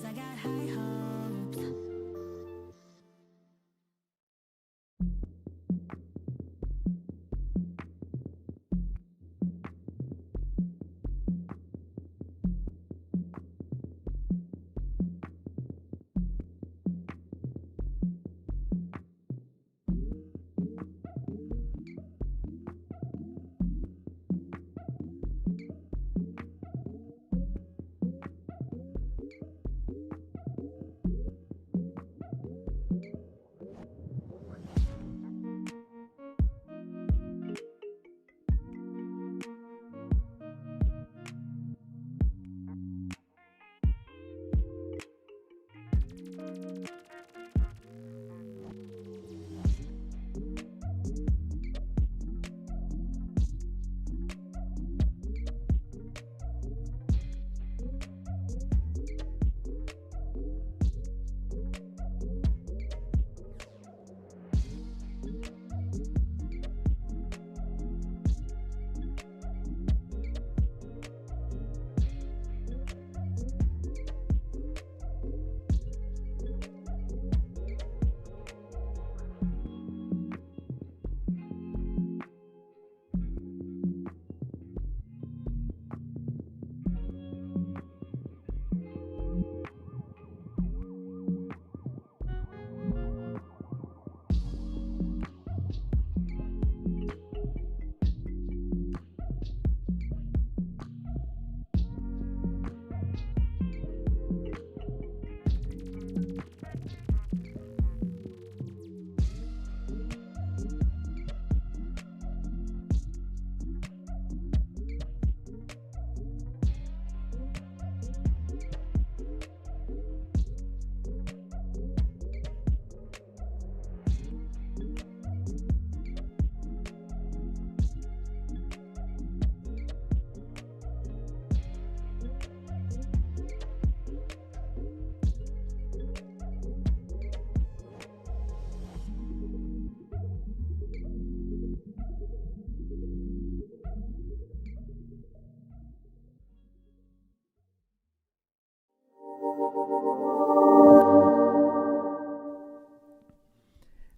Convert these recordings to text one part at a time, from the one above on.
I got high hopes.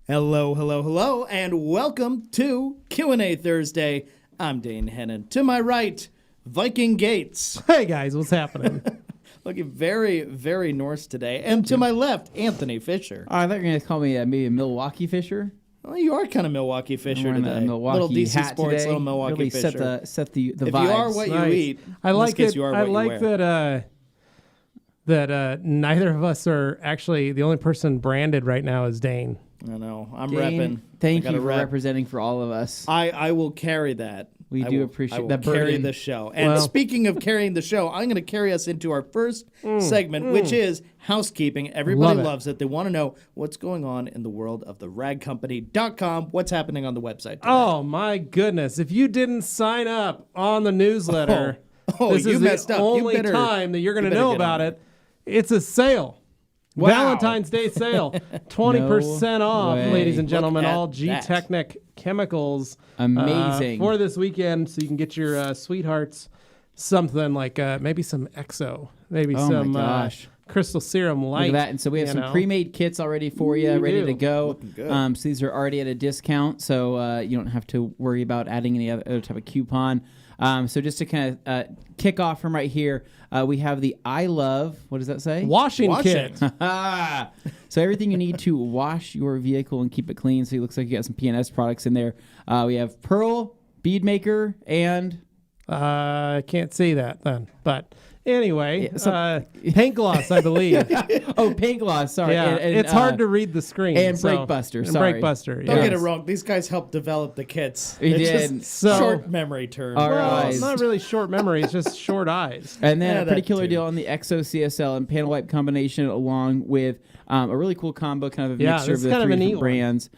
Hello, hello, hello, and welcome to Q&A Thursday. I'm Dane Hennen. To my right, Viking Gates. Hey guys, what's happening? Looking very, very Norse today. And to my left, Anthony Fisher. I thought you were going to call me maybe a Milwaukee Fisher. Well, you are kind of Milwaukee Fisher I'm today. a Milwaukee little DC hat Sports, today. little Milwaukee really Fisher. Set the if vibes. you are what you eat, I like in this case, it. you are I what like you wear. that neither of us are actually the only person branded right now is Dane. I know. I'm Dane, repping. Thank I you for rep. representing for all of us. I will carry that. We I do will- appreciate I will that carry burden. the show. And speaking of carrying the show, I'm going to carry us into our first segment, which is housekeeping. Everybody Love it. loves it. They want to know what's going on in the world of the ragcompany.com. What's happening on the website today? Oh my goodness! If you didn't sign up on the newsletter, this you is messed the up. You only better- time that you're going you to better know get on about it. it. It's a sale. Wow. Valentine's Day sale. 20% off, way. ladies and Look gentlemen. at All that. G-Technic chemicals. Amazing. For this weekend, so you can get your sweethearts something like maybe some Exo, maybe Oh my some gosh. Crystal Serum Light. Look at that. And so we have you some know. pre-made kits already for you, ready do. to go. Looking good. So these are already at a discount, so you don't have to worry about adding any other type of coupon. So just to kind of kick off from right here, we have the I Love, what does that say? Washing Washing. kit. So everything you need to wash your vehicle and keep it clean. So it looks like you got some PNS products in there. We have Pearl, Bead Maker, and I can't see that then, but anyway, Yeah, paint gloss, I believe. paint gloss. Sorry, Yeah, it's hard to read the screen. and so- Brake Buster, and sorry. Brake Buster. Don't yes. get it wrong. These guys helped develop the kits. We It's did. just So- short memory term. All Well, right. it's not really short memory. It's just short eyes. And then Yeah, a pretty that killer too. deal on the Exo CSL and panel wipe combination, along with a really cool combo, kind of a Yeah, mixture this of is the kind of three a neat different one. brands,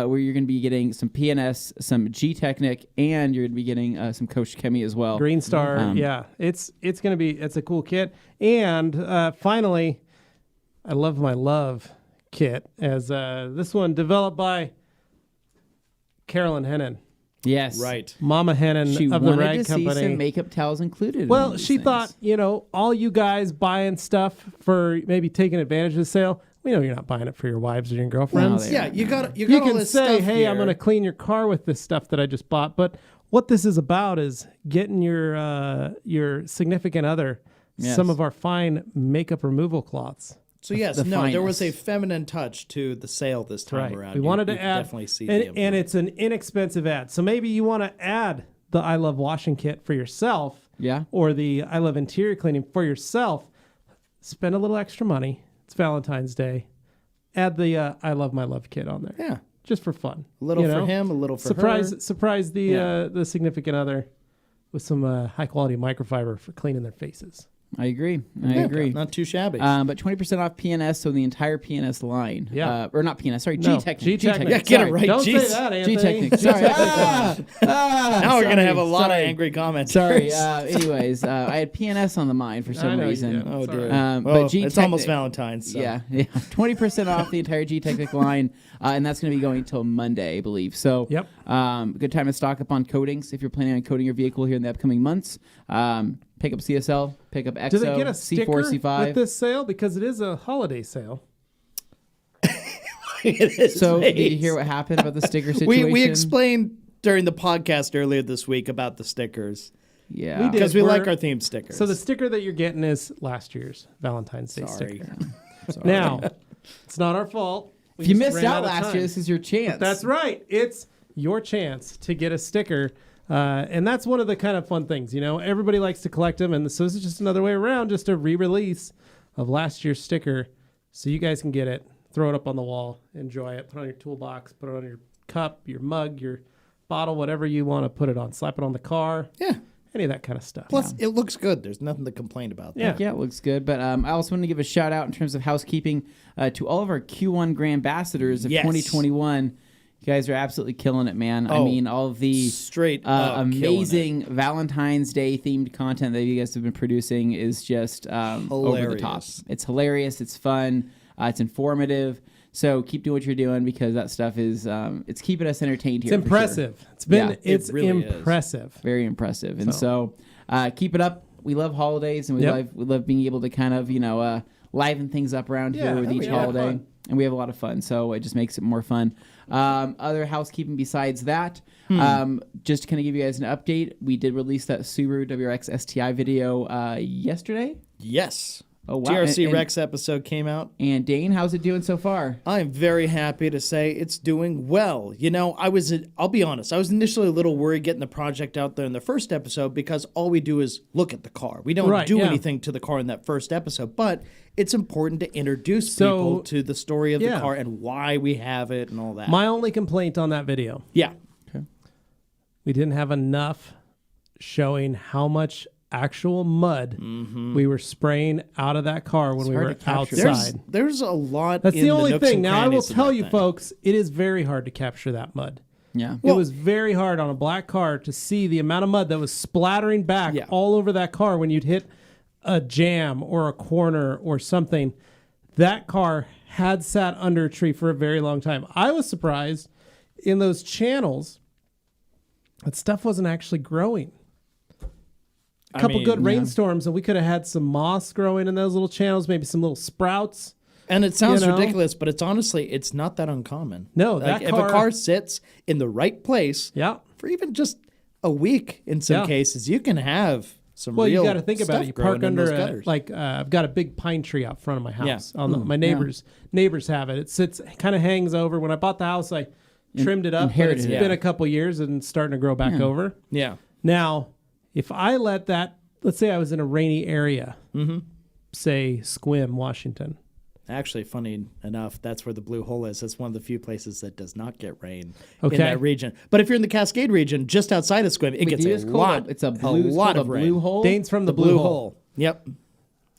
where you're going to be getting some PNS, some G-Technic, and you're going to be getting some Coach Chemi as well. Green Star, yeah, it's a cool kit. And finally, I love my love kit as this one developed by Carolyn Hennen. Yes. Right. Mama Hennen She of the wanted rag to see company. some makeup towels included. in Well, these she things. thought, all you guys buying stuff for maybe taking advantage of the sale. We know you're not buying it for your wives or your girlfriends. they- Yeah, you got you all can this say, stuff "Hey, here. I'm going to clean your car with this stuff that I just bought." But what this is about is getting your significant other Yes. some of our fine makeup removal cloths. So yes, the there was a finest. feminine touch to the sale this time Right. around. We You- wanted you to can add, definitely see and it's an inexpensive ad. So maybe you want to add the I Love Washing Kit for yourself, Yeah. or the I Love Interior Cleaning for yourself. Spend a little extra money. It's Valentine's Day. Add the I Love My Love Kit on there. Yeah, Just for fun. a little for him, a little for surprise, her. Surprise the Yeah. the significant other with some high quality microfiber for cleaning their faces. I agree. I agree. Not too shabby. But 20% off PNS, so the entire PNS line. Yeah. Or not PNS, sorry, No, G-Technic. G-Technic. Yeah, get it Sorry. right. Don't Jeez. say that, Anthony. G-Technic. Sorry. Now we're gonna have a lot sorry. of angry comments. Sorry. Anyways, I had PNS on the mind for I some know you reason. did. Oh It's all dear. right. But Well, it's G-Technic- almost Valentine's. So. Yeah, 20% off the entire G-Technic line, and that's going to be going until Monday, I believe. So, Yep. Good time to stock up on coatings if you're planning on coating your vehicle here in the upcoming months. Pick up CSL, pick up EXO, Do they get a sticker C4, C5. with this sale? Because it is a holiday sale. So, did you hear what happened about the sticker situation? We explained during the podcast earlier this week about the stickers Yeah. We did. because we like We're- our theme stickers. So the sticker that you're getting is last year's Valentine's Day Sorry. sticker. Now, it's not our fault. We If you just missed ran out of last time. year, this is your chance. That's right. It's your chance to get a sticker. And that's one of the kind of fun things, everybody likes to collect them. And so this is just another way around, just a re-release of last year's sticker. So you guys can get it, throw it up on the wall, enjoy it, put it on your toolbox, put it on your cup, your mug, your bottle, whatever you want to put it on. Slap it on the car, yeah. any of that kind of stuff. Plus, it looks good. There's nothing to complain about. Yeah. Yeah, it looks good. But I also want to give a shout out in terms of housekeeping to all of our Q1 Grand Ambassadors of Yes. 2021. You guys are absolutely killing it, man. I Oh, mean, all of the straight up amazing Valentine's Day themed content that you guys have been producing is just over the top. Hilarious. It's hilarious. It's fun. It's informative. So keep doing what you're doing because that stuff is it's keeping us entertained here. It's for sure. impressive. It's been, Yeah, it's it really is. impressive. Very impressive. And so keep it up. We love holidays and Yep. we love being able to kind of, liven things up around Yeah, here with each we have holiday. fun. And we have a lot of fun. So it just makes it more fun. Other housekeeping besides that, just to kind of give you guys an update, we did release that Subaru WRX STI video yesterday. Yes. Oh, wow. GRC And- Rex episode came out. And Dane, how's it doing so far? I'm very happy to say it's doing well. I'll be honest, I was initially a little worried getting the project out there in the first episode because all we do is look at the car. We don't Right, do yeah. anything to the car in that first episode, but it's important to introduce So, people to the story of yeah. the car and why we have it and all that. My only complaint on that video, yeah. we didn't have enough showing how much actual mud we were spraying out of that car when we hard were to capture. outside. There's a lot That's in the only nooks thing. and Now, I will crannies of tell that you, thing. folks, it is very hard to capture that mud. Yeah. It was very hard on a black car to see the amount of mud that was splattering back Yeah. all over that car when you'd hit a jam or a corner or something. That car had sat under a tree for a very long time. I was surprised in those channels that stuff wasn't actually growing. A couple good rainstorms and we could have had some moss growing in those little channels, maybe some little sprouts. And it sounds You know? ridiculous, but it's honestly, it's not that uncommon. No, Like, that if car- a car sits in the right place Yeah. for even just a week in some Yeah. cases, you can have some Well, real you got to think about stuff it. You growing park in those under gutters. I've got a big pine tree out front of my house. Yeah. My neighbors have it. It sits, kind of hangs over. When I bought the house, I trimmed it up. But inherited it's it. been a couple years and it's starting to grow back over. Yeah. Now, if I let that, let's say I was in a rainy area, say Sequim, Washington. Actually, funny enough, that's where the blue hole is. It's one of the few places that does not get rain Okay. in that region. But if you're in the Cascade region, just outside of Sequim, it gets It a is called lot. It's a blue, lot it's of called a rain. blue hole. Dane's from the Blue blue hole. Yep.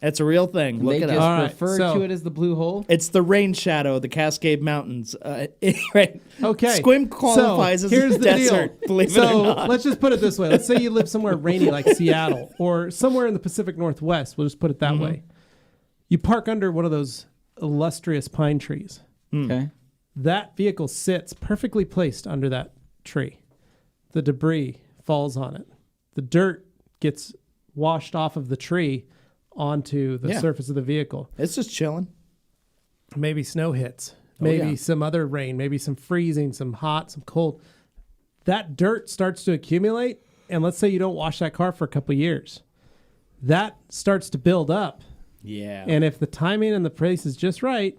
It's a real thing. Look They it just up. All right, refer so- to it as the blue hole. It's the rain shadow of the Cascade Mountains. Right. Okay. Sequim qualifies So, as here's a the desert, deal. believe So it or not. let's just put it this way. Let's say you live somewhere rainy like Seattle or somewhere in the Pacific Northwest. We'll just put it that way. You park under one of those illustrious pine trees. Okay. That vehicle sits perfectly placed under that tree. the debris falls on it. The dirt gets washed off of the tree onto the surface of the vehicle. It's just chilling. Maybe snow hits. Maybe yeah. some other rain. Maybe some freezing, some hot, some cold. That dirt starts to accumulate. And let's say you don't wash that car for a couple of years. That starts to build up. Yeah. And if the timing and the place is just right,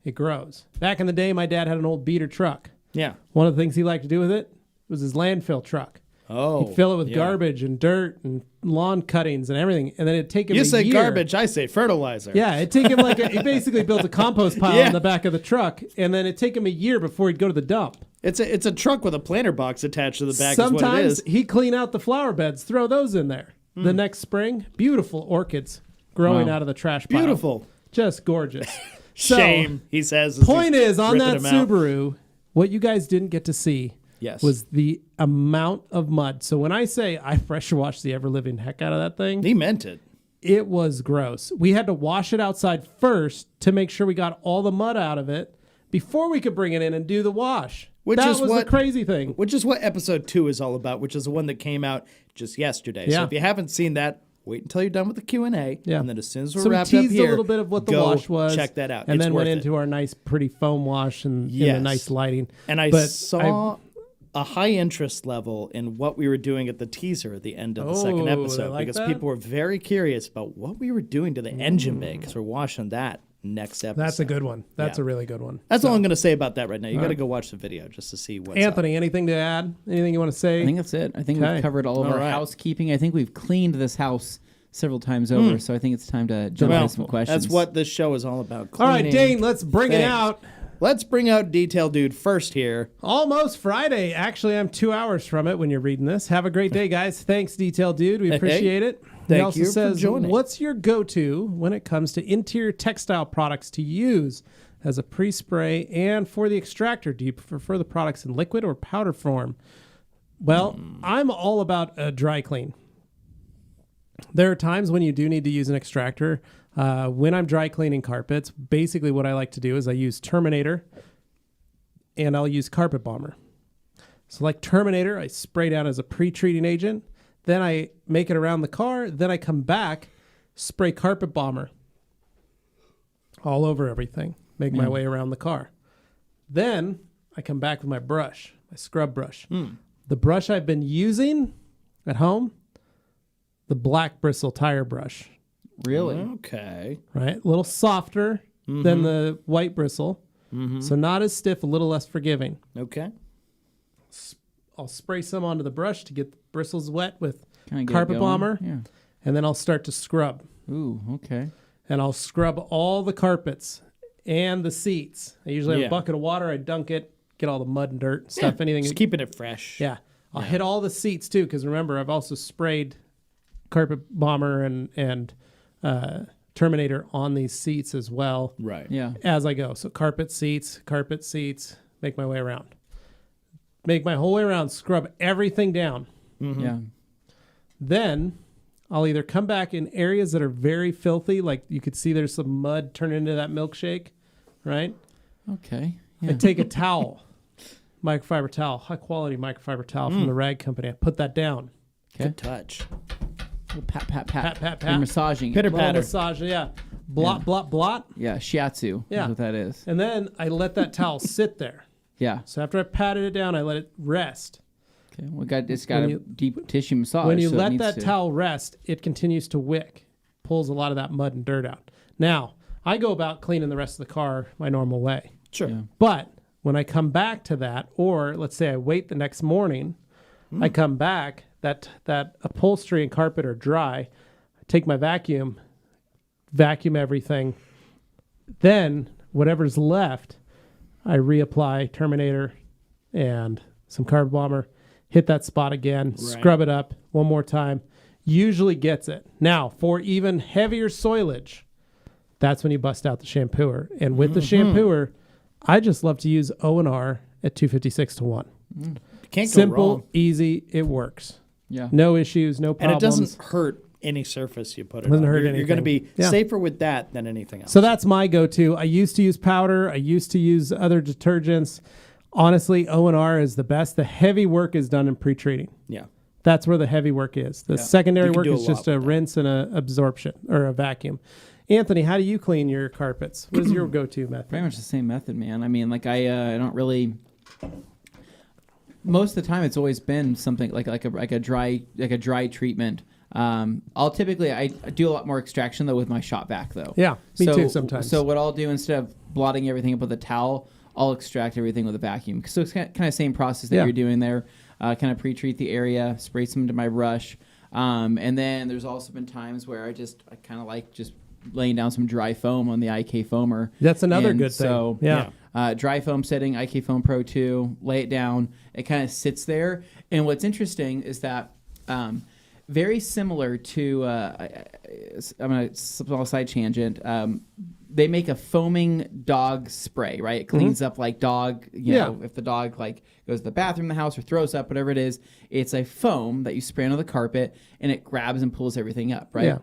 it grows. Back in the day, my dad had an old beater truck. Yeah. One of the things he liked to do with it was his landfill truck. Oh. He'd fill it with yeah. garbage and dirt and lawn cuttings and everything. And then it'd take him You a say year. garbage, I say fertilizer. Yeah, it'd take him he basically built a compost pile Yeah. in the back of the truck. And then it'd take him a year before he'd go to the dump. It's a truck with a planter box attached to the back is what it Sometimes is. he'd clean out the flower beds, throw those in there. The next spring, beautiful orchids growing Wow. out of the trash pile. Beautiful. Just gorgeous. So, Shame, he says. as point he's is, on that ripping 'em out. Subaru, what you guys didn't get to see Yes. was the amount of mud. So when I say I pressure washed the ever-living heck out of that thing, He meant it. it was gross. We had to wash it outside first to make sure we got all the mud out of it before we could bring it in and do the wash. Which that is was what- the crazy thing. Which is what episode 2 is all about, which is the one that came out just yesterday. Yeah. So if you haven't seen that, wait until you're done with the Q&A. Yeah. And then as soon as we're So we wrapped up teased here, a little bit of what the go wash was. check that out. And It's then went worth into our nice, pretty foam wash and in the Yes. nice lighting. And I But saw a high interest level in what we were doing at the teaser at the end of the second Oh, episode they like because that? people were very curious about what we were doing to the engine bay because we're watching that next episode. That's a good one. That's Yeah. a really good one. That's all I'm going to say about that right now. You got to go watch the video just to see what's up. Anthony, anything to add? Anything you want to say? I think that's it. I think Okay. we've covered all of All our right. housekeeping. I think we've cleaned this house several times over, so I think it's time to jump Well, into some questions. that's what this show is all about. All right, cleaning Dane, let's bring it things. out. Let's bring out Detail Dude first here. Almost Friday. Actually, I'm 2 hours from it when you're reading this. Have a great day, guys. Thanks, Detail Dude. We appreciate it. He Thank also you for says, joining. what's your go-to when it comes to interior textile products to use as a pre-spray and for the extractor? Do you prefer the products in liquid or powder form? Well, I'm all about a dry clean. There are times when you do need to use an extractor. When I'm dry cleaning carpets, basically what I like to do is I use Terminator and I'll use Carpet Bomber. So like Terminator, I spray down as a pre-treating agent. Then I make it around the car. Then I come back, spray Carpet Bomber all over everything. Make my way around the car. Then I come back with my brush, my scrub brush. The brush I've been using at home, the black bristle tire brush. really. Okay. Right? A little softer than the white bristle. So not as stiff, a little less forgiving. Okay. I'll spray some onto the brush to get the bristles wet with Kinda get it Carpet going. Bomber. Yeah. And then I'll start to scrub. Ooh, okay. And I'll scrub all the carpets and the seats. I usually have Yeah. a bucket of water. I dunk it, get all the mud and dirt and stuff. Anything. Just keeping it fresh. Yeah. I'll hit all the seats too, because remember, I've also sprayed Carpet Bomber and Terminator on these seats as well Right. Yeah. as I go. So carpet seats, make my way around. Make my whole way around, scrub everything down. Yeah. Then I'll either come back in areas that are very filthy, like you could see there's some mud turning into that milkshake, right? Okay. I Yeah. take a towel, microfiber towel, high quality microfiber towel from the rag company. I put that down. Okay. Good touch. Little pat, pat, pat. Pat, pat, pat. You're massaging it. Pitter Little patter. massage, yeah. Blot, Yeah. blot, blot. Yeah, shiatsu Yeah. is what that is. And then I let that towel sit there. Yeah. So after I patted it down, I let it rest. Okay. It's got When a you- deep tissue massage. When you so it let needs that to- towel rest, it continues to wick, pulls a lot of that mud and dirt out. Now, I go about cleaning the rest of the car my normal way. Sure. Yeah. But when I come back to that, or let's say I wait the next morning, I come back, that upholstery and carpet are dry. I take my vacuum everything. Then whatever's left, I reapply Terminator and some Carpet Bomber, hit that spot again, scrub it up one more time. Usually gets it. Now, for even heavier soilage, that's when you bust out the shampooer. And with the shampooer, I just love to use O&R at 256 to 1. Can't go Simple, wrong. easy, it works. Yeah. No issues, no And problems. it doesn't hurt any surface you put it Doesn't on. hurt You're going to anything. be Yeah. safer with that than anything else. So that's my go-to. I used to use powder. I used to use other detergents. honestly, O&R is the best. The heavy work is done in pre-treating. Yeah. That's where the heavy work is. The secondary You can work do a is just lot a with that. rinse and a absorption or a vacuum. Anthony, how do you clean your carpets? What is your go-to method? Pretty much the same method, man. I mean, like I don't really. Most of the time, it's always been something like a dry treatment. I'll typically I do a lot more extraction though with my shop vac though. Yeah, me too sometimes. So what I'll do instead of blotting everything up with a towel, I'll extract everything with a vacuum. So it's kind of same process that you're doing there. Kind of pre-treat the area, spray some into my brush, and then there's also been times where I kind of like just laying down some dry foam on the IK foamer. That's another And good thing. So dry foam setting, IK Foam Pro 2, lay it down. It kind of sits there. And what's interesting is that very similar to, I'm going to small side tangent. They make a foaming dog spray, right? It cleans up like dog, you know, if the dog like goes to the bathroom in the house or throws up, whatever it is, it's a foam that you spray onto the carpet and it grabs and pulls everything up, right? Yeah.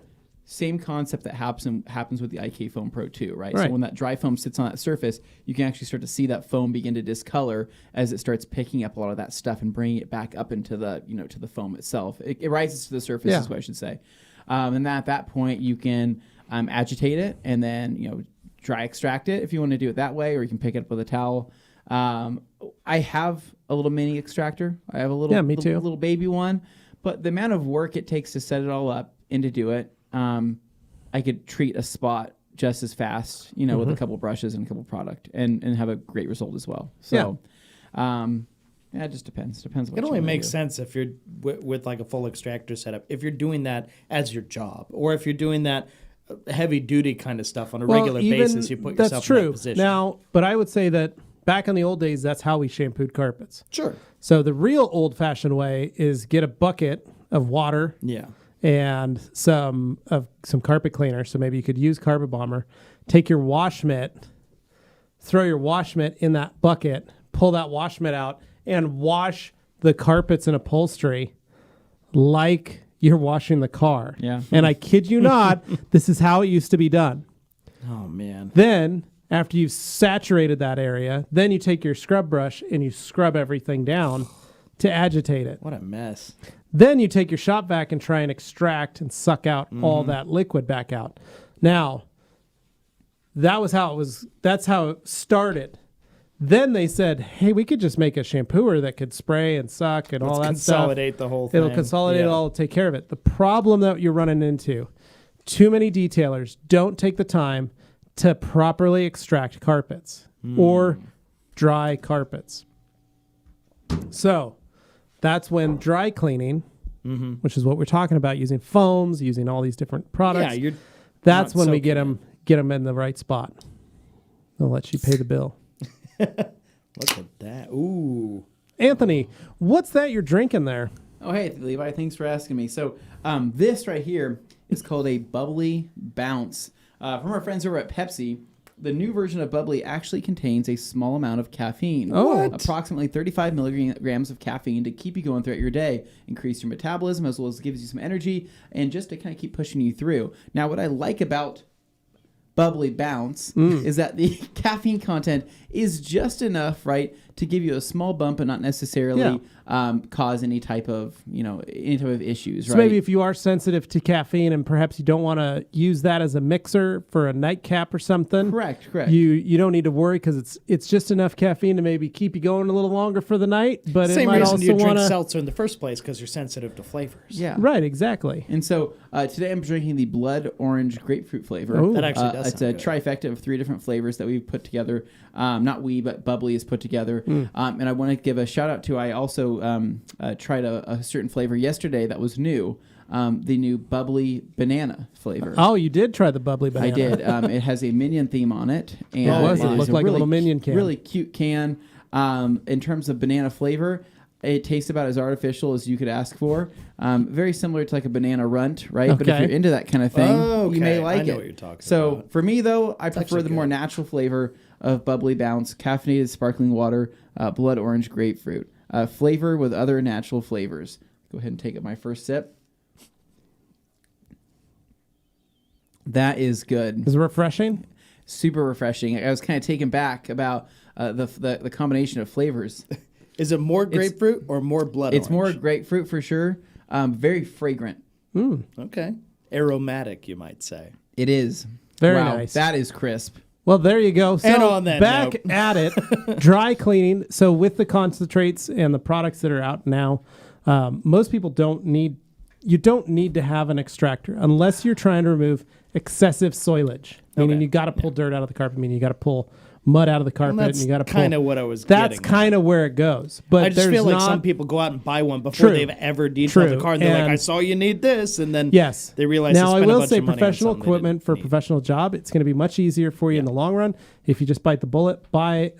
Same concept that happens with the IK Foam Pro 2, right? So when that dry foam sits on that surface, you can actually start to see that foam begin to discolor as it starts picking up a lot of that stuff and bringing it back up into the, to the foam itself. It rises to the surface is what I should say. And at that point, you can agitate it and then, dry extract it if you want to do it that way, or you can pick it up with a towel. I have a little mini extractor. I have a little, me too. little baby one, but the amount of work it takes to set it all up and to do it, I could treat a spot just as fast, with a couple brushes and a couple product and have a great result as well. So, it just depends. Depends on what It you only wanna makes do. sense if you're with like a full extractor setup. If you're doing that as your job, or if you're doing that heavy duty kind of stuff on a regular basis, you put yourself that's in true. that position. Now, but I would say that back in the old days, that's how we shampooed carpets. Sure. So the real old-fashioned way is get a bucket of water Yeah. and some carpet cleaner. So maybe you could use Carpet Bomber. Take your wash mitt, throw your wash mitt in that bucket, pull that wash mitt out, and wash the carpets and upholstery like you're washing the car. Yeah. And I kid you not, this is how it used to be done. Oh man. Then, after you've saturated that area, then you take your scrub brush and you scrub everything down to agitate it. What a mess. Then you take your shop vac and try and extract and suck out all that liquid back out. Now, that's how it started. Then they said, hey, we could just make a shampooer that could spray and suck and all that stuff. Consolidate the whole thing. It'll consolidate it all, take care of it. The problem that you're running into, too many detailers don't take the time to properly extract carpets or dry carpets. So that's when dry cleaning, which is what we're talking about, using foams, using all these different products. Yeah, that's not when we soaking get them in the right spot. They'll let you pay the bill. Look at that. Ooh. Anthony, what's that you're drinking there? Oh, hey, Levi, thanks for asking me. So this right here is called a Bubbly Bounce. From our friends over at Pepsi, the new version of Bubbly actually contains a small amount of caffeine. Oh. Approximately 35 milligrams of caffeine to keep you going throughout your day, increase your metabolism, as well as gives you some energy, and just to kind of keep pushing you through. Now, what I like about Bubbly Bounce is that the caffeine content is just enough, right, to give you a small bump and not necessarily cause any type of issues, So right? maybe if you are sensitive to caffeine and perhaps you don't want to use that as a mixer for a nightcap or something. Correct. You don't need to worry because it's just enough caffeine to maybe keep you going a little longer for the night. But Same it might reason also you drink want to. seltzer in the first place, because you're sensitive to flavors. Yeah. Right, exactly. And so today I'm drinking the blood orange grapefruit flavor. Oh. That actually does It's sound a good. trifecta of 3 different flavors that we've put together. Not we, but Bubbly has put together. And I want to give a shout out to, I also tried a certain flavor yesterday that was new. The new Bubbly banana flavor. Oh, you did try the bubbly banana. I did. It has a Minion theme on it. And It was. It is looked like a little Minion can. Really cute can. In terms of banana flavor, it tastes about as artificial as you could ask for. Very similar to like a banana runt, right? But if Okay. you're into that kind of thing, Oh, you may okay. like I know it. what you're talking so about. for me, though, I prefer actually the more good. natural flavor of Bubbly Bounce, caffeinated sparkling water, blood orange grapefruit. Flavor with other natural flavors. Go ahead and take my first sip. That is good. Is it refreshing? super refreshing. I was kind of taken back about the combination of flavors. Is it more grapefruit or more blood It's more orange? grapefruit for sure. Very fragrant. Okay. Aromatic, you might say. It is. Very wow, nice. That is crisp. Well, there you go. So And on that back note. at it, dry cleaning. So with the concentrates and the products that are out now, most people don't need to have an extractor unless you're trying to remove excessive soilage. Meaning Okay. you got to pull dirt out of the carpet. Meaning you got to pull mud out of the carpet. Well, that's and you got to pull. kind of what I was That's getting kind of where it goes. But I just there's feel like not, some people go out and buy one before True. they've ever detailed True. the car. And they're like, And- I saw you need this. And then Yes. they realize Now, they I spent a will bunch say of money on professional something they equipment didn't for a need. professional job, it's going to be much easier for you in the long run if you just bite the bullet, buy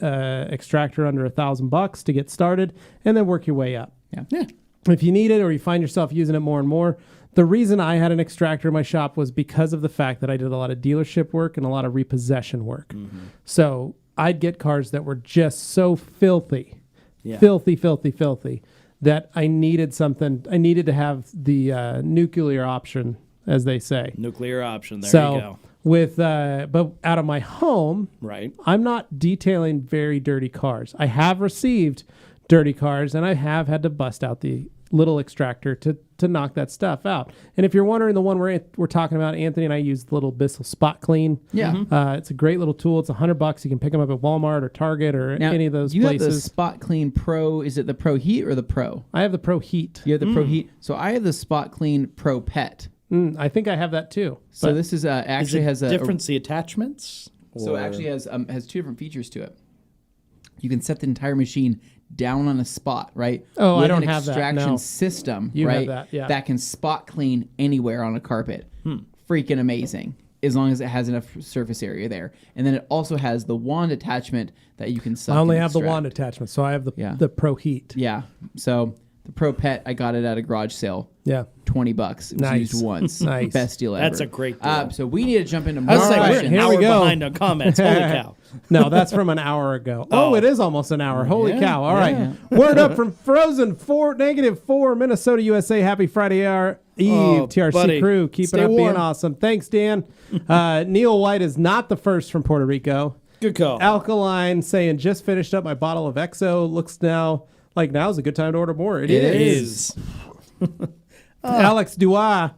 extractor under $1,000 to get started, and then work your way up. Yeah. If you need it or you find yourself using it more and more, the reason I had an extractor in my shop was because of the fact that I did a lot of dealership work and a lot of repossession work. Mm-hmm. So I'd get cars that were just so filthy, Yeah. filthy, that I needed something. I needed to have the nuclear option, as they say. Nuclear option. There So you go. with but out of my home, Right. I'm not detailing very dirty cars. I have received dirty cars, and I have had to bust out the little extractor to knock that stuff out. And if you're wondering, the one we're talking about, Anthony and I use the little Bissell Spot Clean. Yeah. It's a great little tool. It's $100. You can pick them up at Walmart or Target or Now, any of those you places. have the Spot Clean Pro. Is it the Pro Heat or the Pro? I have the Pro Heat. You have the Pro Heat. So I have the Spot Clean Pro Pet. I think I have that too. So But this is Is actually it has a difference the attachments? So it Or- actually has two different features to it. You can set the entire machine down on a spot, right? Oh, I With don't an have that, extraction no. system, You have right? that, yeah. That can spot clean anywhere on a carpet. Freaking amazing. As long as it has enough surface area there. And then it also has the wand attachment that you can suck I only and have the extract. wand attachment, so I have Yeah. the Pro Heat. Yeah. So the Pro Pet, I got it at a garage sale. Yeah. $20. It was Nice. used once. Nice. Best deal ever. That's a great deal. So we need to jump into I more was like, we're questions. an Here we hour go. behind on comments. Holy cow. No, that's from an hour ago. Oh, it is almost an hour. Holy Yeah, cow. All right. yeah. Word up from Frozen -4, Minnesota, USA. Happy Friday hour Eve, Oh, TRC buddy. crew. Keep Stay it up being warm. awesome. Thanks, Dan. Neil White is not the first from Puerto Rico. Good call. Alkaline saying, just finished up my bottle of EXO. Looks now's a good time to order more. It It is. is. Alex Duas,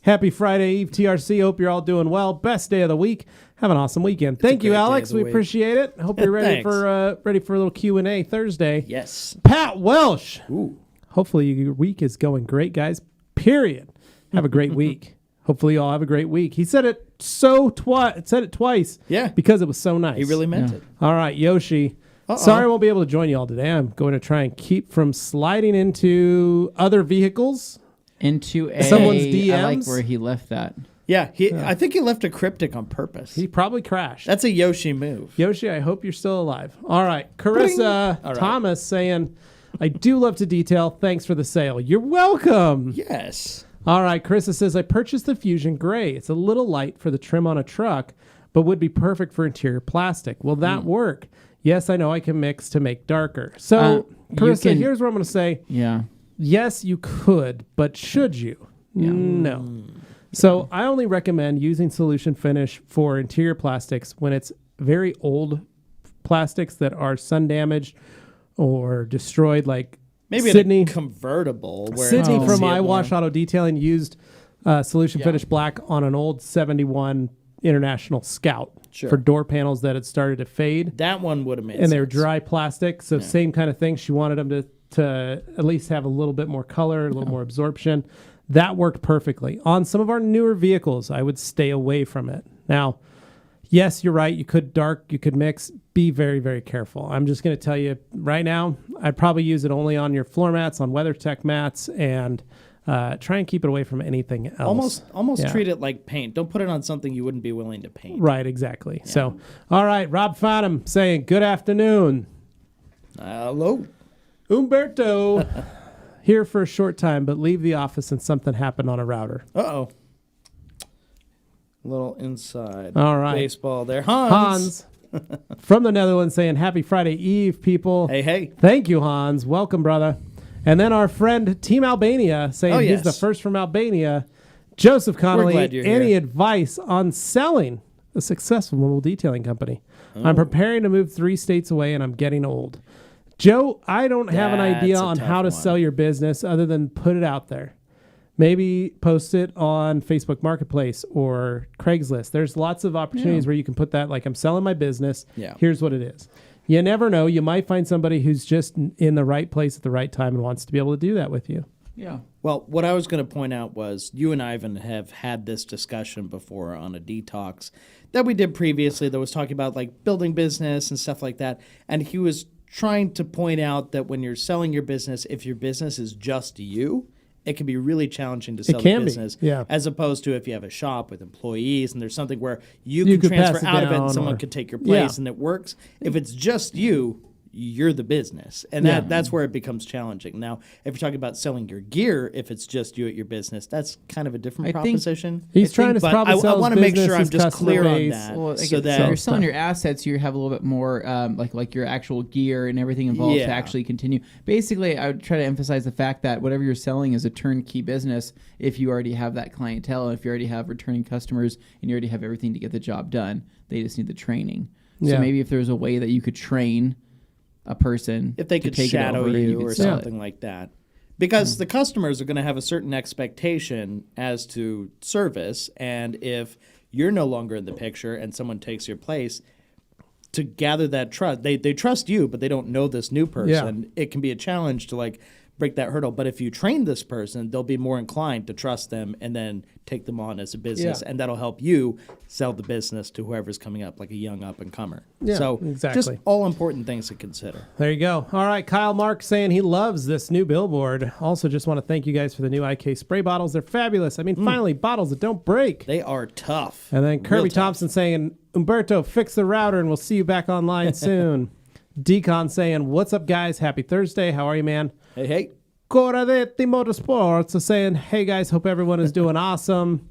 happy Friday Eve, TRC. Hope you're all doing well. Best day of the week. Have an awesome weekend. Thank you, great day Alex. of the We week. appreciate it. Hope you're ready Thanks. for a little Q&A Thursday. Yes. Pat Welsh. Ooh. Hopefully your week is going great, guys. Period. Have a great week. Hopefully you all have a great week. He said it said it twice. Yeah. Because it was so nice. He really meant it. All right, Yoshi. Sorry I won't be able to join you all today. I'm going to try and keep from sliding into other vehicles. Into a Someone's I like DMs? where he left that. Yeah. I think he left a cryptic on purpose. He probably crashed. That's a Yoshi move. Yoshi, I hope you're still alive. All right. Carissa All right. Thomas saying, I do love to detail. Thanks for the sale. You're welcome. Yes. All right. Carissa says, I purchased the Fusion Gray. It's a little light for the trim on a truck, but would be perfect for interior plastic. Will that work? Yes, I know I can mix to make darker. So, You Carissa, can- here's what I'm going to say. Yeah. Yes, you could, but should you? No. So I only recommend using solution finish for interior plastics when it's very old plastics that are sun damaged or destroyed, like Maybe Sydney. in a convertible. Where Sydney you can from see it more. iWash Auto Detailing used solution finish black on an old 71 International Scout Sure. for door panels that had started to fade. That one would have made And sense. they were dry plastic, so same kind of thing. She wanted them to at least have a little bit more color, a little more absorption. That worked perfectly. On some of our newer vehicles, I would stay away from it. Now, yes, you're right. You could dark, you could mix. Be very, very careful. I'm just going to tell you right now, I'd probably use it only on your floor mats, on WeatherTech mats, and try and keep it away from anything else. Almost Yeah. treat it like paint. Don't put it on something you wouldn't be willing to paint. Right, exactly. So, all right, Rob Farnham saying, good afternoon. Hello. Umberto, here for a short time, but leave the office and something happened on a router. Uh-oh. Little inside All right. baseball there. Hans. From the Netherlands saying, happy Friday Eve, people. Hey, hey. Thank you, Hans. Welcome, brother. And then our friend Team Albania saying Oh, he's the yes. first from Albania. Joseph Connolly, glad you're any here. advice on selling a successful mobile detailing company. I'm preparing to move 3 states away, and I'm getting old. Joe, I don't have an idea That's a on tough how to one. sell your business other than put it out there. Maybe post it on Facebook Marketplace or Craigslist. There's lots of opportunities where you can put that, like, I'm selling my business. Yeah. Here's what it is. You never know. You might find somebody who's just in the right place at the right time and wants to be able to do that with you. Yeah. Well, what I was going to point out was you and Ivan have had this discussion before on a detox that we did previously that was talking about like building business and stuff like that. And he was trying to point out that when you're selling your business, if your business is just you, it can be really challenging to sell the can be, business, yeah. as opposed to if you have a shop with employees and there's something where you You can could pass transfer it out of it down and someone or- could take your place Yeah. and it works. If it's just you, you're the business. And that's where it becomes challenging. Now, if you're talking about selling your gear, if it's just you at your business, that's kind of a different I think- proposition. He's trying to But probably sell I his want to make business, sure I'm his just customer clear on base. that. Well, so if that you're selling your assets, you have a little bit more like your actual gear and everything involved Yeah. to actually continue. Basically, I would try to emphasize the fact that whatever you're selling is a turnkey business if you already have that clientele, if you already have returning customers, and you already have everything to get the job done. They just need the training. So Yeah. maybe if there's a way that you could train a person if they to could take it shadow over and you could or sell it. something like that. Because the customers are going to have a certain expectation as to service, and if you're no longer in the picture and someone takes your place, to gather that trust, they trust you, but they don't know this new person. It can be a challenge to like break that hurdle. But if you train this person, they'll be more inclined to trust them and then take them on as a business, and that'll help you sell the business to whoever's coming up, like a young up and comer. Yeah, so exactly. just all important things to consider. There you go. All right, Kyle Mark saying he loves this new billboard. Also, just want to thank you guys for the new IK spray bottles. They're fabulous. I mean, finally, bottles that don't break. They are tough. And then Kirby Real tough. Thompson saying, Umberto, fix the router and we'll see you back online soon. Decon saying, what's up, guys? Happy Thursday. How are you, man? Hey. Coradetti Motorsports is saying, hey, guys, hope everyone is doing awesome.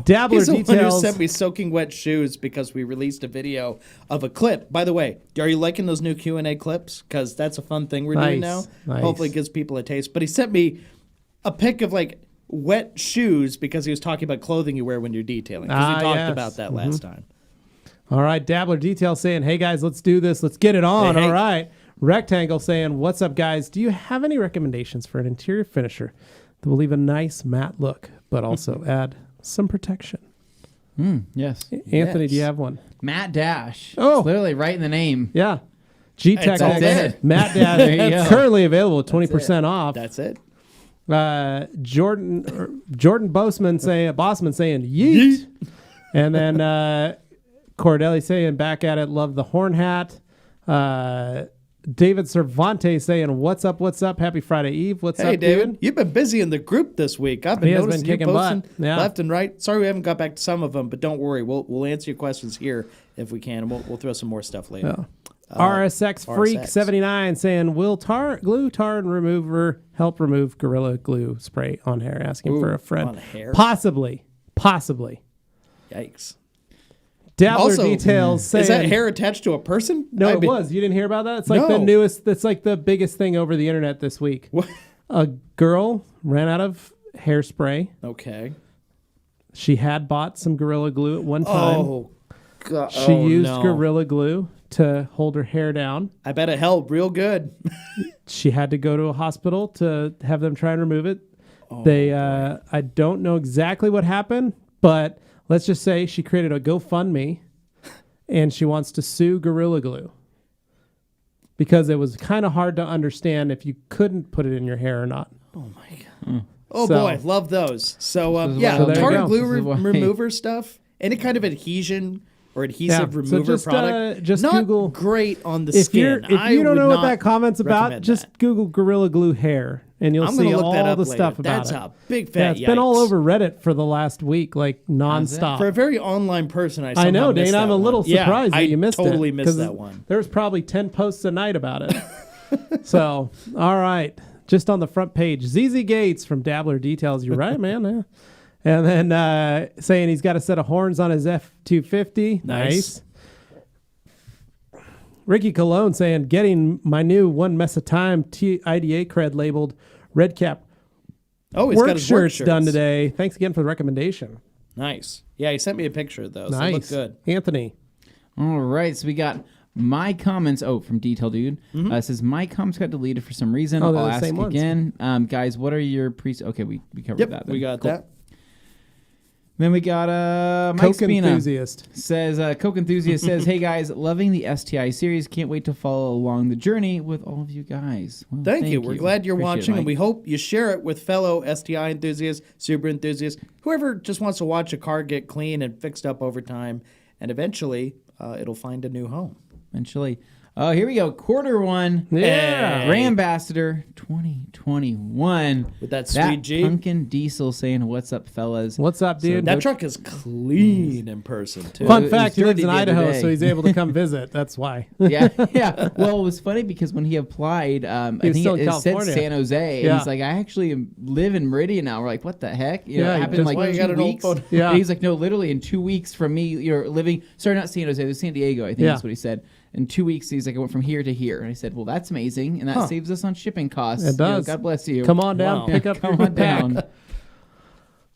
Dabbler He's the one who Details. sent me soaking wet shoes because we released a video of a clip. By the way, are you liking those new Q&A clips? Because that's a fun thing we're doing now. Nice. Hopefully it gives people a taste. But he sent me a pic of like wet shoes because he was talking about clothing you wear when you're detailing. Because we talked yes. about that last time. All right, Dabbler Details saying, hey, guys, let's do this. Let's get it on. Hey. All right. Rectangle saying, what's up, guys? Do you have any recommendations for an interior finisher that will leave a nice matte look, but also add some protection? Yes. Anthony, do you Yes. have one? Matt Dash. Oh. It's literally right in the name. Yeah. G-Tech all there. Matte There you Dash go. currently available at 20% off. That's it. Jordan Bossman saying yeet. And then Cordelli saying back at it, love the horn hat. David Cervantes saying, what's up? Happy Friday Eve. What's Hey, up, David. dude? You've been busy in the group this week. I've been He has been noticing you kicking posting butt. Yeah. left and right. Sorry we haven't got back to some of them, but don't worry. We'll answer your questions here if we can. And we'll throw some more stuff later. RSX Freak RSX. 79 saying, will glue, tar, and remover help remove Gorilla Glue spray on hair? Asking for a friend. on hair? Possibly. Yikes. Dabbler Also, Details saying, is that hair attached to a person? No, I it mean- was. You didn't hear about that? It's like the No. newest, that's like the biggest thing over the internet this week. What? A girl ran out of hairspray. Okay. She had bought some Gorilla Glue at one time. Oh, God. She Oh, used no. Gorilla Glue to hold her hair down. I bet it helped real good. She had to go to a hospital to have them try and remove it. Oh, I don't know exactly what happened, but let's just say she created a GoFundMe and she wants to sue Gorilla Glue because it was kind of hard to understand if you couldn't put it in your hair or not. Oh, my God. Oh, So- boy. Love those. So, This is yeah, why- So there you tar go. glue This is why- remover stuff, any kind of adhesion or adhesive Yeah. remover So just, product, just not Google- great on the If skin. you don't know what not that comment's about, recommend just that. Google Gorilla Glue hair and you'll I'm see gonna look that all up the later. stuff about That's it. a big fat Yeah, it's been all yikes. over Reddit for the last week, like nonstop. For a very online person, I I somehow know, missed Dane. that I'm a one. little Yeah, surprised that you missed it. I totally missed 'cause that one. There was probably 10 posts a night about it. So, all right. Just on the front page, ZZ Gates from Dabbler Details. You're right, man. Yeah. And then saying he's got a set of horns on his F-250. Nice. Ricky Cologne saying, getting my new One Mess at Time IDA cred labeled red cap Oh, he's work got his shirts work done today. Thanks again for the recommendation. Nice. Yeah, he sent me a picture of those. They look Nice. good. Anthony. All right, so we got my comments. Oh, from Detail Dude. It says my comments got deleted for some reason. Oh, they're I'll the ask same ones. again. Guys, what are your Okay, we covered Yep, that. Then. we got Cool. that. Then we got Mike Coke Spina. enthusiast. Says Coke Enthusiast says, "Hey guys, loving the STI series. Can't wait to follow along the journey with all of you guys." Well, Thank you. We're glad you're Appreciate it, watching, and Mike. we hope you share it with fellow STI enthusiasts, Super enthusiasts, whoever just wants to watch a car get clean and fixed up over time, and eventually it'll find a new home. Eventually. Oh, here we go. Quarter one. Yeah. Grand Ambassador 2021. With that sweet Jeep. Pumpkin Diesel saying, "What's up, fellas?" What's up, dude? That truck is clean in person, too. Fun It was fact, he lives dirty in the other Idaho, day. so he's able to come visit. That's why. Yeah, yeah. Well, it was funny because when he applied, I was think still in it said California. San Jose, Yeah. and he's like, "I actually live in Meridian now." We're like, "What the heck?" You know, Yeah, it he happened just- like Why you 2 got an old weeks. photo? Yeah. And he's like, "No, literally in 2 weeks from me, you're living." Sorry, not San Jose. It was San Diego. I think Yeah. that's what he said. In 2 weeks, he's like, "I went from here to here," and I said, "Well, that's amazing, and that saves us on shipping costs." It You know, does. God bless you. Come on down, Wow. pick up Come your on pack. down.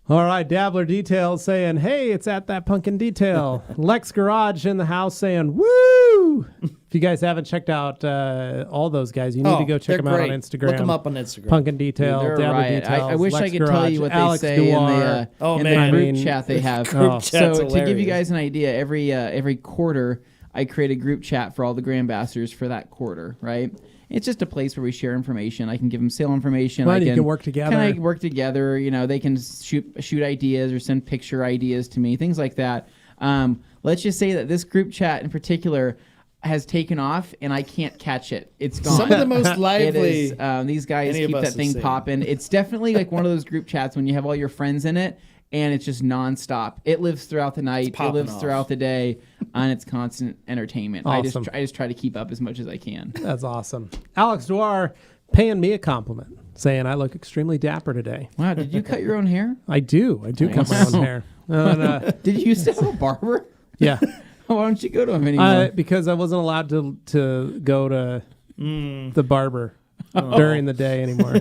All right, Dabbler Details saying, "Hey, it's at that pumpkin detail." Lex Garage in the house saying, "Woo!" If you guys haven't checked out all those guys, you need to go check they're them out on great. Instagram. Look them up on Instagram. Pumpkin Detail, They're a Dabbler riot. Details. I wish Lex I could Garage, tell you what Alex they say Duar. in man. the group I mean, chat they have. group chat's So to give you hilarious. guys an idea, every quarter I create a group chat for all the Grand Ambassadors for that quarter, right? It's just a place where we share information. I can give them sale information. Right, I you can work together. Kind of work together. You know, they can shoot ideas or send picture ideas to me, things like that. Let's just say that this group chat in particular has taken off, and I can't catch it. It's gone. Some of the most It lively. is, these guys any of keep us that have thing seen. popping. It's definitely like one of those group chats when you have all your friends in it, and it's just nonstop. It lives throughout the night. It popping lives off. throughout the day, and it's constant entertainment. Awesome. I just try to keep up as much as I can. That's awesome. Alex Duar paying me a compliment, saying I look extremely dapper today. Wow, did you cut your own hair? I do cut my own hair. And, Did you used to have a barber? yeah. Why don't you go to him anymore? Because I wasn't allowed to go to the barber during the day anymore.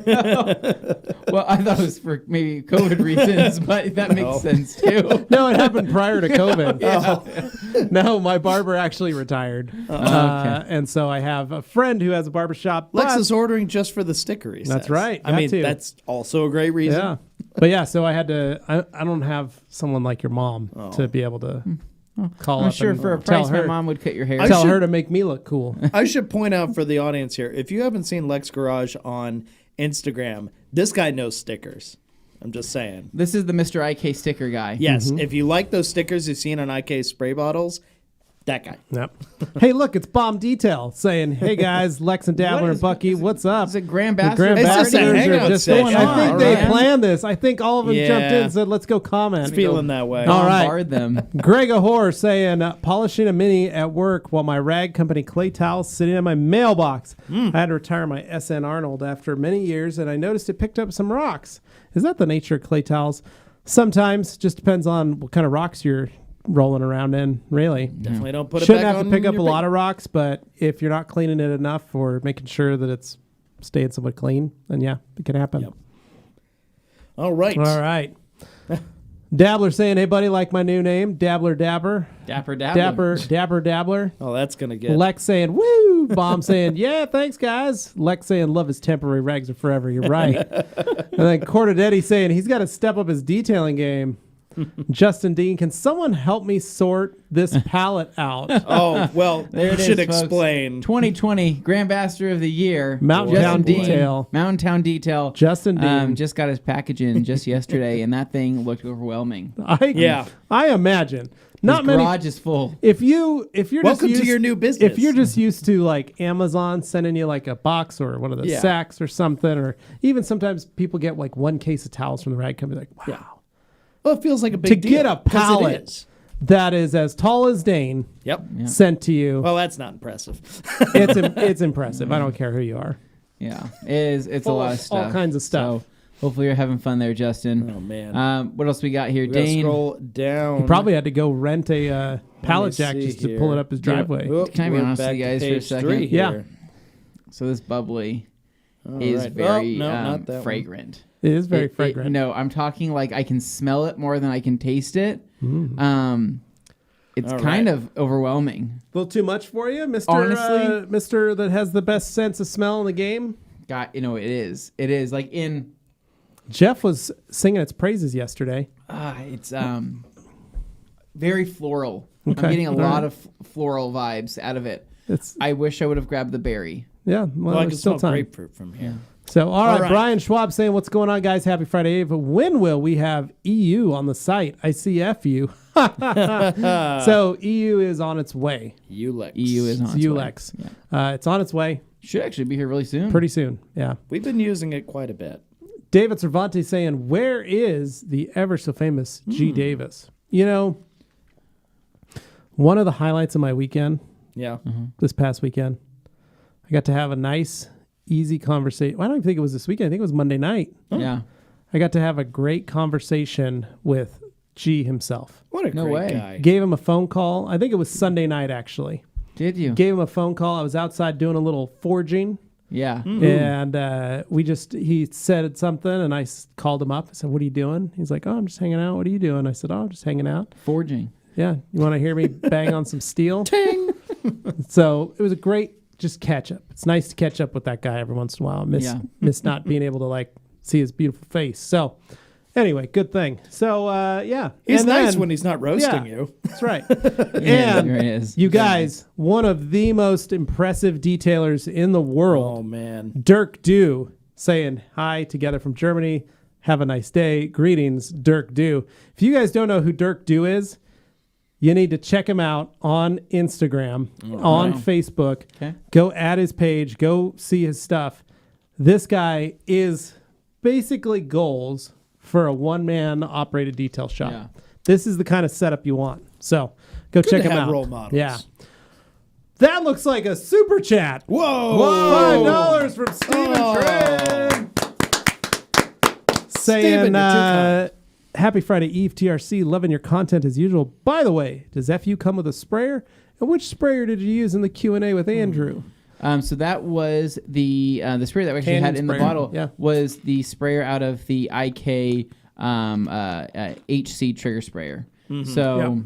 Well, I thought it was for maybe COVID reasons, but that makes sense too. No, it happened prior to COVID. No, my barber actually retired. And so I have a friend who has a barber shop. Lex but- is ordering just for the sticker. He That's says. right, I got mean, to. that's also a great reason. Yeah. But yeah, so I had to, I don't have someone like your mom to be able to call I'm up sure and for a tell price, my her, mom would cut your hair. I tell should- her to make me look cool. I should point out for the audience here, if you haven't seen Lex Garage on Instagram, this guy knows stickers. I'm just saying. This is the Mr. IK sticker guy. Yes, if you like those stickers you've seen on IK spray bottles, that guy. Yep. Hey, look, it's Bomb Detail saying, "Hey guys, Lex and Dabbler What and is- Bucky, is it- what's up?" is it Grand The Ambassador? Grand It's just a Ambassadors are hangout just session. going on. I think they Alright. planned this. I think all of them jumped in Yeah. and said, "Let's go comment." It's feeling that way. All right. Bombard them. Greg Ahor saying, polishing a Mini at work while my rag company clay towels sitting in my mailbox. I had to retire my SN Arnold after many years, and I noticed it picked up some rocks. Is that the nature of clay towels? Sometimes, just depends on what kind of rocks you're rolling around in, really. Definitely don't put Shouldn't it back have to on pick up a your lot of rocks, but if you're not cleaning it enough or making sure that it's staying somewhat clean, then yeah, it can happen. Yep. All right. All right. Dabbler saying, "Hey buddy, like my new name, Dabbler Dabber, Dapper Dabbler. Dabber Dabbler." Oh, that's going to get... Lex saying, "Woo!" Bomb saying, "Yeah, thanks guys." Lex saying, "Love is temporary, rags are forever." You're right. And then Cordadetti saying he's got to step up his detailing game. Justin Dean, can someone help me sort this palette out? Oh, well, There you it should is, folks. explain. 2020 Grand Ambassador of the Year. Mountain Justin Town Dean. Detail. Mountain Town Detail. Justin Dean. Just got his package in just yesterday, and that thing looked overwhelming. I imagine. Not His many. garage is full. If you're Welcome just to your new business. If you're just used to like Amazon sending you like a box or one of the Yeah. sacks or something, or even sometimes people get like one case of towels from the rag company, like, wow. Yeah. Well, it feels like a big To deal. get a 'cause it pallet is. that is as tall as Dane Yep. sent to you. Well, that's not impressive. It's impressive. I don't care who you are. Yeah, it's a Full lot of of stuff. all kinds of stuff. So hopefully you're having fun there, Justin. Oh, man. What else we got here? We gotta Dane. scroll down. He probably had to go rent a pallet see jack just to here. pull it up his driveway. Oop, Can I be we're honest with back you to guys for a page second? 3 Yeah. here. So this bubbly All is right. very Oh, no, not that one. fragrant. It is very fragrant. No, I'm talking like I can smell it more than I can taste it. It's kind of overwhelming. A little too much for you, Mr. Honestly, Mr. that has the best sense of smell in the game? God, it is. It is like in. Jeff was singing its praises yesterday. It's very floral. Okay. I'm getting a All lot right. of floral vibes out of it. It's I wish I would have grabbed the berry. yeah. Well, I there's can still smell time. grapefruit from here. So, all right, right. Brian Schwab saying, what's going on, guys? Happy Friday Eve. When will we have EU on the site? I see FU. So, EU is on its way. Ulex. EU is on It's its way. ULEX. Yeah. It's on its way Should actually be here really soon. pretty soon. Yeah. We've been using it quite a bit. David Cervantes saying, where is the ever so famous G. Davis? You know, one of the highlights of my weekend, Yeah. this past weekend, I got to have a nice, easy conversation. Well, I don't even think it was this weekend. I think it was Monday night. Yeah. I got to have a great conversation with G himself. What a No great way. guy. Gave him a phone call. I think it was Sunday night, actually. Did you? Gave him a phone call. I was outside doing a little forging. Yeah. And he said something, and I called him up. I said, what are you doing? He's like, oh, I'm just hanging out. What are you doing? I said, oh, I'm just hanging out. Forging. Yeah. You want to hear me bang on some steel? So it was a great just catch up. It's nice to catch up with that guy every once in a while. Miss not being able to like see his beautiful face. So anyway, good thing. So yeah. He's And nice then- when he's not roasting yeah. you. That's right. Yeah, And there it is. you guys, one of the most impressive detailers in the world, Oh, man. Dirk Du, saying hi together from Germany. Have a nice day. Greetings, Dirk Du. If you guys don't know who Dirk Du is, you need to check him out on Instagram, on Facebook. Okay. Go at his page. Go see his stuff. This guy is basically goals for a one-man operated detail shop. Yeah. This is the kind of setup you want. So go check to him have out. role models. Yeah. That looks like a super chat. Whoa. $5 from Steven Trent. Saying, Steven, you're too kind. happy Friday Eve, TRC. Loving your content as usual. By the way, does FU come with a sprayer? And which sprayer did you use in the Q&A with Andrew? So that was the sprayer that we actually Cannon had in the sprayer. bottle. Yeah. Was the sprayer out of the IK HC trigger sprayer. So Yep.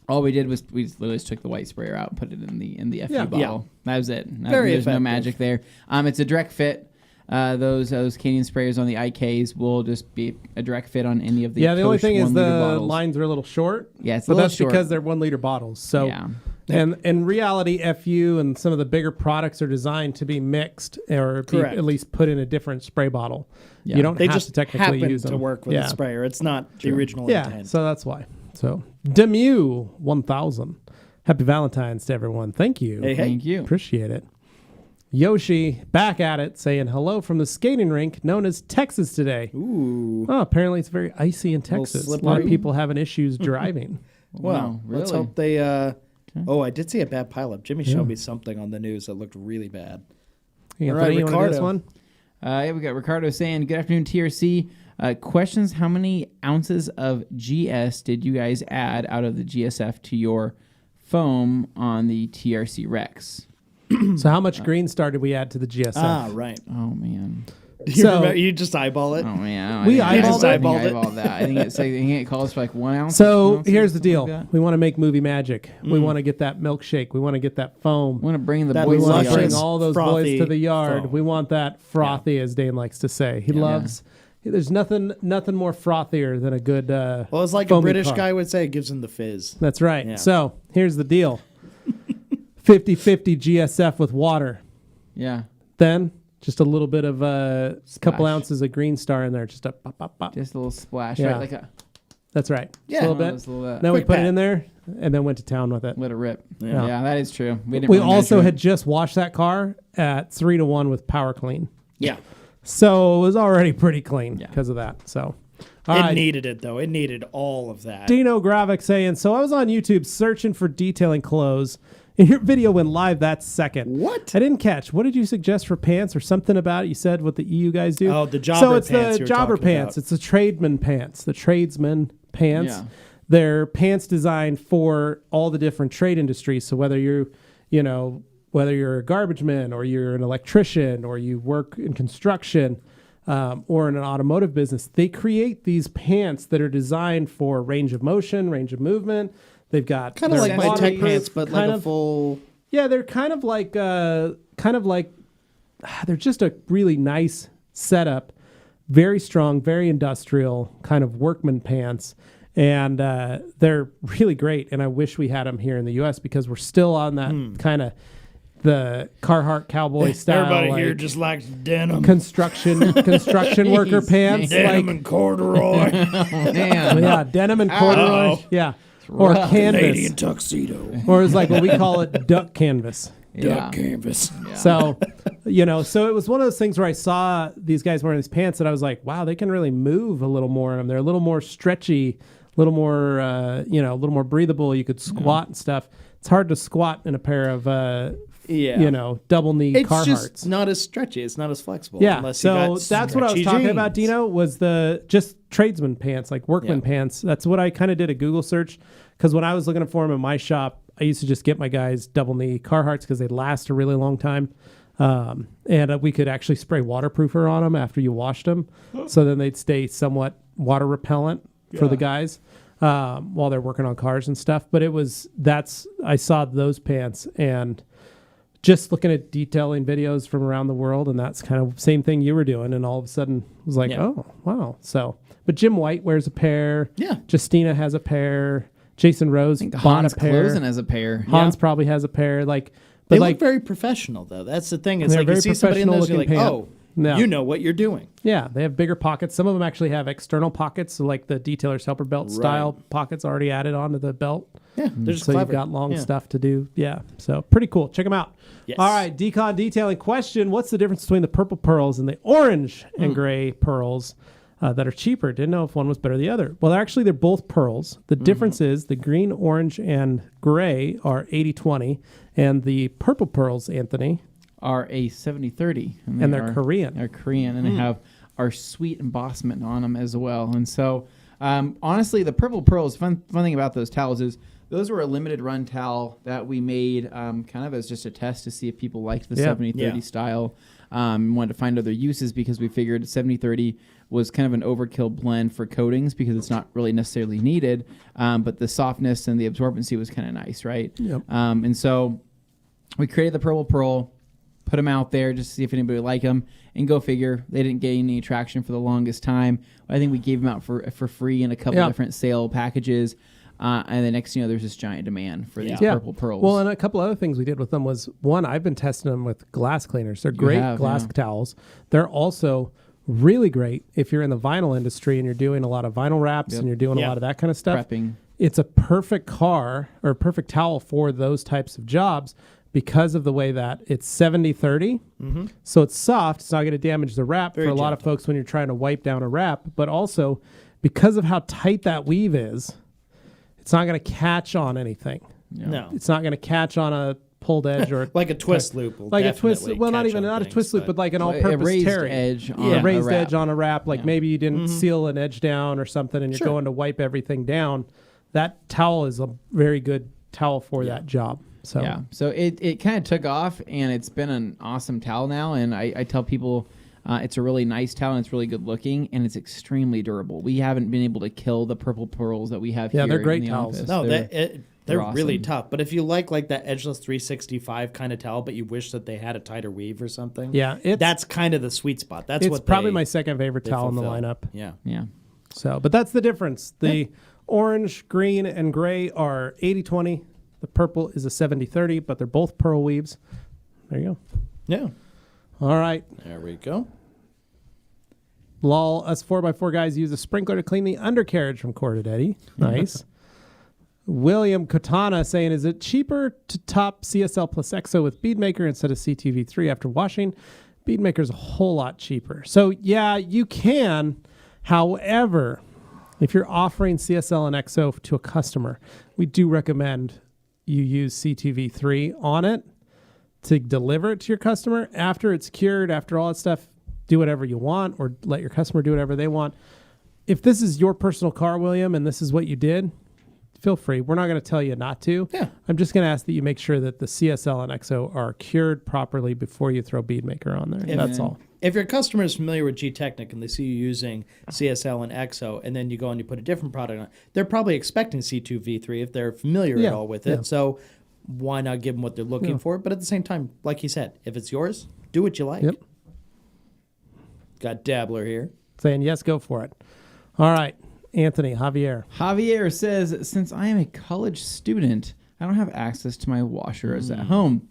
all we did was we literally just took the white sprayer out and put it in the FU Yeah. bottle. That was it. Very There's no effective. magic there. It's a direct fit. Those Canadian sprayers on the IKs will just be a direct fit on any of the Yeah, the only Koch thing is 1 liter the bottles. lines are a little short. Yeah, it's a But little that's short. because they're 1 liter bottles. So, Yeah. and in reality, FU and some of the bigger products are designed to be mixed or be Correct. at least put in a different spray bottle. Yeah. You don't They have just to technically happen use to them. work with yeah. the sprayer. It's not the original Yeah, intent. so that's why. So, Demu 1000. Happy Valentine's to everyone. Thank you. Hey, Thank you. Appreciate it. Yoshi back at it saying hello from the skating rink known as Texas today. Ooh. Oh, apparently it's very icy in Texas. A lot of slippery. people having issues driving. Well, Wow, let's really? hope they... Oh, I did see a bad pileup. Jimmy showed me something on the news that looked really bad. Anthony, All right, you want to do this Ricardo. one? Yeah, we got Ricardo saying, good afternoon, TRC. Questions, how many ounces of GS did you guys add out of the GSF to your foam on the TRC Rex? So how much Green Star did we add to the GSF? Ah, right. Oh, man. You, So- remember, you just eyeball it? Oh, man. We I eyeballed think it? I eyeballed that. I think it calls for like 1 ounce. So 2 ounces, here's the something deal. like that. We want to make movie magic. We want to get that milkshake. We want to get that foam. I want to bring the That We boys want luscious to to bring the yard. all those frothy boys to the yard. foam. We want that frothy, as Dane likes to say. He Yeah. loves. There's nothing more frothier than a good. Well, it's like a foamy British car. guy would say, it gives him the fizz. That's right. Yeah. So here's the deal: 50-50 GSF with water. Yeah. Then just a little bit of a couple Splash. ounces of Green Star in there. Just a pop, pop, pop. Just a little splash. Yeah. Right? Like a That's right. Yeah. Just a little bit. Just a little bit. Then we Quick put pat. it in there and then went to town with it. Let it rip. Yeah. Yeah, that is true. didn't We really also measure had it. just washed that car at 3-1 with Power Clean. Yeah. So it was already pretty clean Yeah. because of that. So all It right. needed it, though. It needed all of that. Dino Gravik saying, so I was on YouTube searching for detailing clothes, and your video went live that second. What? I didn't catch. What did you suggest for pants or something about it? You said what the EU guys do? Oh, the jobber So it's pants the you were jobber talking pants. about. It's the tradesman pants. The tradesman pants. Yeah. They're pants designed for all the different trade industries. So whether you're, whether you're a garbage man or you're an electrician or you work in construction, or in an automotive business, they create these pants that are designed for range of motion, range of movement. They've got Kind of like my tech waterproof, pants, but like a full. Yeah, they're kind of like they're just a really nice setup, very strong, very industrial kind of workman pants, and they're really great. And I wish we had them here in the U.S. because we're still on that kind of the Carhartt cowboy style. Everybody here just likes denim. Construction worker pants, Denim like and corduroy. Man. yeah, denim and corduroy, Uh-oh. yeah, or rough. canvas, Canadian tuxedo. or it's like what we call it, duck canvas. Duck canvas. So, so it was one of those things where I saw these guys wearing these pants and I was like, wow, they can really move a little more in them. They're a little more stretchy, a little more, a little more breathable. You could squat and stuff. It's hard to squat in a pair of, double knee It's Carhartts. just not as stretchy. It's not as flexible. Yeah, unless you so got that's what I was stretchy talking jeans. about, Dino, was the just tradesman pants, like workman pants. That's what I kind of did a Google search because when I was looking for them in my shop, I used to just get my guys double knee Carhartts because they last a really long time. And we could actually spray waterproofer on them after you washed them. So then they'd stay somewhat water repellent for the guys while they're working on cars and stuff. But I saw those pants and just looking at detailing videos from around the world. And that's kind of same thing you were doing. And all of a sudden it was like, oh, wow. So, but Jim White wears a pair. Yeah. Justina has a pair. Jason Rose bought Hans a pair. Closen has a pair. Hans probably has a pair. But They look very professional, though. That's the thing. It's They're like you very see somebody in those, you're like, professional oh, looking pant. you know what you're doing. Yeah, they have bigger pockets. Some of them actually have external pockets, so like the detailer's helper belt style pockets already added onto the belt. Yeah, they're just So clever. you've got long Yeah. stuff to do. Yeah, so pretty cool. Check them out. Yes. All right, Decon Detailing question. What's the difference between the purple pearls and the orange and gray pearls that are cheaper? Didn't know if one was better than the other. Well, actually, they're both pearls. The difference is the green, orange, and gray are 80-20, and the purple pearls, Anthony, Are a 70-30. and they're Korean. They're Korean, and they have our sweet embossment on them as well. And so, honestly, the purple pearls, fun thing about those towels is those were a limited run towel that we made kind of as just a test to see if people liked the 70-30 style. Wanted to find other uses because we figured 70-30 was kind of an overkill blend for coatings because it's not really necessarily needed, but the softness and the absorbency was kind of nice, right? Yep. And so we created the purple pearl, put them out there just to see if anybody would like them, and go figure, they didn't gain any traction for the longest time. I think we gave them out for free in a couple different sale packages. And the next thing you know, there's this giant demand for these purple pearls. Well, and a couple other things we did with them was, one, I've been testing them with glass cleaners. They're great glass towels. They're also really great if you're in the vinyl industry and you're doing a lot of vinyl wraps and you're doing a lot of that kind of stuff. Prepping. It's a perfect perfect towel for those types of jobs because of the way that it's 70-30. So it's soft. It's not going to damage the wrap for a lot of folks when you're trying to wipe down a wrap. But also, because of how tight that weave is, it's not going to catch on anything. No. It's not going to catch on a pulled edge or like a twist loop. Will like a twist. definitely Well, not catch even on not a things, twist loop, but like an a all-purpose raised tearing. edge on a a raised wrap. edge on a wrap. Like maybe you didn't seal an edge down or something, and you're going to wipe everything down. That towel is a very good towel for that job. So Yeah. So it kind of took off, and it's been an awesome towel now. And I tell people it's a really nice towel, and it's really good looking, and it's extremely durable. We haven't been able to kill the purple pearls that we have here. they're great in the towels. office. No, they're really awesome. tough. But if you like that edgeless 365 kind of towel, but you wish that they had a tighter weave or something, that's kind of the sweet spot. That's it's probably my second favorite they towel in the fulfill. lineup. Yeah. Yeah. So, but that's the difference. The orange, green, and gray are 80-20. The purple is a 70-30, but they're both pearl weaves. There you go. Yeah. All right. There we go. Lol, us 4x4 guys use a sprinkler to clean the undercarriage from Corded Eddie. Nice. William Katana saying, is it cheaper to top CSL plus EXO with Beadmaker instead of CTV3 after washing? Beadmaker's a whole lot cheaper. So, yeah, you can. However, if you're offering CSL and EXO to a customer, we do recommend you use CTV3 on it to deliver it to your customer. After it's cured, after all that stuff, do whatever you want or let your customer do whatever they want. If this is your personal car, William, and this is what you did, feel free. We're not going to tell you not to. Yeah. I'm just going to ask that you make sure that the CSL and EXO are cured properly before you throw Beadmaker on there. That's all. If your customer is familiar with G-Technic and they see you using CSL and EXO, and then you go and you put a different product on, they're probably expecting C2 V3 if they're familiar at all with it. Yeah. So why not give them what they're looking for? But at the same time, like he said, if it's yours, do what you like. Yep. Got Dabbler here. Saying yes, go for it. All right, Anthony, Javier. Javier says, since I am a college student, I don't have access to my washers at home.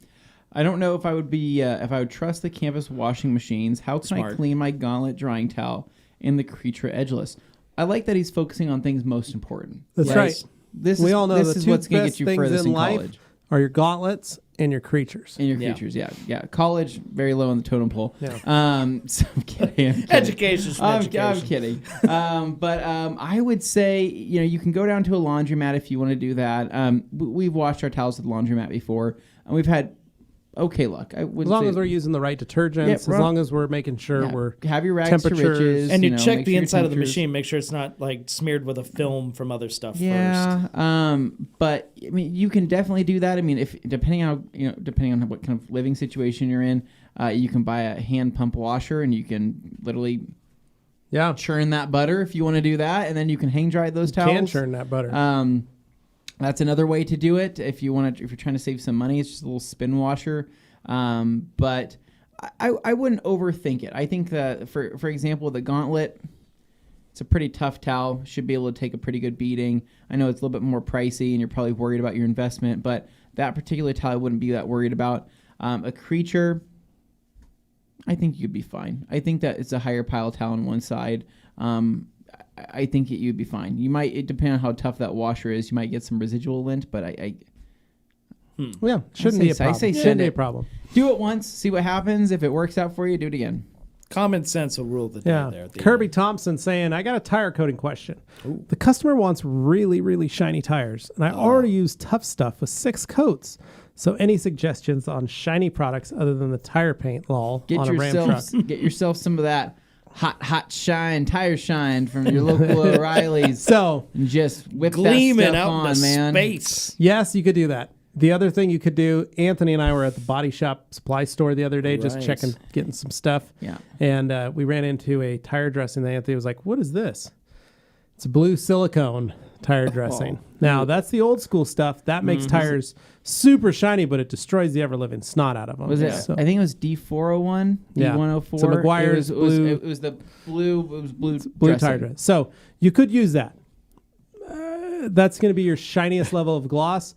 I don't know if I would trust the campus washing machines. How can I clean my Gauntlet drying towel in the Creature Edgeless? I like that he's focusing on things most important. That's right. We all know this is what's going to get you furthest in life college. Are your gauntlets and your creatures. And your creatures, yeah. College, very low on the totem pole. Yeah. So I'm kidding. Education's education. I'm kidding. But I would say, you can go down to a laundromat if you want to do that. We've washed our towels at the laundromat before, and we've had okay luck. As long as we're using the right detergents, as long as we're making sure we're have your rags to riches, and you check the inside of the machine, make sure it's not like smeared with a film from other stuff first. But I mean, you can definitely do that. I mean, if depending on what kind of living situation you're in, you can buy a hand pump washer and you can literally churn that butter if you want to do that, and then you can hang dry those towels. Can churn that butter. That's another way to do it. If you're trying to save some money, it's just a little spin washer. But I wouldn't overthink it. I think that for example, the Gauntlet, it's a pretty tough towel. Should be able to take a pretty good beating. I know it's a little bit more pricey, and you're probably worried about your investment, but that particular towel I wouldn't be that worried about. A Creature, I think you'd be fine. I think that it's a higher pile towel on one side. I think you'd be fine. You might, it depends on how tough that washer is. You might get some residual lint, but shouldn't be a problem. Shouldn't be a problem. Do it once, see what happens. If it works out for you, do it again. Common sense will rule the day there. Kirby Thompson saying, I got a tire coating question. Ooh. The customer wants really, really shiny tires, and I already use Tough Stuff with 6 coats. So any suggestions on shiny products other than the tire paint, on a Ram truck? Get yourself some of that hot shine, tire shine from your local O'Reilly's. And just whip gleaming that stuff out on, in the man. Space. Yes, you could do that. The other thing you could do, Anthony and I were at the body shop supply store the other day, just getting some stuff. Yeah. And we ran into a tire dressing that Anthony was like, what is this? It's a blue silicone tire dressing. Now, that's the old school stuff. That makes tires super shiny, but it destroys the ever-living snot out of them. Was it? So, I think it was D401, D104. So McGuire's blue. It was the blue. It was blue tire dress. So you could use that. That's going to be your shiniest level of gloss.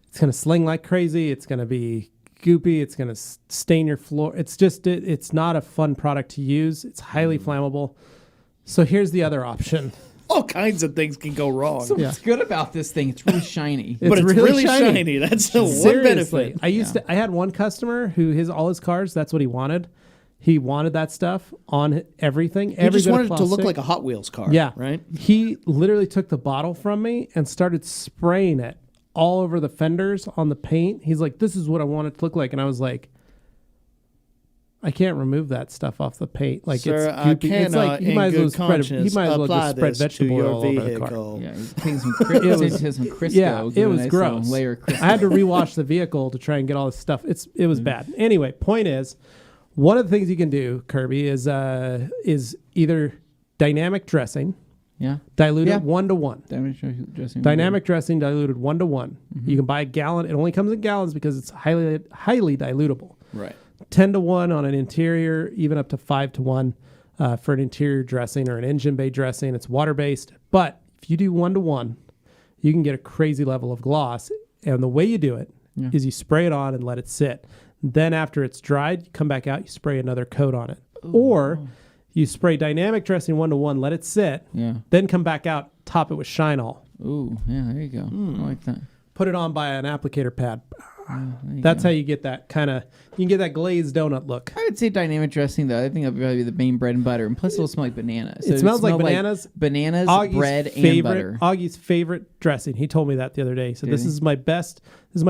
It's going to sling like crazy. It's going to be goopy. It's going to stain your floor. It's just, it's not a fun product to use. It's highly flammable. So here's the other option. All kinds of things can go wrong. So what's good about this thing? It's really shiny. But it's really shiny. That's the one benefit. I had one customer who all his cars, that's what he wanted. He wanted that stuff on everything. He just wanted it to look like a Hot Wheels car. Yeah. Right? He literally took the bottle from me and started spraying it all over the fenders on the paint. He's like, this is what I want it to look like. And I was like, I can't remove that stuff off the paint. Like, Sir, it's goopy. It's like he might as well just spread vegetable oil all over the car. Yeah, he's taking some Crisco. Yeah, it was gross. Layer of Crisco. I had to rewash the vehicle to try and get all this stuff. It was bad. Anyway, point is, one of the things you can do, Kirby, is either dynamic dressing. Yeah. Diluted 1-to-1. Dynamic dressing diluted 1-to-1. Mm-hmm. You can buy a gallon. It only comes in gallons because it's highly dilutable. Right. 10-to-1 on an interior, even up to 5-to-1 for an interior dressing or an engine bay dressing. It's water-based. But if you do 1-to-1, you can get a crazy level of gloss. And the way you do it is you spray it on and let it sit. Then after it's dried, you come back out, you spray another coat on it. Ooh. Or you spray dynamic dressing 1-to-1, let it sit, then come back out, top it with Shine-All. Ooh, yeah, there you go. I like that. Put it on by an applicator pad. That's how you get that you can get that glazed donut look. I would say dynamic dressing, though. I think that would probably be the main bread and butter. And plus, it'll smell like bananas. So it smells like bananas. Bananas, Augie's bread, and butter. Augie's favorite dressing. He told me that the other day. So this is my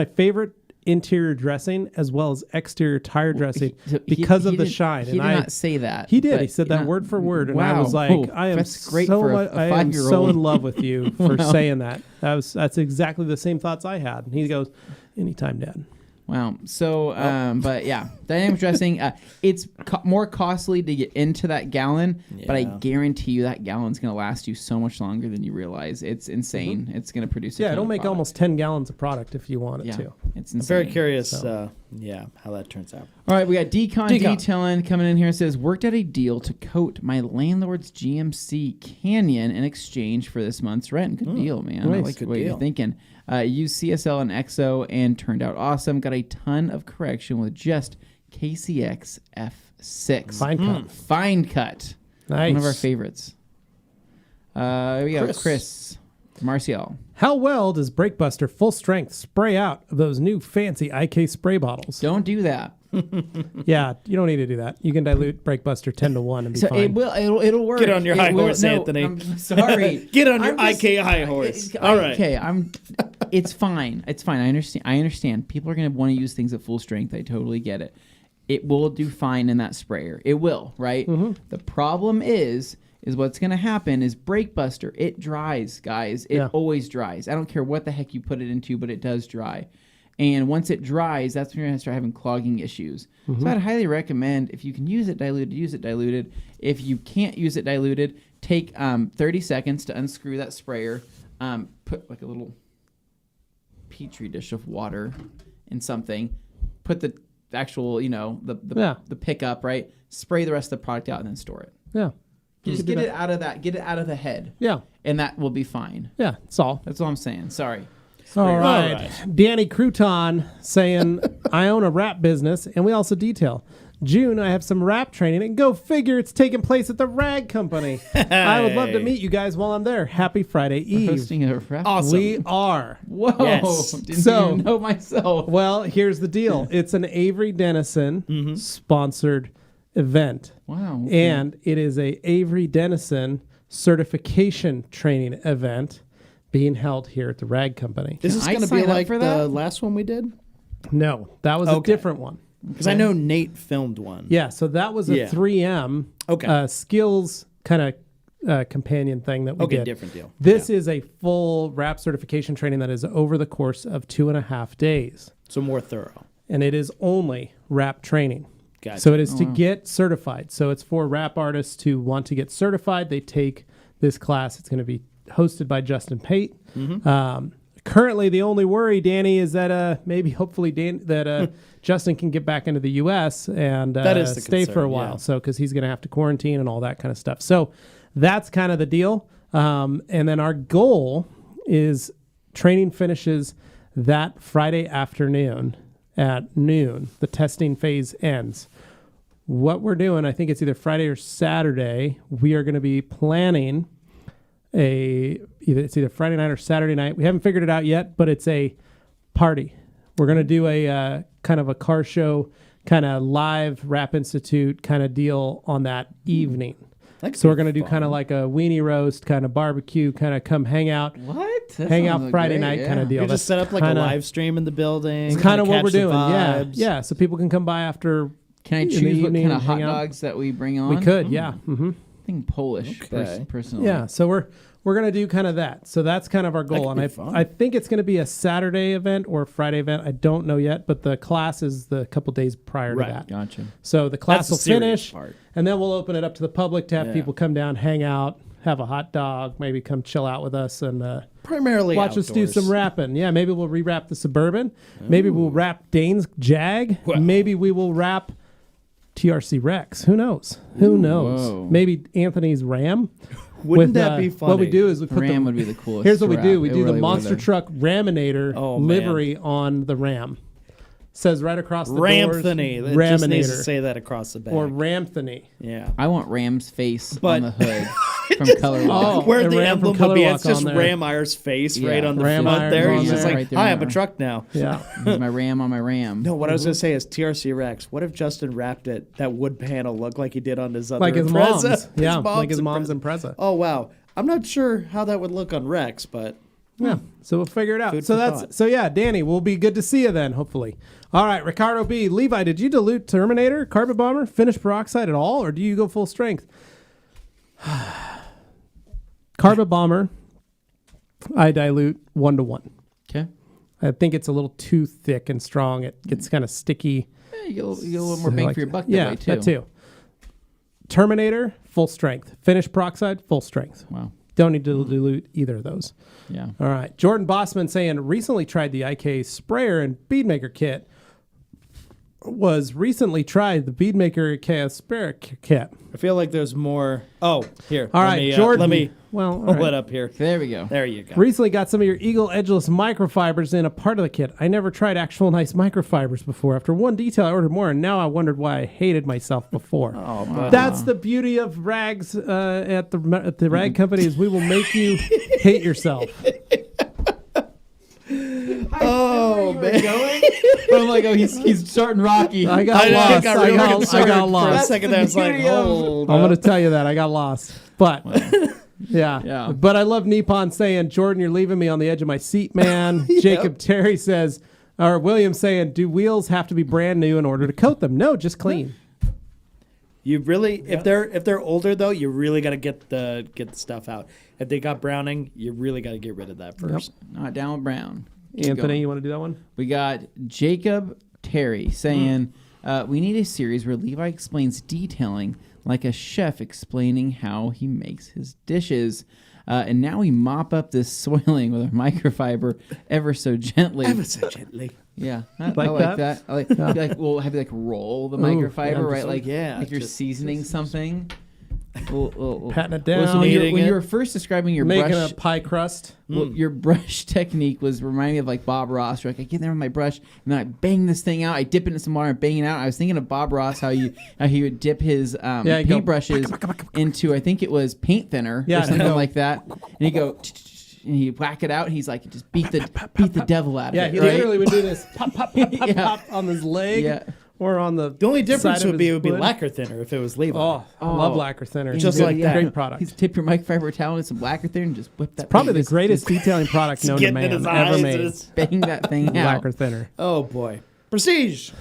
favorite interior dressing as well as exterior tire dressing because of the shine. He did not say that. He did. He said that word for word. And I was like, I am so in love with you for saying that. That's exactly the same thoughts I had. And he goes, anytime, Dad. Wow. So, but yeah, dynamic dressing, it's more costly to get into that gallon, but I guarantee you that gallon's going to last you so much longer than you realize. It's insane. It's going to produce a ton it'll of make product. almost 10 gallons of product if you want it to. It's I'm insane. very curious, how that turns out. All right, we got Decon Detailing coming in here. It says, worked out a deal to coat my landlord's GMC Canyon in exchange for this month's rent. Good deal, man. Nice. I like Good what you're deal. thinking. Used CSL and EXO and turned out awesome. Got a ton of correction with just KCX F6. Fine cut. Fine cut. Nice. One of our favorites. We got Chris Marcial. How well does Breakbuster Full Strength spray out of those new fancy IK spray bottles? Don't do that. Yeah, you don't need to do that. You can dilute Breakbuster 10 to 1 and be So fine. It'll work. Get on your It high will- horse, no, Anthony. I'm sorry. Get on your I'm just- IK high horse. All right. Okay, it's fine. It's fine. I understand. People are going to want to use things at full strength. I totally get it. It will do fine in that sprayer. It will, right? Mm-hmm. The problem is what's going to happen is Breakbuster. It dries, guys. It always dries. I don't care what the heck you put it into, but it does dry. And once it dries, that's when you're going to start having clogging issues. So I'd highly recommend, if you can use it diluted, use it diluted. If you can't use it diluted, take 30 seconds to unscrew that sprayer. Put like a little petri dish of water in something. Put the actual, the pickup, right? Spray the rest of the product out and then store it. Yeah. Just get it out of that. Get it out of the head. Yeah. And that will be fine. Yeah, that's all. That's all I'm saying. Sorry. All right. Danny Crouton saying, I own a wrap business and we also detail. June, I have some wrap training, and go figure it's taking place at the Rag Company. I would love to meet you guys while I'm there. Happy Friday Eve. Hosting a rap. Awesome. We are. Whoa. Yes. Didn't So- even know myself. Well, here's the deal. It's an Avery Dennison sponsored event. Wow. Okay. And it is a Avery Dennison certification training event being held here at the Rag Company. This is Can I going to be sign up like for the that? last one we did? No, that was a Okay. different one. Because I know Nate filmed one. Yeah, so that was a Yeah. 3M skills kind of companion thing that we Okay, did. different deal. This is a full wrap certification training that is over the course of 2.5 days. So more thorough. And it is only wrap training. Gotcha. So it is to get certified. So it's for wrap artists who want to get certified. They take this class. It's going to be hosted by Justin Pate. Currently, the only worry, Danny, is that hopefully Justin can get back into the U.S. and That is the stay for a concern, while. yeah. So because he's going to have to quarantine and all that kind of stuff. So that's kind of the deal. And then our goal is training finishes that Friday afternoon at noon. The testing phase ends. What we're doing, I think it's either Friday or Saturday, we are going to be planning it's either Friday night or Saturday night. We haven't figured it out yet, but it's a party. We're going to do a kind of a car show, kind of live Rap Institute kind of deal on that evening. So we're going to do kind of like a weenie roast, kind of barbecue, kind of come hang out. What? That Hang sounds out Friday great, night yeah. kind of deal. You just set up like a live stream in the building. It's kind of what we're catch the doing. Yeah. vibes. Yeah. So people can come by after. Can I in the choose what evening kind of and hot hang out. dogs that we bring on? We could. Yeah. Mm-hmm. I think Polish, Okay. personally. Yeah, so we're gonna do kind of that. So that's kind of our goal, could and be fun. I think it's gonna be a Saturday event or a Friday event. I don't know yet, but the class is the couple days prior Right. to that. Gotcha. So the class That's the will serious finish, part. and then we'll open it up to the public to have Yeah. people come down, hang out, have a hot dog, maybe come chill out with us, and Primarily watch us do outdoors. some rapping. Yeah, maybe we'll rewrap the Suburban. Maybe we'll wrap Dane's Jag. Well. Maybe we will wrap TRC Rex. Who knows? Who knows? whoa. Maybe Anthony's Ram. Wouldn't that be funny? What we do is we put Ram the, would be the coolest. here's what we to do. wrap. We It do the really monster would. truck Raminator Oh, man. livery on the Ram. Says right across the Ramthony. doors. It just needs to Raminator. say that across the back. Or Ramthony. yeah. I want Ram's face But- on the hood from Color Walk. Oh, Where and the Ram from emblem Color would be, Walk it's just on there. Ram Eyre's face Yeah. right on the Ram front Eyre there. on He's just there. like, Right there hi, on I'm a there. truck now. Yeah. Here's my Ram on my Ram. No, what I was going to say is TRC Rex. What if Justin wrapped it, that wood panel looked like he did on his other Like his Impreza? mom's. Yeah, like his Impreza. mom's Impreza. Oh, wow. I'm not sure how that would look on Rex, but Yeah. So we'll figure it out. Food So for that's thought. so yeah, Danny, we'll be good to see you then, hopefully. All right, Ricardo B. Levi, did you dilute Terminator, Carpet Bomber, finish Peroxide at all, or do you go full strength? Carpet Bomber, I dilute 1-to-1. Okay. I think it's a little too thick and strong. It gets kind of sticky. Yeah, you get a little more bang for your buck that way, too. That too. Terminator, full strength. Finished peroxide, full strength. Wow. Don't need to dilute either of those. Yeah. All right. Jordan Bossman saying, recently tried the IK sprayer and beadmaker kit. Was recently tried the beadmaker IK sprayer kit. I feel like there's more. Oh, here. All right, Jordan. Let me all pull right. it up here. There we go. There you go. Recently got some of your Eagle Edgeless microfibers in a part of the kit. I never tried actual nice microfibers before. After one detail, I ordered more, and now I wondered why I hated myself before. That's the beauty of rags at the rag company is we will make you hate yourself. Oh, man. I'm like, he's starting Rocky. I got lost. I got For a lost. second, I was like, hold I'm up. going to tell you that. I got lost. But, Yeah. But I love Nippon saying, Jordan, you're leaving me on the edge of my seat, man. Jacob Terry says, or William saying, do wheels have to be brand new in order to coat them? No, just clean. You really, if they're older though, you really got to get the stuff out. If they got browning, you really got to get rid of that first. Not down with brown. Keep Anthony, going. you want to do that one? We got Jacob Terry saying, we need a series where Levi explains detailing like a chef explaining how he makes his dishes. And now we mop up this soiling with a microfiber ever so gently. Ever so gently. Yeah, I Like like that? that. I like we'll have you like roll the microfiber, yeah, right? just Like you're seasoning something. We'll Patting it Well, down. so when Kneading you it. were first describing your Making brush, a pie crust. well, your brush technique was reminding me of like Bob Ross. You're like, I get there with my brush, and then I bang this thing out. I dip it in some water and bang it out. I was thinking of Bob Ross, how he would dip his you go, paintbrushes into, I think it was paint thinner Yeah, or something no. like that, and he'd go. And he'd whack it out, and he's like, just beat the devil out of Yeah, it. he right? literally would do this pop, pop, pop, pop, Yeah. pop on his leg Yeah. or on the The only difference side of would be his it would be wood. lacquer thinner if it was Levi. Oh, I love lacquer thinner. Just like that. Great product. He's tip your microfiber towel with some lacquer thinner and just whip that. Probably thing. the Just- greatest detailing product known to getting in man his ever eyes. made. It's- bang that thing out. Lacquer thinner. Oh boy, prestige.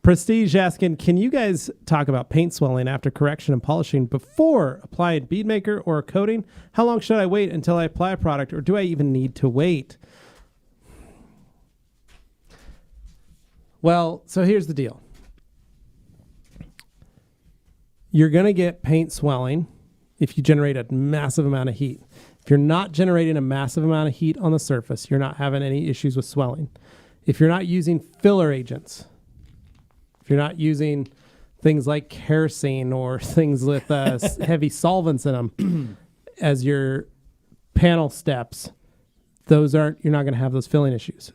Prestige asking, can you guys talk about paint swelling after correction and polishing before applying bead maker or a coating? How long should I wait until I apply a product, or do I even need to wait? Well, so here's the deal. You're going to get paint swelling if you generate a massive amount of heat. If you're not generating a massive amount of heat on the surface, you're not having any issues with swelling. If you're not using filler agents, if you're not using things like kerosene or things with heavy solvents in them as your panel steps, you're not going to have those filling issues.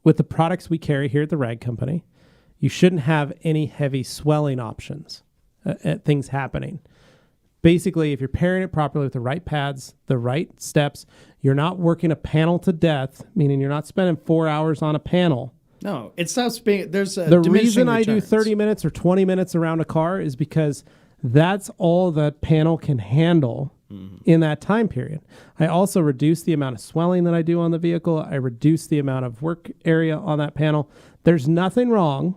With the products we carry here at the Rag Company, you shouldn't have any heavy swelling options at things happening. Basically, if you're pairing it properly with the right pads, the right steps, you're not working a panel to death, meaning you're not spending 4 hours on a panel. No, it stops being. There's a The diminishing reason I do returns. 30 minutes or 20 minutes around a car is because that's all the panel can handle in that time period. I also reduce the amount of swelling that I do on the vehicle. I reduce the amount of work area on that panel. There's nothing wrong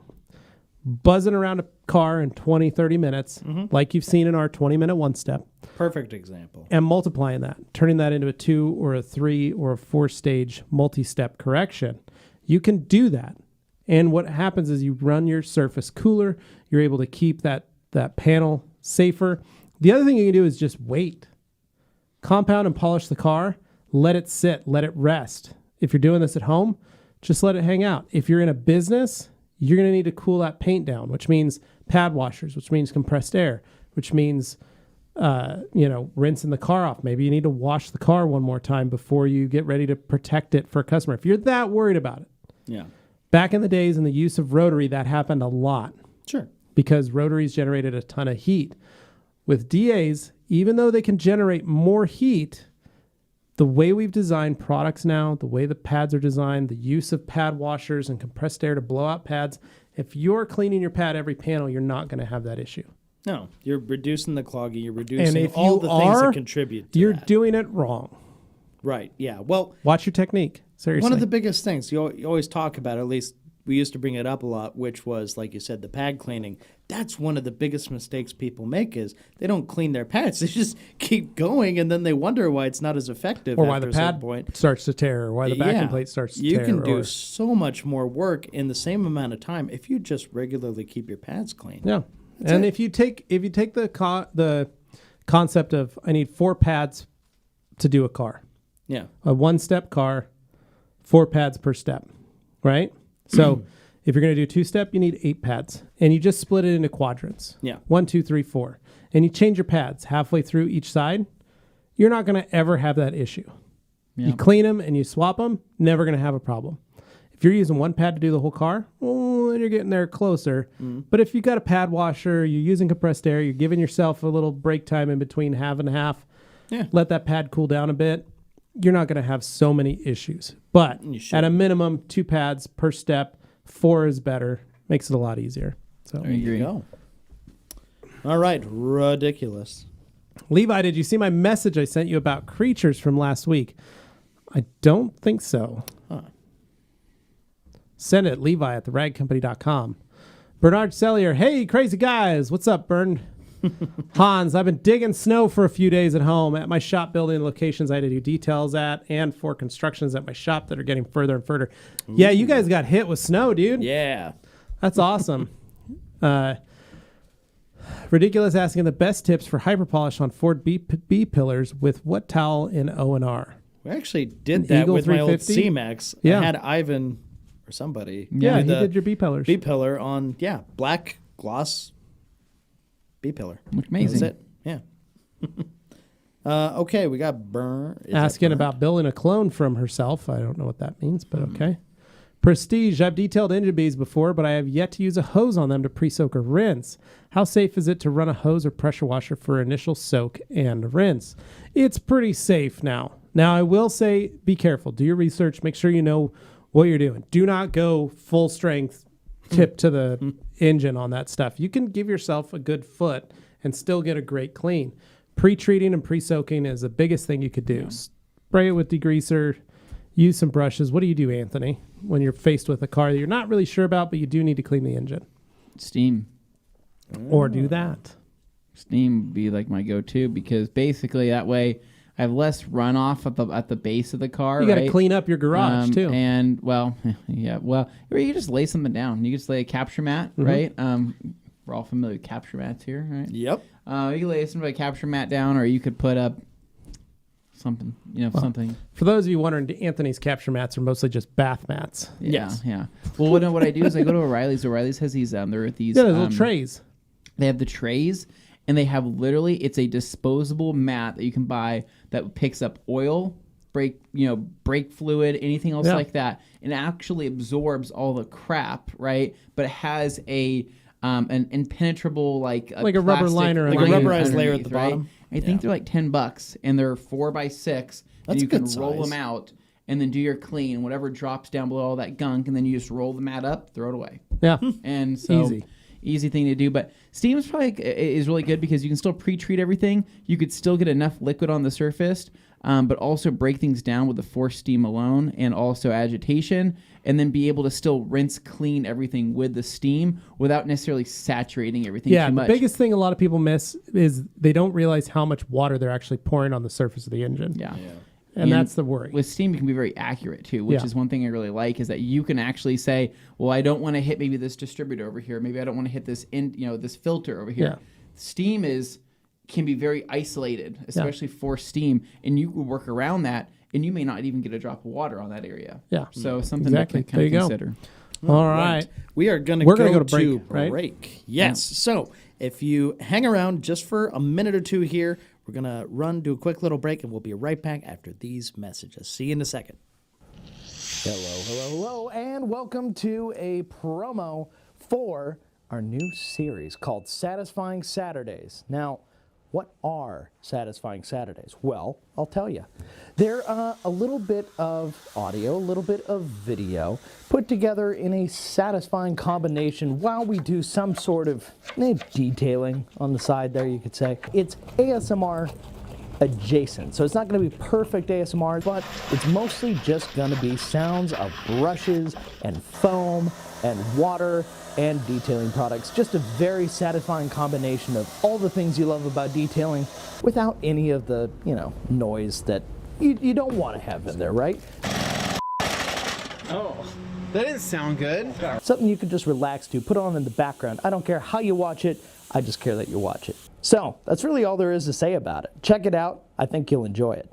buzzing around a car in 20, 30 minutes, like you've seen in our 20-minute one-step, Perfect example. and multiplying that, turning that into a 2 or a 3 or a 4-stage multi-step correction. You can do that. And what happens is you run your surface cooler. You're able to keep that panel safer. The other thing you can do is just wait. Compound and polish the car. Let it sit. Let it rest. If you're doing this at home, just let it hang out. If you're in a business, you're going to need to cool that paint down, which means pad washers, which means compressed air, which means rinsing the car off. Maybe you need to wash the car one more time before you get ready to protect it for a customer. If you're that worried about it. Yeah. Back in the days in the use of rotary, that happened a lot Sure. because rotaries generated a ton of heat. With DAs, even though they can generate more heat, the way we've designed products now, the way the pads are designed, the use of pad washers and compressed air to blow out pads, if you're cleaning your pad every panel, you're not going to have that issue. No, you're reducing the clogging. You're And reducing if all you the things are, that contribute to you're that. doing it wrong. Right. Yeah. Well, Watch your technique. Seriously. one of the biggest things you always talk about, at least we used to bring it up a lot, which was, like you said, the pad cleaning. That's one of the biggest mistakes people make is they don't clean their pads. They just keep going, and then they wonder why it's not as effective Or why after the a certain pad point. starts to tear, or why the backing Yeah. plate starts to You tear. can do or- so much more work in the same amount of time if you just regularly keep your pads clean. Yeah. That's And it. if you take the concept of I need 4 pads to do a car. Yeah. A 1-step car, 4 pads per step, right? So if you're going to do 2-step, you need 8 pads, and you just split it into quadrants. Yeah. 1, 2, 3, 4, and you change your pads halfway through each side. You're not going to ever have that issue. Yeah. You clean them and you swap them, never going to have a problem. If you're using 1 pad to do the whole car, well, then you're getting there closer. But if you've got a pad washer, you're using compressed air, you're giving yourself a little break time in between half and half. Yeah. Let that pad cool down a bit. You're not going to have so many issues. But You at shouldn't. a minimum, 2 pads per step. 4 is better. Makes it a lot easier. So, There you go. All right. Ridiculous. Levi, did you see my message I sent you about creatures from last week? I don't think so. Huh. Send it, Levi at theragcompany.com. Bernard Sellier, hey, crazy guys. What's up, Bern? Hans, I've been digging snow for a few days at home. At my shop building locations I had to do details at, and for constructions at my shop that are getting further and further. Yeah, you guys got hit with snow, dude. Yeah. That's awesome. Ridiculous asking the best tips for hyper polish on Ford B pillars with what towel in O&R? We actually did An that Eagle with my old 350? C-Max. Yeah. I had Ivan or somebody. Yeah, do he the did your B pillars. B-pillar on, black gloss B-pillar. Looked That was amazing. it. Yeah. Okay, we got Burn. Is that Asking Burn? about building a clone from herself. I don't know what that means, but okay. Prestige. I've detailed engine beads before, but I have yet to use a hose on them to pre-soak or rinse. How safe is it to run a hose or pressure washer for initial soak and rinse? It's pretty safe now. Now, I will say, be careful. Do your research. Make sure you know what you're doing. Do not go full strength tip to the engine on that stuff. You can give yourself a good foot and still get a great clean. Pre-treating and pre-soaking is the biggest thing you could do. Spray it with degreaser. Use some brushes. What do you do, Anthony, when you're faced with a car that you're not really sure about, but you do need to clean the engine? Steam. Or do that. Steam would be like my go-to because basically that way I have less runoff at the base of the car. You got to right? clean up your garage, too. And or you can just lay something down. You can just lay a capture mat, right? We're all familiar with capture mats here, right? Yep. You can lay a capture mat down, or you could put up something, something. For those of you wondering, Anthony's capture mats are mostly just bath mats. Yes. Yeah. Well, what I do is I go to O'Reilly's. O'Reilly's has these. There are these. Yeah, those little trays. They have the trays, and they have literally it's a disposable mat that you can buy that picks up oil, brake fluid, anything else like that, and actually absorbs all the crap, right? But it has an impenetrable Like a rubber plastic liner Like a underneath, rubberized layer at the right? bottom. I think they're like $10, and they're 4x6, and That's you a good can roll size. them out. And then do your clean, whatever drops down below all that gunk, and then you just roll the mat up, throw it away. Yeah. And so Easy. thing to do. But steam is probably is really good because you can still pre-treat everything. You could still get enough liquid on the surface, but also break things down with the forced steam alone, and also agitation, and then be able to still rinse clean everything with the steam without necessarily saturating everything Yeah, too the much. biggest thing a lot of people miss is they don't realize how much water they're actually pouring on the surface of the engine. Yeah. And that's the worry. With steam, you can be very accurate too, which is one thing I really like is that you can actually say, well, I don't want to hit maybe this distributor over here. Maybe I don't want to hit this this filter over here. Yeah. Steam can be very isolated, especially for steam, and you will work around that, and you may not even get a drop of water on that area. Yeah. So something Exactly. to kind of There you go. consider. All right. We are going to We're go gonna go to to break, right? break. Yes. So if you hang around just for a minute or two here, we're going to do a quick little break, and we'll be right back after these messages. See you in a second. Hello, and welcome to a promo for our new series called Satisfying Saturdays. Now, what are Satisfying Saturdays? Well, I'll tell you. They're a little bit of audio, a little bit of video, put together in a satisfying combination while we do some sort of detailing on the side there, you could say. It's ASMR adjacent. So it's not going to be perfect ASMR, but it's mostly just going to be sounds of brushes and foam and water and detailing products. Just a very satisfying combination of all the things you love about detailing without any of the, noise that you don't want to have in there, right? Oh, that didn't sound good. Something you can just relax to, put on in the background. I don't care how you watch it, I just care that you watch it. So that's really all there is to say about it. Check it out, I think you'll enjoy it.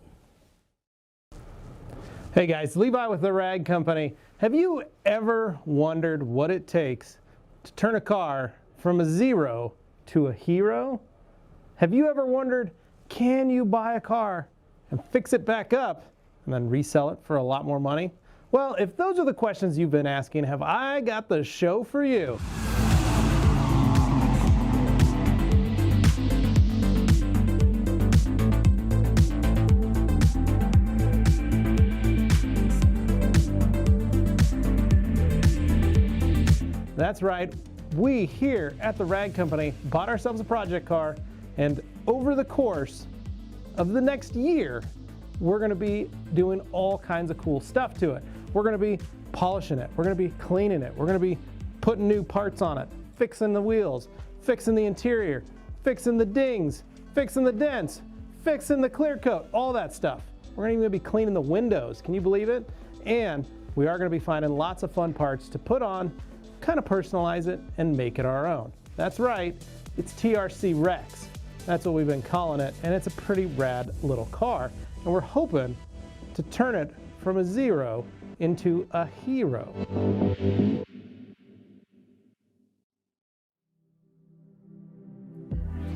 Hey guys, Levi with the Rag Company. Have you ever wondered what it takes to turn a car from a 0 to a hero? Have you ever wondered, can you buy a car and fix it back up and then resell it for a lot more money? Well, if those are the questions you've been asking, have I got the show for you. That's right, we here at the Rag Company bought ourselves a project car, and over the course of the next year, we're gonna be doing all kinds of cool stuff to it. We're gonna be polishing it, we're gonna be cleaning it, we're gonna be putting new parts on it, fixing the wheels, fixing the interior, fixing the dings, fixing the dents, fixing the clear coat, all that stuff. We're gonna even be cleaning the windows, can you believe it? And we are gonna be finding lots of fun parts to put on, kind of personalize it, and make it our own. That's right, it's TRC Rex. That's what we've been calling it, and it's a pretty rad little car. And we're hoping to turn it from a 0 into a hero.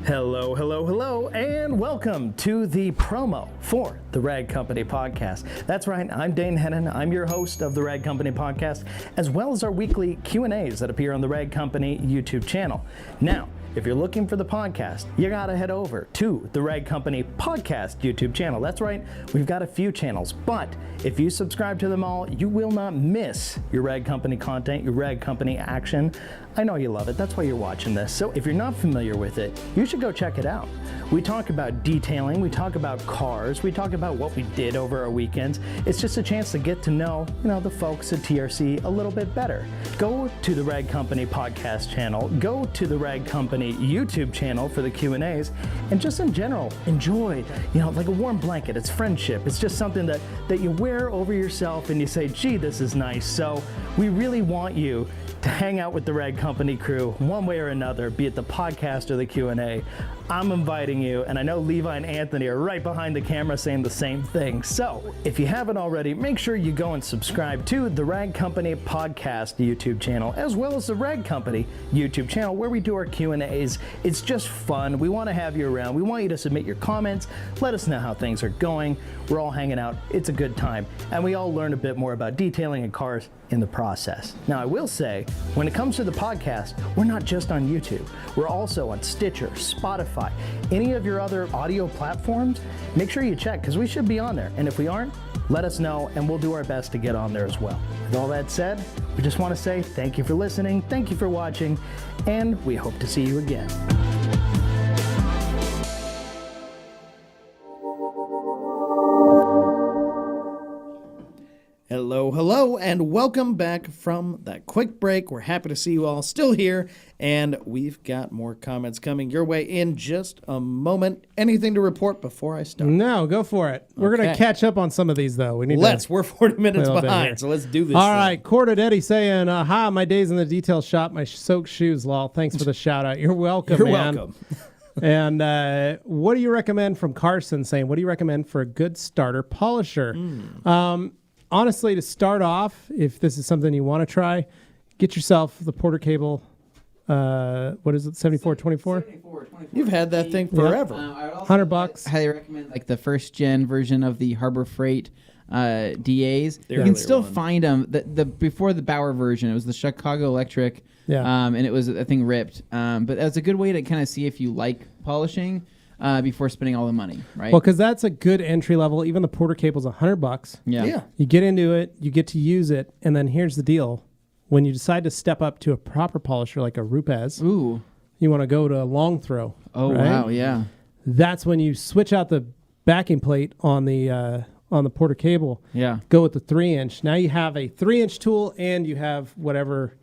Hello, and welcome to the promo for the Rag Company podcast. That's right, I'm Dane Hennen. I'm your host of the Rag Company podcast, as well as our weekly Q&As that appear on the Rag Company YouTube channel. Now, if you're looking for the podcast, you gotta head over to the Rag Company podcast YouTube channel. That's right, we've got a few channels, but if you subscribe to them all, you will not miss your Rag Company content, your Rag Company action. I know you love it, that's why you're watching this. So if you're not familiar with it, you should go check it out. We talk about detailing, we talk about cars, we talk about what we did over our weekends. It's just a chance to get to know, the folks at TRC a little bit better. Go to the Rag Company podcast channel, go to the Rag Company YouTube channel for the Q&As, and just in general, enjoy, like a warm blanket. It's friendship. It's just something that you wear over yourself and you say, gee, this is nice. So we really want you to hang out with the Rag Company crew one way or another, be it the podcast or the Q&A. I'm inviting you, and I know Levi and Anthony are right behind the camera saying the same thing. So if you haven't already, make sure you go and subscribe to the Rag Company podcast YouTube channel, as well as the Rag Company YouTube channel, where we do our Q&As. It's just fun. We want to have you around. We want you to submit your comments. Let us know how things are going. We're all hanging out. It's a good time. And we all learn a bit more about detailing and cars in the process. Now, I will say, when it comes to the podcast, we're not just on YouTube. We're also on Stitcher, Spotify, any of your other audio platforms. Make sure you check, because we should be on there. And if we aren't, let us know, and we'll do our best to get on there as well. With all that said, we just want to say thank you for listening, thank you for watching, and we hope to see you again. Hello, and welcome back from that quick break. We're happy to see you all still here, and we've got more comments coming your way in just a moment. Anything to report before I start? No, go for it. We're going to catch up on some of these, though. We're 40 minutes behind, so let's do this. All right, Corded Eddie saying, hi, my days in the detail shop, my soaked shoes, lol. Thanks for the shout out. You're welcome, You're man. welcome. And what do you recommend from Carson saying, what do you recommend for a good starter polisher? Honestly, to start off, if this is something you want to try, get yourself the Porter Cable, what is it, 7424? 7424. You've had that thing forever. I would also $100. highly recommend like the first gen version of the Harbor Freight DAs. You earlier can still one. find them. The before the Bauer version, it was the Chicago Electric, and it was a thing ripped. But that's a good way to kind of see if you like polishing before spending all the money, right? Well, because that's a good entry level. Even the Porter Cable's $100. Yeah. You get into it, you get to use it, and then here's the deal. When you decide to step up to a proper polisher like a Rupes, Ooh. you want to go to a long throw. Oh, right? wow, yeah. That's when you switch out the backing plate on the Porter cable. Yeah. Go with the 3-inch. Now you have a 3-inch tool, and you have whatever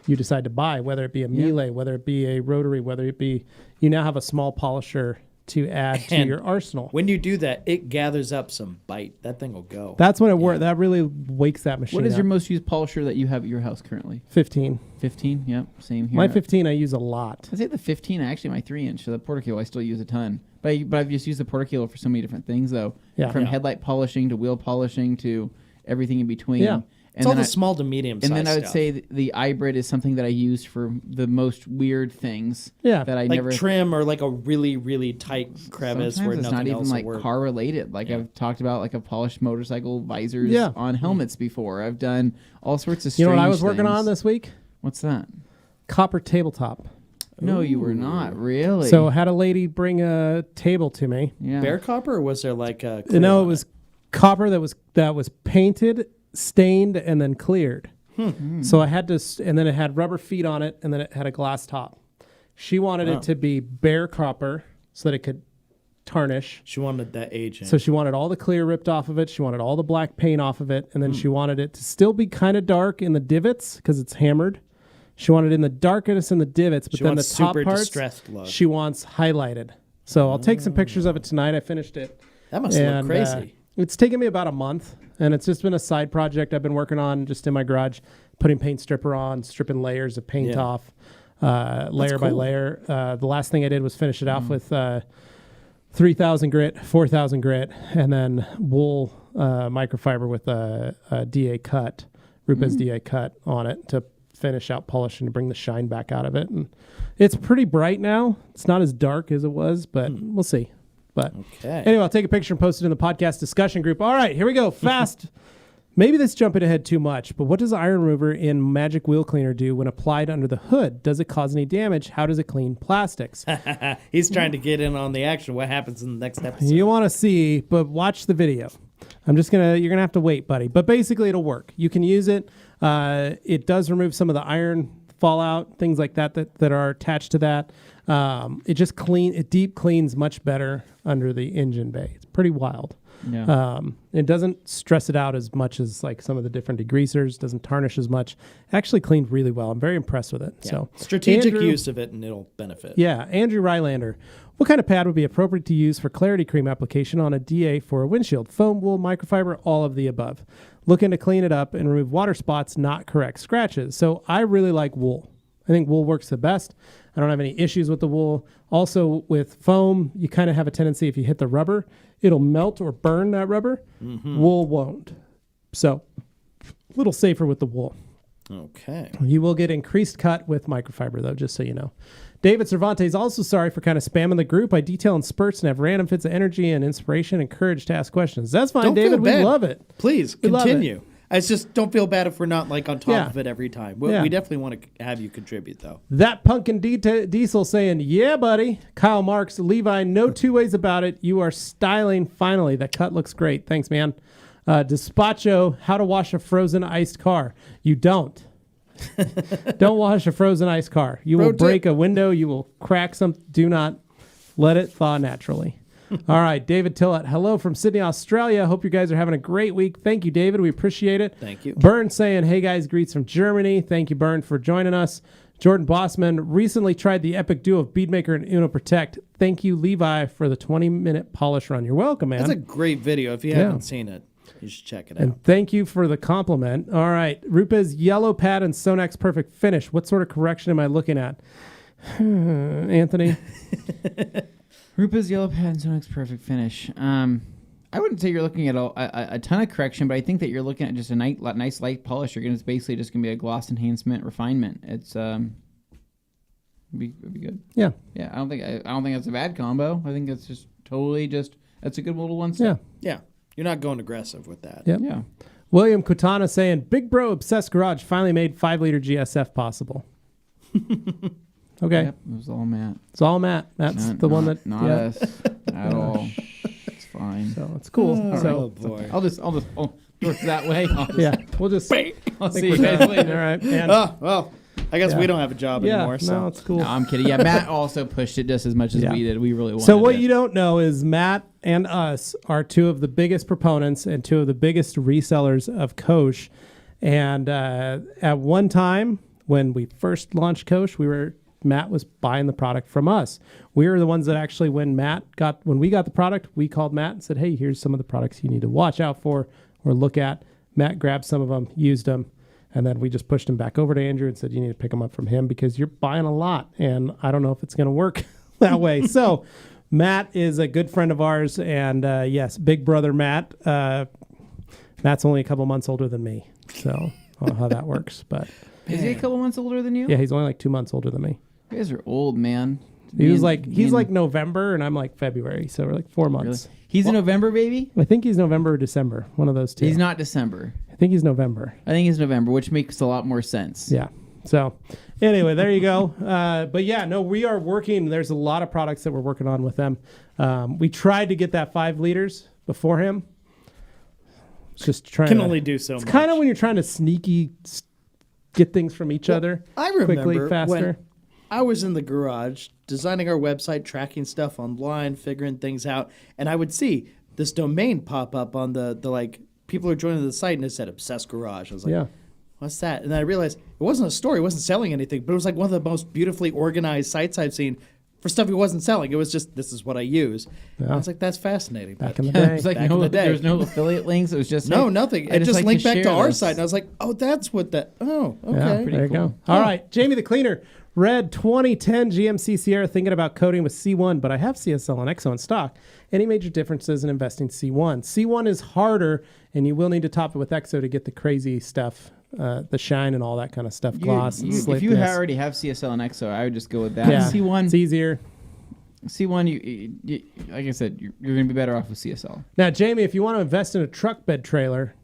you decide to buy, whether it be a Melee, whether it be a rotary, whether it be, you now have a small polisher to add to And your arsenal. When you do that, it gathers up some bite. That thing will go. That's when it works. That really wakes that machine What is up. your most used polisher that you have at your house currently? 15. 15? Yep, same here. My 15 I use a lot. I'd say the 15, actually my 3-inch, so the Porter cable I still use a ton. But I've just used the Porter cable for so many different things, though. Yeah. From Yeah. headlight polishing to wheel polishing to everything in between. Yeah. It's all the small to medium size And then I would stuff. say the hybrid is something that I use for the most weird things. Yeah. That I like never trim or like a really, really tight crevice Sometimes where it's nothing not even else like will work. car related. Like I've talked about, like I've polished motorcycle visors Yeah. on helmets before. I've done all sorts of You know what I strange was working things. on this week? What's that? Copper tabletop. No, you were not really. So I had a lady bring a table to me. yeah. Bare copper, or was there like a clear No, it on was copper that was painted, stained, and then cleared. So I had to, and then it had rubber feet on it, and then it had a glass top. She wanted it to be bare copper so that it could tarnish. She wanted that aging. So she wanted all the clear ripped off of it. She wanted all the black paint off of it, and then she wanted it to still be kind of dark in the divots because it's hammered. She wanted it in the darkness in the divots, but She then the wants top super parts distressed look. she wants highlighted. So I'll take some pictures of it tonight. I finished it. That must look crazy. It's taken me about a month, and it's just been a side project I've been working on just in my garage, putting paint stripper on, stripping layers of paint Yeah. off, layer by cool. layer. The last thing I did was finish it off with 3,000 grit, 4,000 grit, and then wool microfiber with a DA cut, Rupes DA cut on it to finish out polishing to bring the shine back out of it. And it's pretty bright now. It's not as dark as it was, but we'll see. But Okay. anyway, I'll take a picture and post it in the podcast discussion group. All right, here we go. Fast. Maybe this jumping ahead too much, but what does iron remover in Magic Wheel Cleaner do when applied under the hood? Does it cause any damage? How does it clean plastics? He's trying to get in on the action. What happens in the next episode? You want to see, but watch the video. You're gonna have to wait, buddy. But basically, it'll work. You can use it. It does remove some of the iron fallout, things like that are attached to that. It deep cleans much better under the engine bay. It's pretty wild. Yeah. It doesn't stress it out as much as like some of the different degreasers. Doesn't tarnish as much. Actually cleaned really well. I'm very impressed with it. Yeah. So Strategic Andrew- use of it, and it'll benefit. Yeah, Andrew Rylander. What kind of pad would be appropriate to use for clarity cream application on a DA for a windshield? Foam, wool, microfiber, all of the above. Looking to clean it up and remove water spots, not correct scratches. So I really like wool. I think wool works the best. I don't have any issues with the wool. Also with foam, you kind of have a tendency if you hit the rubber, it'll melt or burn that rubber. Wool won't. So a little safer with the wool. Okay. You will get increased cut with microfiber, though, just so you know. David Cervantes is also sorry for kind of spamming the group. I detail in spurts and have random fits of energy and inspiration and courage to ask questions. That's fine, Don't David. feel We bad. love it. Please We love it. continue. I just don't feel bad if we're not like on top Yeah. of it every time. Yeah. We definitely want to have you contribute, though. That pumpkin diesel saying, yeah, buddy. Kyle Marks, Levi, no two ways about it. You are styling finally. That cut looks great. Thanks, man. Despacho, how to wash a frozen iced car. You don't. Don't wash a frozen ice car. You will Pro tip. break a window. You will crack some. Do not let it thaw naturally. All right, David Tillett. Hello from Sydney, Australia. Hope you guys are having a great week. Thank you, David. We appreciate it. Thank you. Bern saying, hey guys, greets from Germany. Thank you, Bern, for joining us. Jordan Bossman recently tried the epic duo of Beadmaker and Uno Protect. Thank you, Levi, for the 20-minute polish run. You're welcome, man. That's a great video. If you haven't seen it, you should check it out. And thank you for the compliment. All right. Rupa's yellow pad and Sonax perfect finish. What sort of correction am I looking at? Anthony? Rupa's yellow pad and Sonic's perfect finish. I wouldn't say you're looking at a ton of correction, but I think that you're looking at just a nice light polish. It's basically just going to be a gloss enhancement refinement. It's it'd be good. Yeah. Yeah, I don't think that's a bad combo. I think it's just totally that's a good little one step. Yeah. Yeah. You're not going aggressive with that. Yep. Yeah. William Kutana saying, Big Bro Obsessed Garage finally made 5-liter GSF possible. Okay. Yep, it was all Matt. It's all Matt. Matt's the one that... Not yeah. us at all. It's fine. So it's cool. Oh, So, boy. I'll do it that way. yeah, we'll just... I'll think see you we're guys done. later. All right. And Oh, well, I guess we don't have a job anymore. So no, it's cool. No, I'm kidding. Yeah, Matt also pushed it just as much as we did. We really wanted So what it. you don't know is Matt and us are two of the biggest proponents and two of the biggest resellers of Koch. And at one time when we first launched Koch, Matt was buying the product from us. We were the ones that actually, when we got the product, we called Matt and said, hey, here's some of the products you need to watch out for or look at. Matt grabbed some of them, used them, and then we just pushed them back over to Andrew and said, you need to pick them up from him because you're buying a lot. And I don't know if it's going to work that way. So Matt is a good friend of ours. And yes, big brother Matt. Matt's only a couple months older than me. So I don't know how that works. But Is he a couple months older than you? yeah, he's only like 2 months older than me. You guys are old, man. He's like November and I'm like February. So we're like 4 months. Really? He's a November baby? I think he's November or December. One of those two. He's not December. I think he's November. I think he's November, which makes a lot more sense. Yeah. So anyway, there you go. But yeah, no, we are working. There's a lot of products that we're working on with them. We tried to get that 5 liters before him. It's just trying can to, only do so it's much. kind of when you're trying to sneaky get things from each other I remember quickly, faster. when I was in the garage designing our website, tracking stuff online, figuring things out, and I would see this domain pop up on the like people are joining the site and it said Obsessed Garage. I was like, Yeah. what's that? And then I realized it wasn't a store, it wasn't selling anything, but it was like one of the most beautifully organized sites I've seen for stuff he wasn't selling. It was just, this is what I use. Yeah. I was like, that's fascinating. Back But in the day. It's like Back in the day. there was no affiliate links. It was just no, like, nothing. I It just like linked back to share our this. site, and I was like, oh, that's what that. Oh, okay. Yeah, there you go. All right, Jamie the Cleaner. Red 2010 GMC Sierra thinking about coating with C1, but I have CSL and EXO in stock. Any major differences in investing C1? C1 is harder, and you will need to top it with EXO to get the crazy stuff, the shine and all that kind of stuff, gloss and If you slickness. already have CSL and EXO, I would just go with that. Yeah, C1, it's easier. C1, you like I said, you're going to be better off with CSL. Now, Jamie, if you want to invest in a truck bed trailer,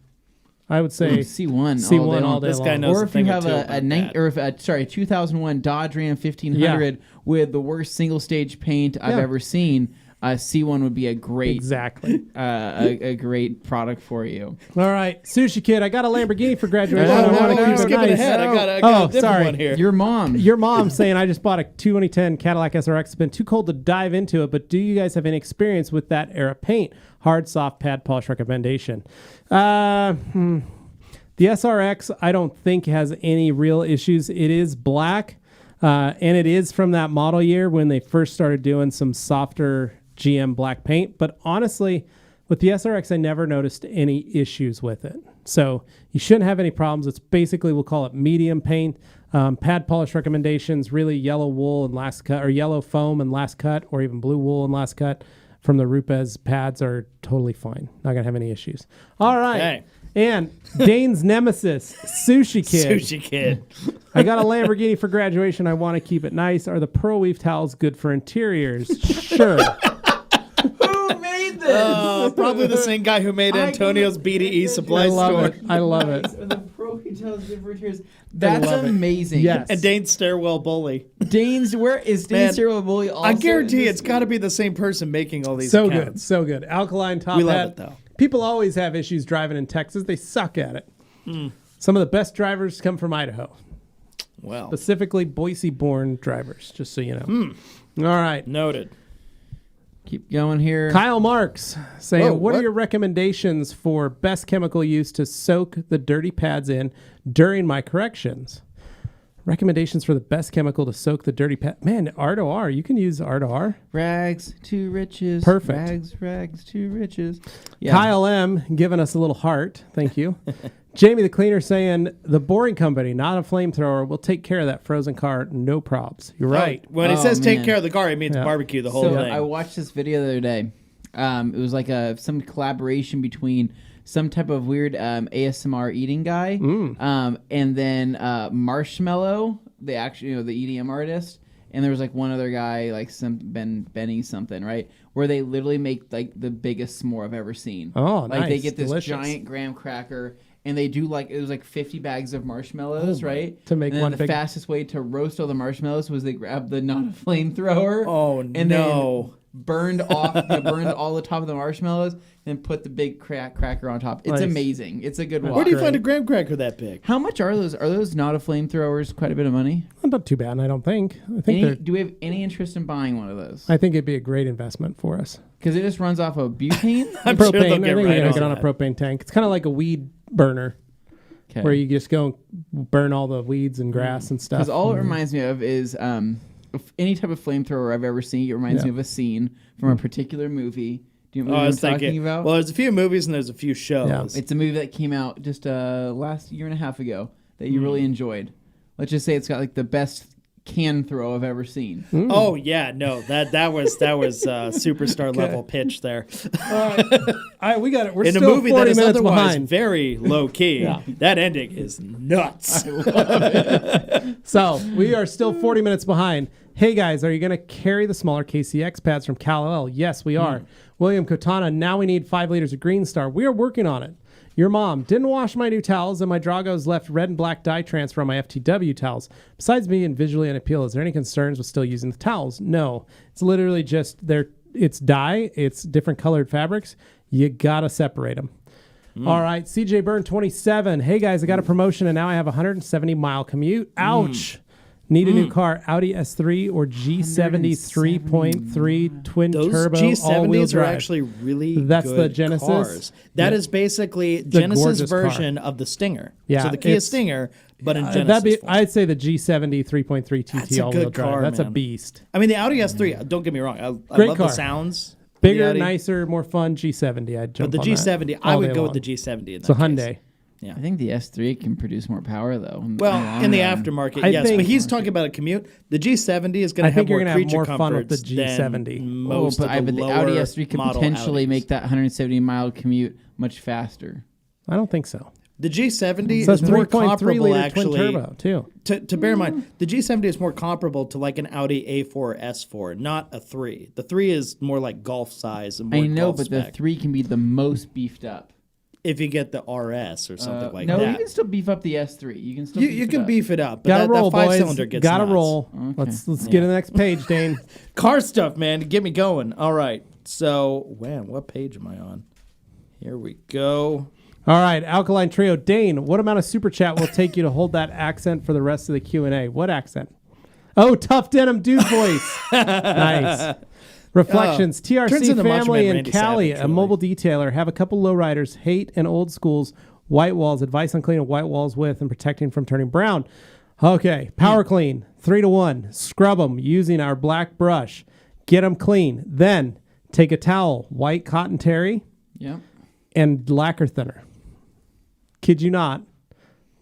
I would say C1 C1 all day This guy long. knows or a if you thing or have two a about that. 2001 Dodge Ram 1500 with the worst single stage paint I've Yeah. ever seen, C1 would be a great Exactly. a great product for you. All right, Sushi Kid, I got a Lamborghini for graduation. Oh, I no, want to no, keep it skipping nice. ahead. I got a different sorry. one here. Your mom. Your mom saying, I just bought a 2010 Cadillac SRX. It's been too cold to dive into it, but do you guys have any experience with that era paint? Hard, soft, pad polish recommendation. The SRX, I don't think has any real issues. It is black, and it is from that model year when they first started doing some softer GM black paint. But honestly, with the SRX, I never noticed any issues with it. So you shouldn't have any problems. It's basically, we'll call it medium paint. Pad polish recommendations, really yellow wool and last cut, or yellow foam and last cut, or even blue wool and last cut from the Rupes pads are totally fine. Not going to have any issues. All right. Okay. And Dane's nemesis, Sushi Kid. Sushi Kid. I got a Lamborghini for graduation. I want to keep it nice. Are the pearl weave towels good for interiors? Sure. Who made this? Probably the same guy who made Antonio's BDE supply I love store. it. I love it. The Pro Hotels different tiers. That's love it. amazing. Yes. And Dane's stairwell bully. Where is Man, Dane's Serial Bully also? I guarantee in it's got to be the same person making all these So accounts. good. So good. Alkaline top We love hat. it, though. People always have issues driving in Texas. They suck at it. Some of the best drivers come from Idaho, Well, specifically Boise-born drivers, just so you know. All right. noted. Keep going here. Kyle Marks saying, Whoa, what are what? your recommendations for best chemical use to soak the dirty pads in during my corrections? Recommendations for the best chemical to soak the dirty pad. Man, R2R. You can use R2R. Rags to riches. Perfect. Rags to riches. Yeah. Kyle M. giving us a little heart. Thank you. Jamie the Cleaner saying, the Boring Company, not a flamethrower, will take care of that frozen car. No probs. You're right. When it Oh, says take man. care of the car, it means Yeah. barbecue the whole So thing. I watched this video the other day. It was like some collaboration between some type of weird ASMR eating guy, and then Marshmello, the actual the EDM artist, and there was like one other guy, like some Benny something, right? Where they literally make like the biggest s'more I've ever seen. Oh, like they nice. get this Delicious. giant graham cracker. And they do like, it was like 50 bags of marshmallows, right? To make and then one the big- fastest way to roast all the marshmallows was they grab the not a flamethrower. Oh, and no. burned off, burned all the top of the marshmallows, then put the big cracker on top. It's Nice. amazing. It's a good watch. Where do you find a graham cracker that big? How much are those? Are those not a flamethrowers? Quite a bit of money. Not too bad, I don't think. I think Do we have any interest in buying one of those? I think it'd be a great investment for us. Because it just runs off of butane. I'm sure they'll Propane. I get think right we're gonna on get on a that. propane tank. It's kind of like a weed burner, Okay. where you just go burn all the weeds and grass and stuff. Because all it reminds me of is any type of flamethrower I've ever seen. It reminds me of a scene from a particular movie. Do you know what I'm talking about? Well, there's a few movies and there's a few shows. Yeah. It's a movie that came out just last year and a half ago that you really enjoyed. Let's just say it's got like the best can throw I've ever seen. Oh yeah, no, that was superstar level pitch there. All right, we got it. We're In a still movie that 40 is minutes otherwise behind. very low key, that ending is nuts. So we are still 40 minutes behind. Hey guys, are you going to carry the smaller KCX pads from Cal-L? Yes, we are. William Kotana, now we need 5 liters of Green Star. We are working on it. Your mom didn't wash my new towels, and my Dragos left red and black dye transfer on my FTW towels. Besides being visually unappealing, is there any concerns with still using the towels? No. It's literally just it's dye, it's different colored fabrics. You got to separate them. All right, CJ Byrne 27. Hey guys, I got a promotion and now I have a 170-mile commute. Ouch. Need a new car, Audi S3 or G70 3.3 twin Those turbo all-wheel G70s are drive. actually really That's good the Genesis? cars. That is basically Genesis gorgeous car. version of the Stinger. Yeah, so the Kia it's- Stinger, but in Genesis form. I'd say the G70 3.3 TT That's a all-wheel good drive. car, That's a man. beast. I mean, the Audi S3, don't get me wrong, I Great love car. the sounds. of Bigger, the Audi, nicer, more fun G70. I'd jump But the on that G70, I all would day go long. with the G70 in that It's a case. Hyundai. I think the S3 can produce more power though. Well, in the long run. aftermarket, I yes. But think- he's talking about a commute. The G70 is going I to have think you're more gonna have creature more fun with the comforts G70. than Oh, most but of the the lower Audi S3 could model potentially Audis. make that 170-mile commute much faster. I don't think so. The G70 So is it's more 3.3 comparable, liter actually. twin turbo too. To bear in mind, the G70 is more comparable to like an Audi A4 or S4, not a 3. The 3 is more like Golf size and more I know, Golf but spec. the 3 can be the most beefed up. If you get the RS or something like no, that. you can still beef up the S3. You can still You can beef it up, but Gotta that roll, boys. 5-cylinder gets Gotta nuts. roll. Okay. Let's get to the next page, Dane. Car stuff, man, to get me going. All right. So, man, what page am I on? Here we go. All right, Alkaline Trio. Dane, what amount of super chat will take you to hold that accent for the rest of the Q&A? What accent? Oh, tough denim dude voice. Nice. Reflections. turns TRC into Macho family Man and Randy Cali, Savage, a really. mobile detailer, have a couple lowriders, hate and old schools, white walls, advice on cleaning white walls with and protecting from turning brown. Okay, power clean, 3-to-1. Scrub them using our black brush. Get them clean. Then take a towel, white cotton terry, Yeah. and lacquer thinner. Kid you not,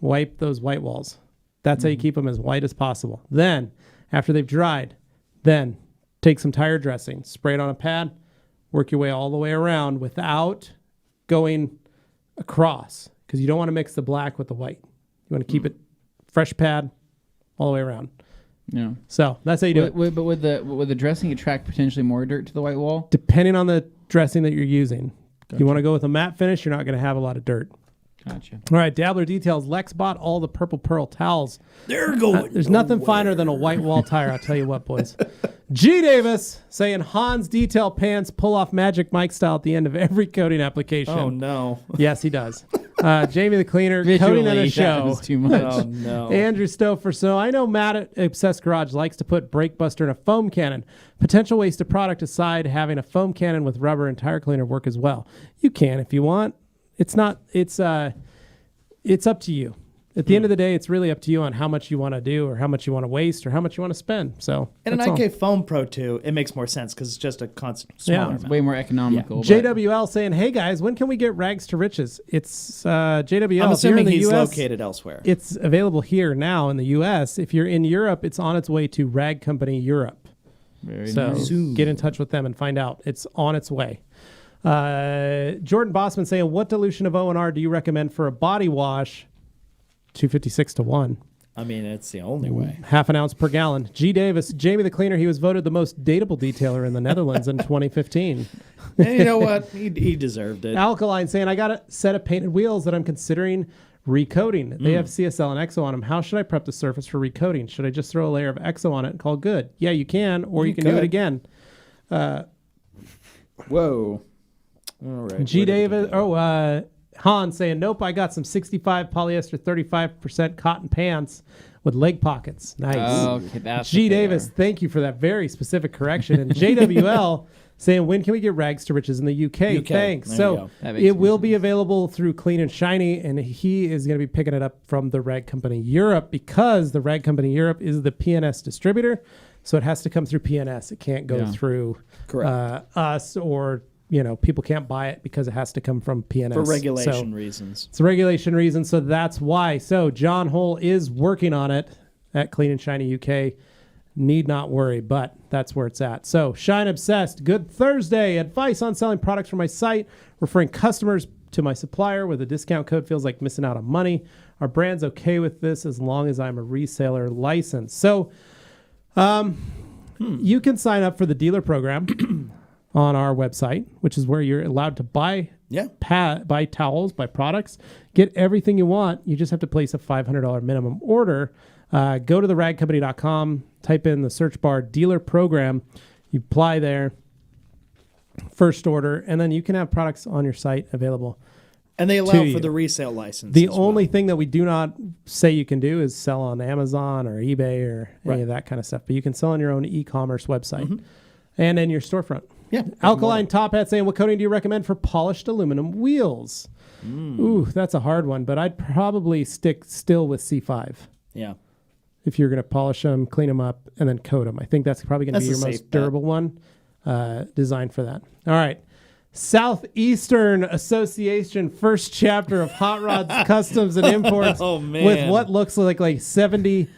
wipe those white walls. That's how you keep them as white as possible. Then, after they've dried, then take some tire dressing, spray it on a pad, work your way all the way around without going across, because you don't want to mix the black with the white. You want to keep it fresh pad all the way around. Yeah. So that's how you do it. But would the dressing attract potentially more dirt to the white wall? Depending on the dressing that you're using. You want to go with a matte finish, you're not going to have a lot of dirt. Gotcha. All right, Dabbler Details. Lex bought all the purple pearl towels. They're going. There's nothing finer than a white wall tire, I'll tell you what, boys. G. Davis saying Hans Detail Pants pull off Magic Mike style at the end of every coding application. Oh, no. Yes, he does. Jamie the Cleaner, coding on a Visually, that show. was too much. Oh, no. Andrew Stouffer. So I know Matt at Obsessed Garage likes to put brake buster in a foam cannon. Potential waste of product aside, having a foam cannon with rubber and tire cleaner work as well. You can if you want. It's not. It's up to you. At the end of the day, it's really up to you on how much you want to do, or how much you want to waste, or how much you want to spend. So And an that's all. IK Foam Pro 2, it makes more sense because it's just a constant smaller Yeah. It's amount. way more economical. but- JWL saying, "Hey guys, when can we get rags to riches?" It's JWL. I'm If you're in assuming the he's US, located elsewhere. It's available here now in the U.S. If you're in Europe, it's on its way to Rag Company Europe. Very So nice. get in touch with them and find out. It's on its way. Jordan Bossman saying, what dilution of O&R do you recommend for a body wash? 256 to 1. I mean, it's the only way. Half an ounce per gallon. G. Davis, Jamie the Cleaner, he was voted the most dateable detailer in the Netherlands in 2015. And you know what? He deserved it. Alkaline saying, I got a set of painted wheels that I'm considering recoding. They have CSL and EXO on them. How should I prep the surface for recoding? Should I just throw a layer of EXO on it and call good? Yeah, you can, or you can do it could. again. Whoa. All right. G. Davis. Han saying, nope, I got some 65 polyester, 35% cotton pants with leg pockets. Nice. Oh, okay, that's G. what they Davis, are. thank you for that very specific correction. And JWL saying, when can we get rags to riches in the UK? Thanks. There you So go. That makes it more will sense. be available through Clean and Shiny, and he is going to be picking it up from the Rag Company Europe because the Rag Company Europe is the PNS distributor. So it has to come through PNS. It can't go through us or, people can't buy it because it has to come from PNS. For regulation reasons. It's a regulation reason, so that's why. So John Hull is working on it at Clean and Shiny UK. Need not worry, but that's where it's at. So Shine Obsessed, good Thursday. Advice on selling products from my site, referring customers to my supplier with a discount code feels like missing out on money. Our brand's okay with this as long as I'm a reseller license. So you can sign up for the dealer program on our website, which is where you're allowed to buy buy towels, buy products, get everything you want. You just have to place a $500 minimum order. Go to theragcompany.com, type in the search bar dealer program, you apply there, first order, and then you can have products on your site available. And they to allow you. for the resale license. The as only well. thing that we do not say you can do is sell on Amazon or eBay or any of that kind of stuff. But you can sell on your own e-commerce website and in your storefront. Yeah. Alkaline Top Hat saying, what coating do you recommend for polished aluminum wheels? Ooh, that's a hard one, but I'd probably stick still with C5 Yeah. if you're going to polish them, clean them up, and then coat them. I think that's probably going to be your That's a most safe bet. durable one designed for that. All right. Southeastern Association, first chapter of Hot Rods Customs and Imports Oh, man. with what looks like 77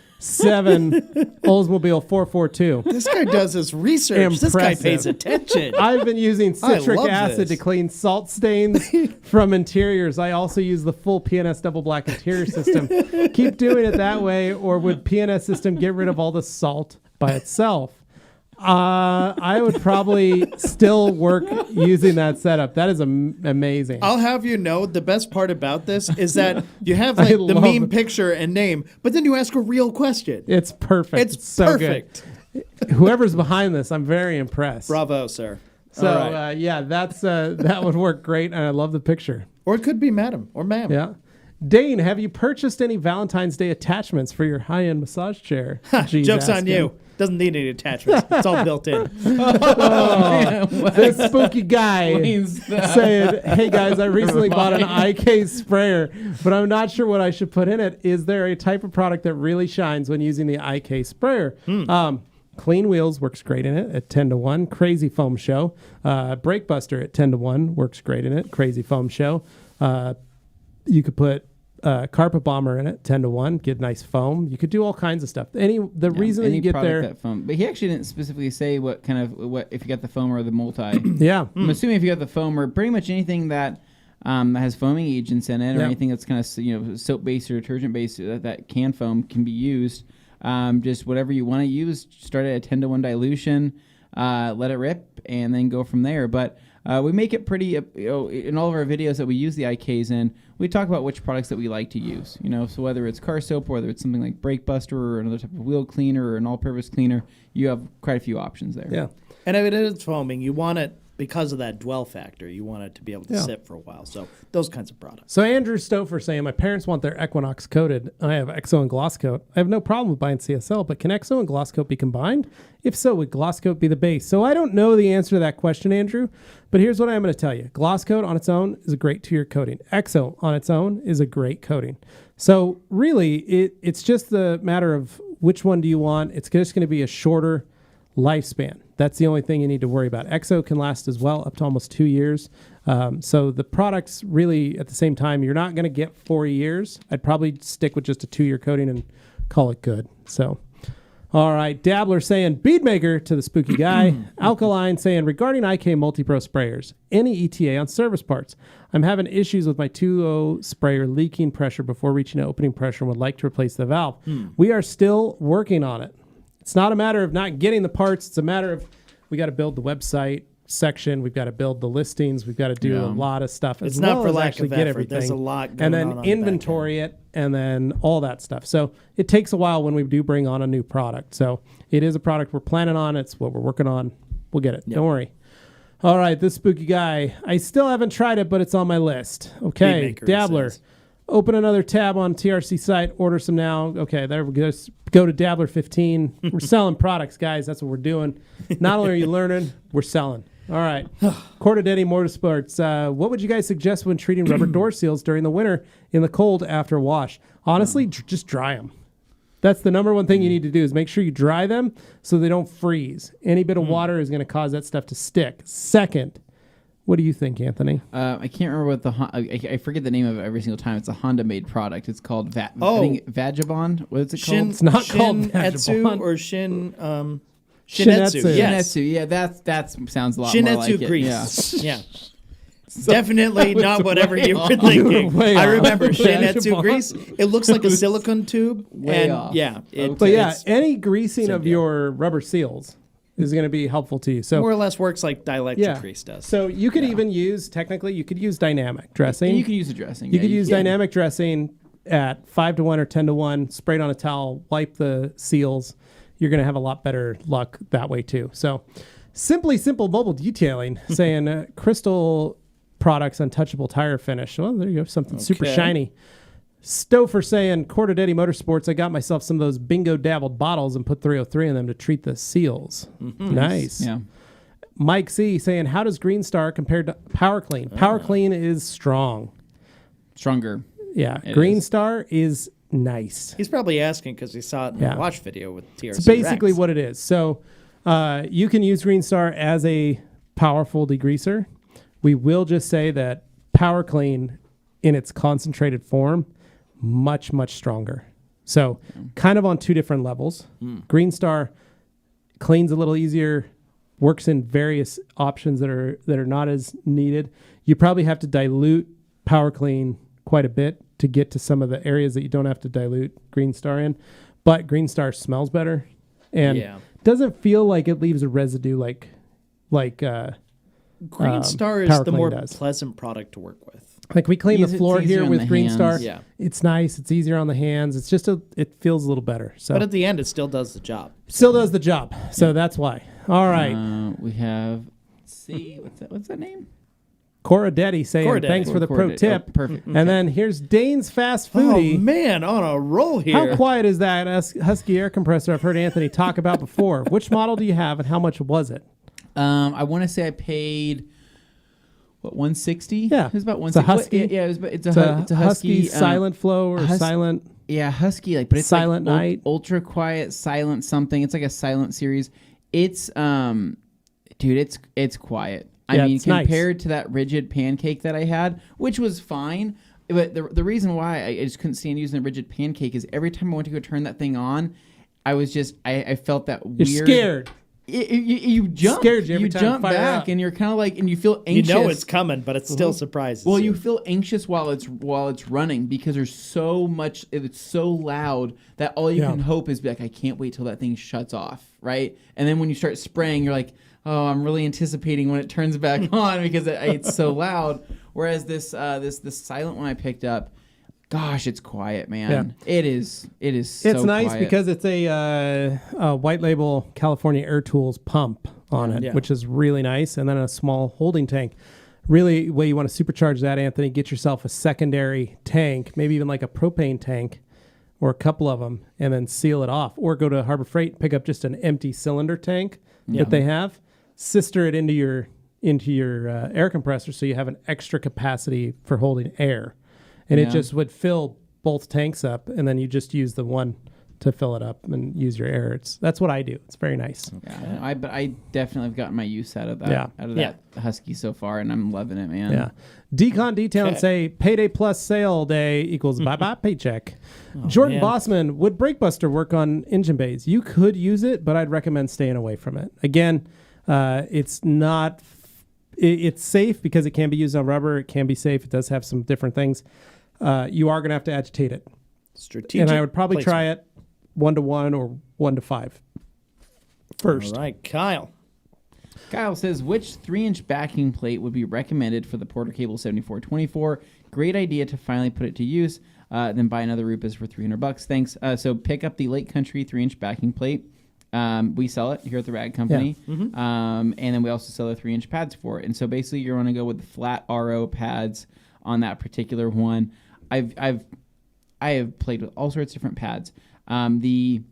Oldsmobile 442. This guy does his research. This guy Impressive. pays attention. I've been using citric love acid this. to clean salt stains from interiors. I also use the full PNS double black interior system. Keep doing it that way, or would PNS system get rid of all the salt by itself? I would probably still work using that setup. That is amazing. I'll have you know, the best part about this is that you have I like the love meme it. picture and name, but then you ask a real question. It's perfect. It's so perfect. good. Whoever's behind this, I'm very impressed. Bravo, sir. So All right. that's that would work great, and I love the picture. Or it could be madam or ma'am. Yeah. Dane, have you purchased any Valentine's Day attachments for your high-end massage chair? G's Joke's on asking. you. Doesn't need any attachments. It's all built in. This spooky guy saying, hey guys, I recently bought an IK sprayer, but I'm not sure what I should put in it. Is there a type of product that really shines when using the IK sprayer? Clean Wheels works great in it at 10-1. Crazy Foam Show. Brake Buster at 10-1 works great in it. Crazy Foam Show. You could put Carpet Bomber in it, 10-1. Get nice foam. You could do all kinds of stuff. The reason that you get there, that foam, but he actually didn't specifically say what if you got the foam or the multi. yeah. I'm assuming if you got the foam or pretty much anything that has foaming agents in it, or Yeah. anything that's kind of soap based or detergent based that can foam can be used. Just whatever you want to use. Start at a 10-1 dilution, let it rip, and then go from there. But we make it pretty, in all of our videos that we use the IKs in, we talk about which products that we like to use. So whether it's car soap, or whether it's something like Brake Buster or another type of wheel cleaner or an all-purpose cleaner, you have quite a few options there. Yeah. And if it is foaming, you want it because of that dwell factor. You want it to be able to sit for a while. So those kinds of products. So Andrew Stouffer saying, my parents want their Equinox coated. I have Exo and Gloss Coat. I have no problem with buying CSL, but can Exo and Gloss Coat be combined? If so, would Gloss Coat be the base? So I don't know the answer to that question, Andrew, but here's what I'm going to tell you. Gloss Coat on its own is a great 2-year coating. Exo on its own is a great coating. So really, it's just the matter of which one do you want. It's just going to be a shorter lifespan. That's the only thing you need to worry about. Exo can last as well, up to almost 2 years. So the products really, at the same time, you're not going to get 4 years. I'd probably stick with just a 2-year coating and call it good. So, all right. Dabbler saying, bead maker to the spooky guy. Alkaline saying, regarding IK Multi-Pro sprayers, any ETA on service parts? I'm having issues with my 2.0 sprayer leaking pressure before reaching opening pressure and would like to replace the valve. We are still working on it. It's not a matter of not getting the parts. It's a matter of we got to build the website section. We've got to build the listings. We've got to do a lot of stuff. It's as not well for as lack actually of get effort. There's everything. a lot going and then on the back inventory it, and then all that stuff. So it takes a while when we do bring on a new product. So it is a product we're planning on. It's what we're working on. We'll get it. Don't worry. All right, this spooky guy. I still haven't tried it, but it's on my list. Okay, Maker, Dabbler. says. Open another tab on TRC site. Order some now. Okay, there we go. Go to Dabbler 15. We're selling products, guys. That's what we're doing. Not only are you learning, we're selling. All right. Cordadetti Motorsports. What would you guys suggest when treating rubber door seals during the winter in the cold after wash? Honestly, just dry them. That's the number one thing you need to do is make sure you dry them so they don't freeze. Any bit of water is going to cause that stuff to stick. Second, what do you think, Anthony? I can't remember what I forget the name of it every single time. It's a Honda-made product. It's called I think Vagabond. What is it called? It's not called Shin-etsu Vagabond. or Shinetsu. Shinetsu. Yes. Shinetsu. Yeah, that sounds a lot more like Shinetsu it. grease. Yeah. Definitely not whatever you were thinking. way I off. remember Shinetsu Vagabond. grease. It looks like a silicone tube. Way and off. yeah. But yeah, it's any greasing same of deal. your rubber seals is going to be helpful to you. So more or less works like dielectric grease does. So you could even use, technically, you could use dynamic dressing. And you can use a dressing. You yeah, could use can. dynamic dressing at 5-to-1 or 10-to-1, sprayed on a towel, wipe the seals. You're going to have a lot better luck that way too. So Simple Mobile Detailing saying Crystal Products Untouchable Tire Finish. Well, there you go. Something super Okay. shiny. Stouffer saying Cordadetti Motorsports. I got myself some of those bingo dabbled bottles and put 303 in them to treat the seals. Nice. Yeah. Mike C saying, how does Green Star compare to Power Clean? Power Clean is strong. Stronger. Yeah. It Green is. Star is nice. He's probably asking because he saw it in Yeah. the watch video with TRC. It's basically Rex. what it is. So you can use Green Star as a powerful degreaser. We will just say that Power Clean in its concentrated form, much, much stronger. So kind of on two different levels. Green Star cleans a little easier, works in various options that are not as needed. You probably have to dilute Power Clean quite a bit to get to some of the areas that you don't have to dilute Green Star in. But Green Star smells better and Yeah. doesn't feel like it leaves a residue like Green Star is Power the Clean more does. pleasant product to work with. Like we clean the It's floor easier here on with the Green hands. Star. Yeah. It's nice. It's easier on the hands. It's just it feels a little better. So But at the end, it still does the job. still does the job. So that's why. All right. We have. Let's see. What's that name? Cordadetti saying Cordadetti. thanks for the pro Cordadetti. tip. Oh, perfect. And then here's Dane's Fast Oh, Foodie. man, on a roll here. How quiet is that Husky air compressor I've heard Anthony talk about before? Which model do you have and how much was it? I want to say I paid. What, 160? Yeah. It was about It's a 160. Husky. Yeah, it's It's a Husky. silent flow or silent. Yeah, Husky, but it's Silent like Night. ultra quiet, silent something. It's like a silent series. It's dude, it's quiet. Yeah, I mean, it's nice. compared to that rigid pancake that I had, which was fine. But the reason why I just couldn't stand using the rigid pancake is every time I went to go turn that thing on, I was just I felt that You're weird. scared. You jump. Scared you every time jump fire back, up. and you're kind of like, and you feel You anxious. know it's coming, but it still surprises Well, you. you feel anxious while it's running because there's so much. It's so loud that all you Yeah. can hope is be like, I can't wait till that thing shuts off, right? And then when you start spraying, you're like, oh, I'm really anticipating when it turns back on because it's so loud. Whereas this silent one I picked up, gosh, it's quiet, man. Yeah. It is. So It's nice quiet. because it's a white label California Air Tools pump on it, Yeah. which is really nice. And then a small holding tank. Really, way you want to supercharge that, Anthony, get yourself a secondary tank, maybe even like a propane tank or a couple of them, and then seal it off. Or go to Harbor Freight and pick up just an empty cylinder tank that they have. Sister it into your air compressor so you have an extra capacity for holding air. And it Yeah. just would fill both tanks up, and then you just use the one to fill it up and use your air. That's what I do. It's very nice. Yeah, but I definitely have gotten my use out of that. Yeah. Out of that Husky so far, and I'm loving it, man. Yeah. Decon Detail and say payday plus sale day equals bye-bye paycheck. Jordan man. Bossman, would Brakebuster work on engine bays? You could use it, but I'd recommend staying away from it. Again, it's not... It's safe because it can be used on rubber. It can be safe. It does have some different things. You are going to have to agitate it. Strategic And I would probably placement. try it 1-to-1 or 1-to-5 first. All right, Kyle. Kyle says, which 3-inch backing plate would be recommended for the Porter Cable 7424? Great idea to finally put it to use. Then buy another Rupus for $300. Thanks. So pick up the Lake Country 3-inch backing plate. We sell it here at the Rag Company, and then we also sell the 3-inch pads for it. And so basically, you're going to go with the flat RO pads on that particular one. I have played with all sorts of different pads. The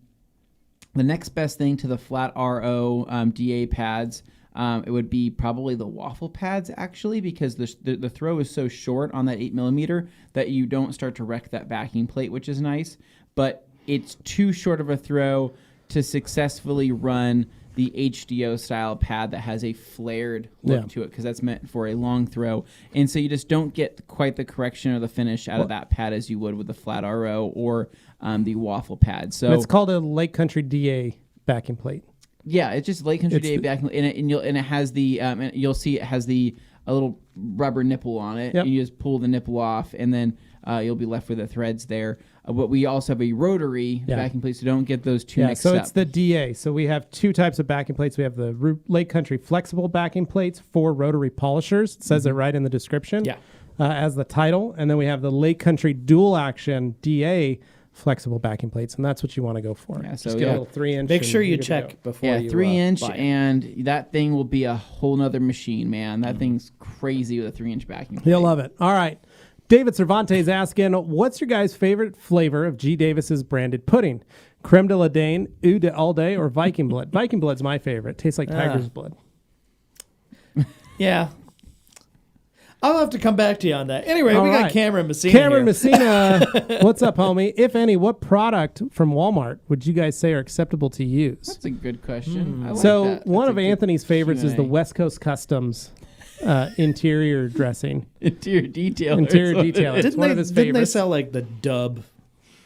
next best thing to the flat RO DA pads, it would be probably the waffle pads, actually, because the throw is so short on that 8mm that you don't start to wreck that backing plate, which is nice. But it's too short of a throw to successfully run the HDO style pad that has a flared look to it, because that's meant for a long throw. And so you just don't get quite the correction or the finish out of that pad as you would with the flat RO or the waffle pad. So it's called a Lake Country DA backing plate. Yeah, it's just Lake Country DA backing plate, and it has the and you'll see it has a little rubber nipple on it. Yep. And you just pull the nipple off, and then you'll be left with the threads there. But we also have a rotary backing plate, so don't get those two mixed up. So it's the DA. So we have two types of backing plates. We have the Lake Country flexible backing plates for rotary polishers. It says it right in the description as the title. And then we have the Lake Country dual action DA flexible backing plates, and that's what you want to go for. Yeah, so just get a little 3-inch. Make sure you check before you 3-inch, buy it. and that thing will be a whole nother machine, man. That thing's crazy with a 3-inch backing plate. You'll love it. All right. David Cervantes asking, what's your guys' favorite flavor of G. Davis's branded pudding? Creme de la Dane, Eau de Alde, or Viking Blood? Viking Blood's my favorite. Tastes like tiger's blood. Yeah. I'll have to come back to you on that. Anyway, we got Cameron Messina Cameron here. Messina, what's up, homie? If any, what product from Walmart would you guys say are acceptable to use? That's a good question. I like So that. one That's of a good Anthony's favorites is the Q&A. West Coast Customs interior dressing. Interior detailer. Interior detailer. It's one of his Didn't they favorites. sell like the Dub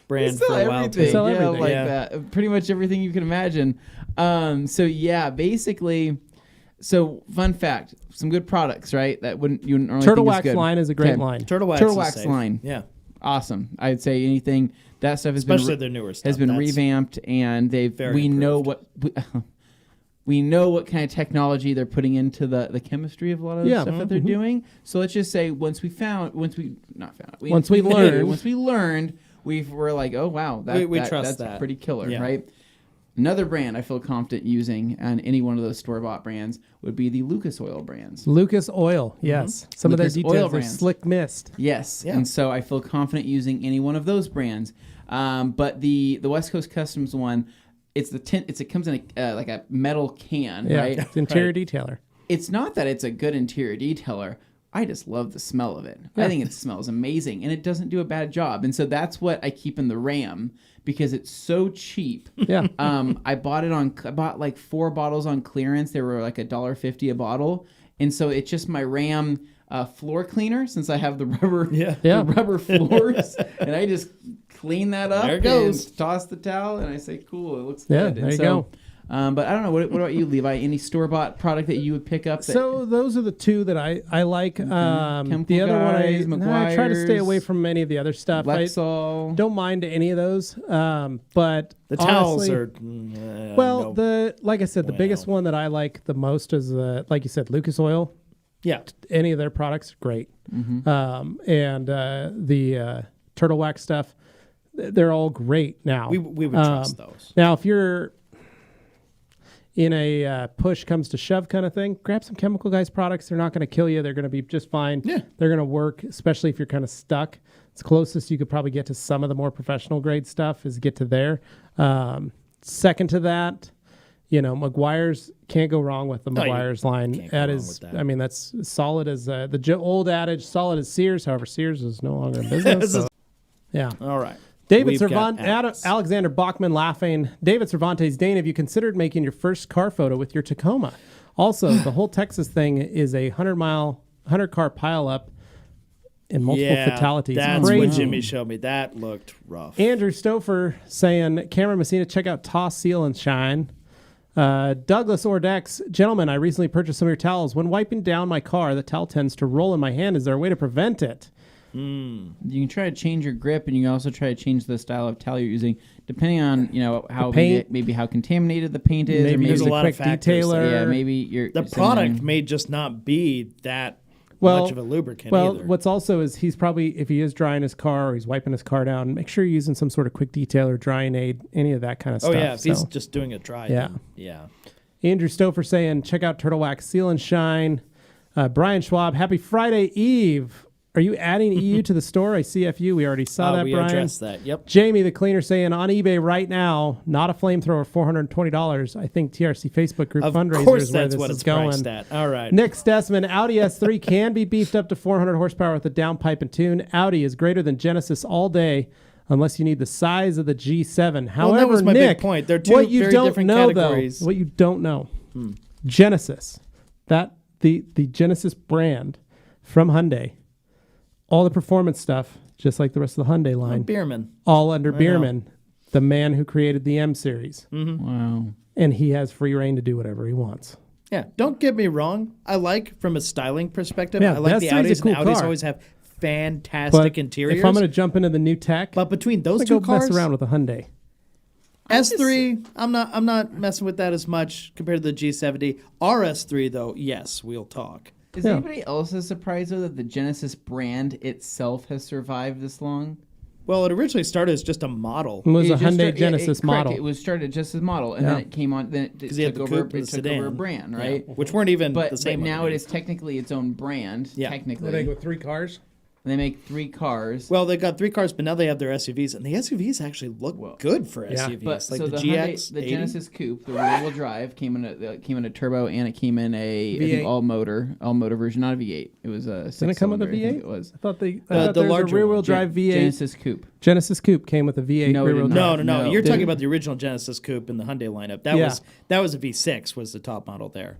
brand They for sell a while everything. too? sell Yeah, everything. like Yeah. that. Pretty much everything you can imagine. Basically, fun fact: some good products, right? That you wouldn't normally Turtle think Wax is good. line is a great Okay. line. Turtle Wax, Turtle is Wax safe. line. Yeah. Awesome. I'd say anything that stuff has Especially been their newer stuff. has been That's revamped, and very we know improved. what we know what kind of technology they're putting into the chemistry of a lot of the stuff that they're doing. So let's just say once we learned, we were like, oh wow, We trust that's that. pretty killer, Yeah. right? Another brand I feel confident using, and any one of those store-bought brands, would be the Lucas Oil brands. Lucas Oil, yes. Some Lucas of their Oil details are brands. slick mist. Yes, Yeah. and so I feel confident using any one of those brands. But the West Coast Customs one, it's the tint. It comes in like a metal can, Yeah, right? it's interior detailer. It's not that it's a good interior detailer. I just love the smell of it. I think it smells amazing, and it doesn't do a bad job. And so that's what I keep in the RAM because it's so cheap. Yeah. I bought like 4 bottles on clearance. They were like $1.50 a bottle, and so it's just my RAM floor cleaner since I have the rubber Yeah. rubber floors, and I just clean that up. There it goes. And toss the towel, and I say, "Cool, it looks Yeah, good." there And you so, go. But I don't know. What about you, Levi? Any store-bought product that you would pick up? So those are the two that I like. The Chemical other Guys, one, I try to stay McGuire's, away from any of the other stuff. I Lexol. don't mind any of those, but The towels honestly, are well. no. Like I said, the biggest one that I like the most is like you said, Lucas Oil. Yeah. Any of their products, great. Mm-hmm. And the Turtle Wax stuff, they're all great now. We would trust those. Now, if you're in a push comes to shove kind of thing, grab some Chemical Guys products. They're not going to kill you. They're going to be just fine. Yeah. They're going to work, especially if you're kind of stuck. It's closest you could probably get to some of the more professional grade stuff is get to there. Second to that, McGuire's, can't go wrong with the No, you McGuire's line. can't go That wrong is, with that. I mean, that's solid as the old adage, solid as Sears. However, Sears is no longer in business. So, yeah. All right. David We've got Cervantes, Alex. Alexander Bachman laughing. David Cervantes, Dane, have you considered making your first car photo with your Tacoma? Also, the whole Texas thing is a 100-car pileup and multiple fatalities. That's Crazy. what Jimmy showed me. That looked rough. Andrew Stouffer saying, Cameron Messina, check out Toss, Seal, and Shine. Douglas Ordex, gentlemen, I recently purchased some of your towels. When wiping down my car, the towel tends to roll in my hand. Is there a way to prevent it? You can try to change your grip, and you can also try to change the style of towel you're using, depending on how paint. maybe how contaminated the paint is, or Maybe maybe There's a use a lot of quick factors. detailer. yeah, maybe you're The product may just not be that much of a lubricant either. What's also is he's probably, if he is drying his car or he's wiping his car down, make sure you're using some sort of quick detail or drying aid, any of that kind of stuff. Oh, yeah, if he's just doing it dry. Yeah. Then, yeah. Andrew Stouffer saying, check out Turtle Wax Seal and Shine. Brian Schwab, happy Friday Eve. Are you adding EU to the store? I CFU. We already saw that, we Brian. addressed that. Yep. Jamie the Cleaner saying, on eBay right now, not a flamethrower, $420. I think TRC Facebook group fundraiser Of course is where that's this what is it's going. priced at. All right. Nick Stessman, Audi S3 can be beefed up to 400 horsepower with a downpipe and tune. Audi is greater than Genesis all day, unless you need the size of the G7. However, that was my Nick, big point. They're two what you very don't different know, categories. Though, what you don't know, Genesis, the Genesis brand from Hyundai, all the performance stuff, just like the rest of the Hyundai line, Bierman. all under Bierman, the man who created the M series. Wow. And he has free reign to do whatever he wants. Yeah, don't get me wrong. I like, from a styling perspective, Yeah, I like that the series Audis, is a cool and Audis car. always have fantastic interiors. If I'm going to jump into the new tech, but between those let's two go cars, mess around with a Hyundai. S3, I'm not messing with that as much compared to the G70. RS3 though, yes, we'll talk. Is anybody else as surprised though that the Genesis brand itself has survived this long? Well, it originally started as just a model. It was It a just Hyundai Genesis correct. model. It was started just as model, and then it came on. Then it you had took the over. coupe and It the took over a sedan. brand, right? Yeah, which weren't even But the same. now it underneath. is technically its own brand. Yeah. Technically, with 3 cars? and they make 3 cars. Well, they got 3 cars, but now they have their SUVs, and the SUVs actually look good for SUVs. But like so the Hyundai, GX, the Genesis Coupe, the rear-wheel drive came in a turbo, and it came in a I think, V8. all motor version, not a V8. It was a. Didn't it come with a 6-cylinder, I think V8? It was. I thought the there was a larger rear-wheel one. drive V8. Genesis Coupe. Genesis Coupe came with a V8 No, it rear-wheel did drive. No. No. You're Did talking it? about the original Genesis Coupe in the Hyundai lineup. That was a V6 was the top model there.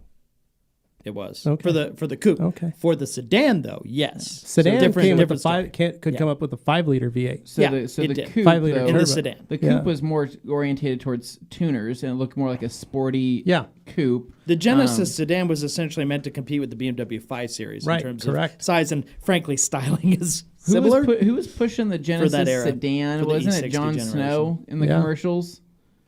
It was Okay. for the coupe. Okay. For the sedan though, yes. Sedan So came with a story. could come up with a 5-liter V8. So Yeah, the it did. coupe 5-liter though, in turbo. the sedan. The coupe Yeah. was more orientated towards tuners, and it looked more like a sporty coupe. The Genesis sedan was essentially meant to compete with the BMW 5 Series Right, in terms correct. of size, and frankly, styling is Who similar. who was pushing the Genesis era, sedan? for the Wasn't it E60 Jon generation. Snow in the Yeah. commercials?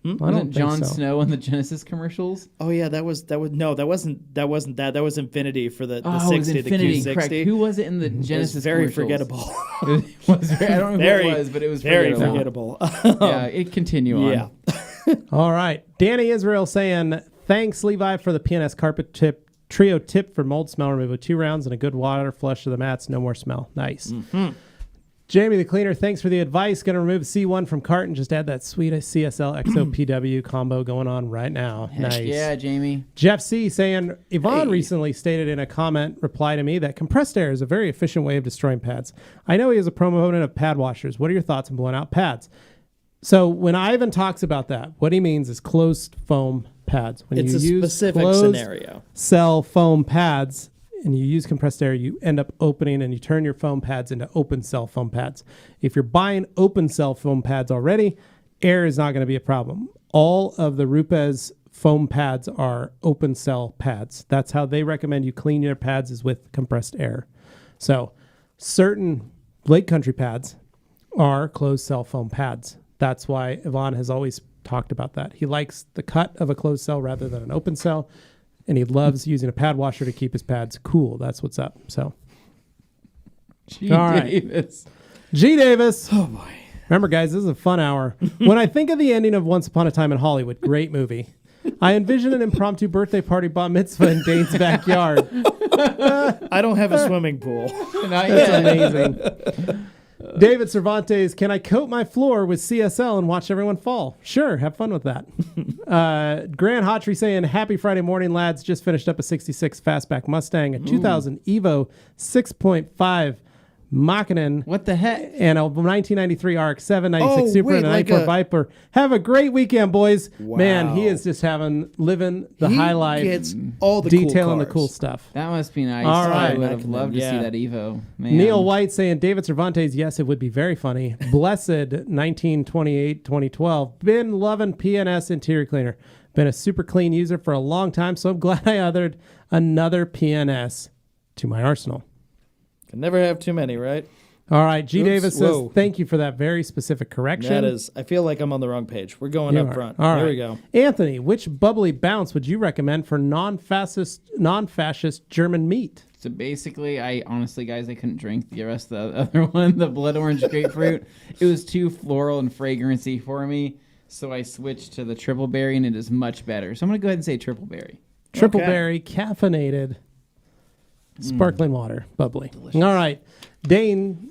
I don't Wasn't think Jon so. Snow in the Genesis commercials? Oh yeah, that wasn't that. That was Infinity for the Oh, it was 60, the Infinity, Q60. correct. Who was it in the It was Genesis very commercials? forgettable. It was very, I don't know who it was, but it was very forgettable. forgettable. Yeah, it continue on. Yeah. All right. Danny Israel saying, thanks, Levi, for the PNS carpet trio tip for mold smell removal. 2 rounds and a good water flush of the mats. No more smell. Nice. Jamie the Cleaner, thanks for the advice. Going to remove C1 from cart and just add that sweet CSL XOPW combo going on right now. Nice. Yeah, Jamie. Jeff C. saying, Yvonne recently stated in a comment reply to me that compressed air is a very efficient way of destroying pads. I know he is a proponent of pad washers. What are your thoughts on blowing out pads? So when Ivan talks about that, what he means is closed foam pads. When It's you a use specific closed scenario. cell foam pads and you use compressed air, you end up opening and you turn your foam pads into open cell foam pads. If you're buying open cell foam pads already, air is not going to be a problem. All of the Rupes foam pads are open cell pads. That's how they recommend you clean your pads, is with compressed air. So certain Lake Country pads are closed cell foam pads. That's why Yvonne has always talked about that. He likes the cut of a closed cell rather than an open cell, and he loves using a pad washer to keep his pads cool. That's what's up. So, G. All right. Davis. G. Davis. Oh boy. Remember, guys, this is a fun hour. When I think of the ending of Once Upon a Time in Hollywood, great movie, I envision an impromptu birthday party bar mitzvah in Dane's backyard. I don't have a swimming pool. Not It's yet. amazing. David Cervantes, can I coat my floor with CSL and watch everyone fall? Sure, have fun with that. Grant Hotry saying, happy Friday morning, lads. Just finished up a 66 Fastback Mustang, a 2000 Evo 6.5 Machinen, What the heck? and a 1993 RX-7, 96 Oh, Super, wait, and a like 94 a- Viper. Have a great weekend, boys. Man, he Wow. is just living the He high life, gets all the detailing cool the cool cars. stuff. That must be nice. All right. I would have loved to see Yeah. that Evo. Man. Neil White saying, David Cervantes, yes, it would be very funny. Blessed 1928, 2012. Been loving PNS interior cleaner. Been a super clean user for a long time, so I'm glad I othered another PNS to my arsenal. Can never have too many, right? All right, G. Oops, Davis says, whoa. thank you for that very specific correction. That is, I feel like I'm on the wrong page. We're going You up are. front. All There right. we go. Anthony, which bubbly bounce would you recommend for non-fascist German meat? So basically, I honestly, guys, I couldn't drink the rest of the other one, the blood orange grapefruit. It was too floral and fragrancy for me. So I switched to the triple berry, and it is much better. So I'm going to go ahead and say triple berry. Triple berry, caffeinated, sparkling water, bubbly. Delicious. All right. Dane,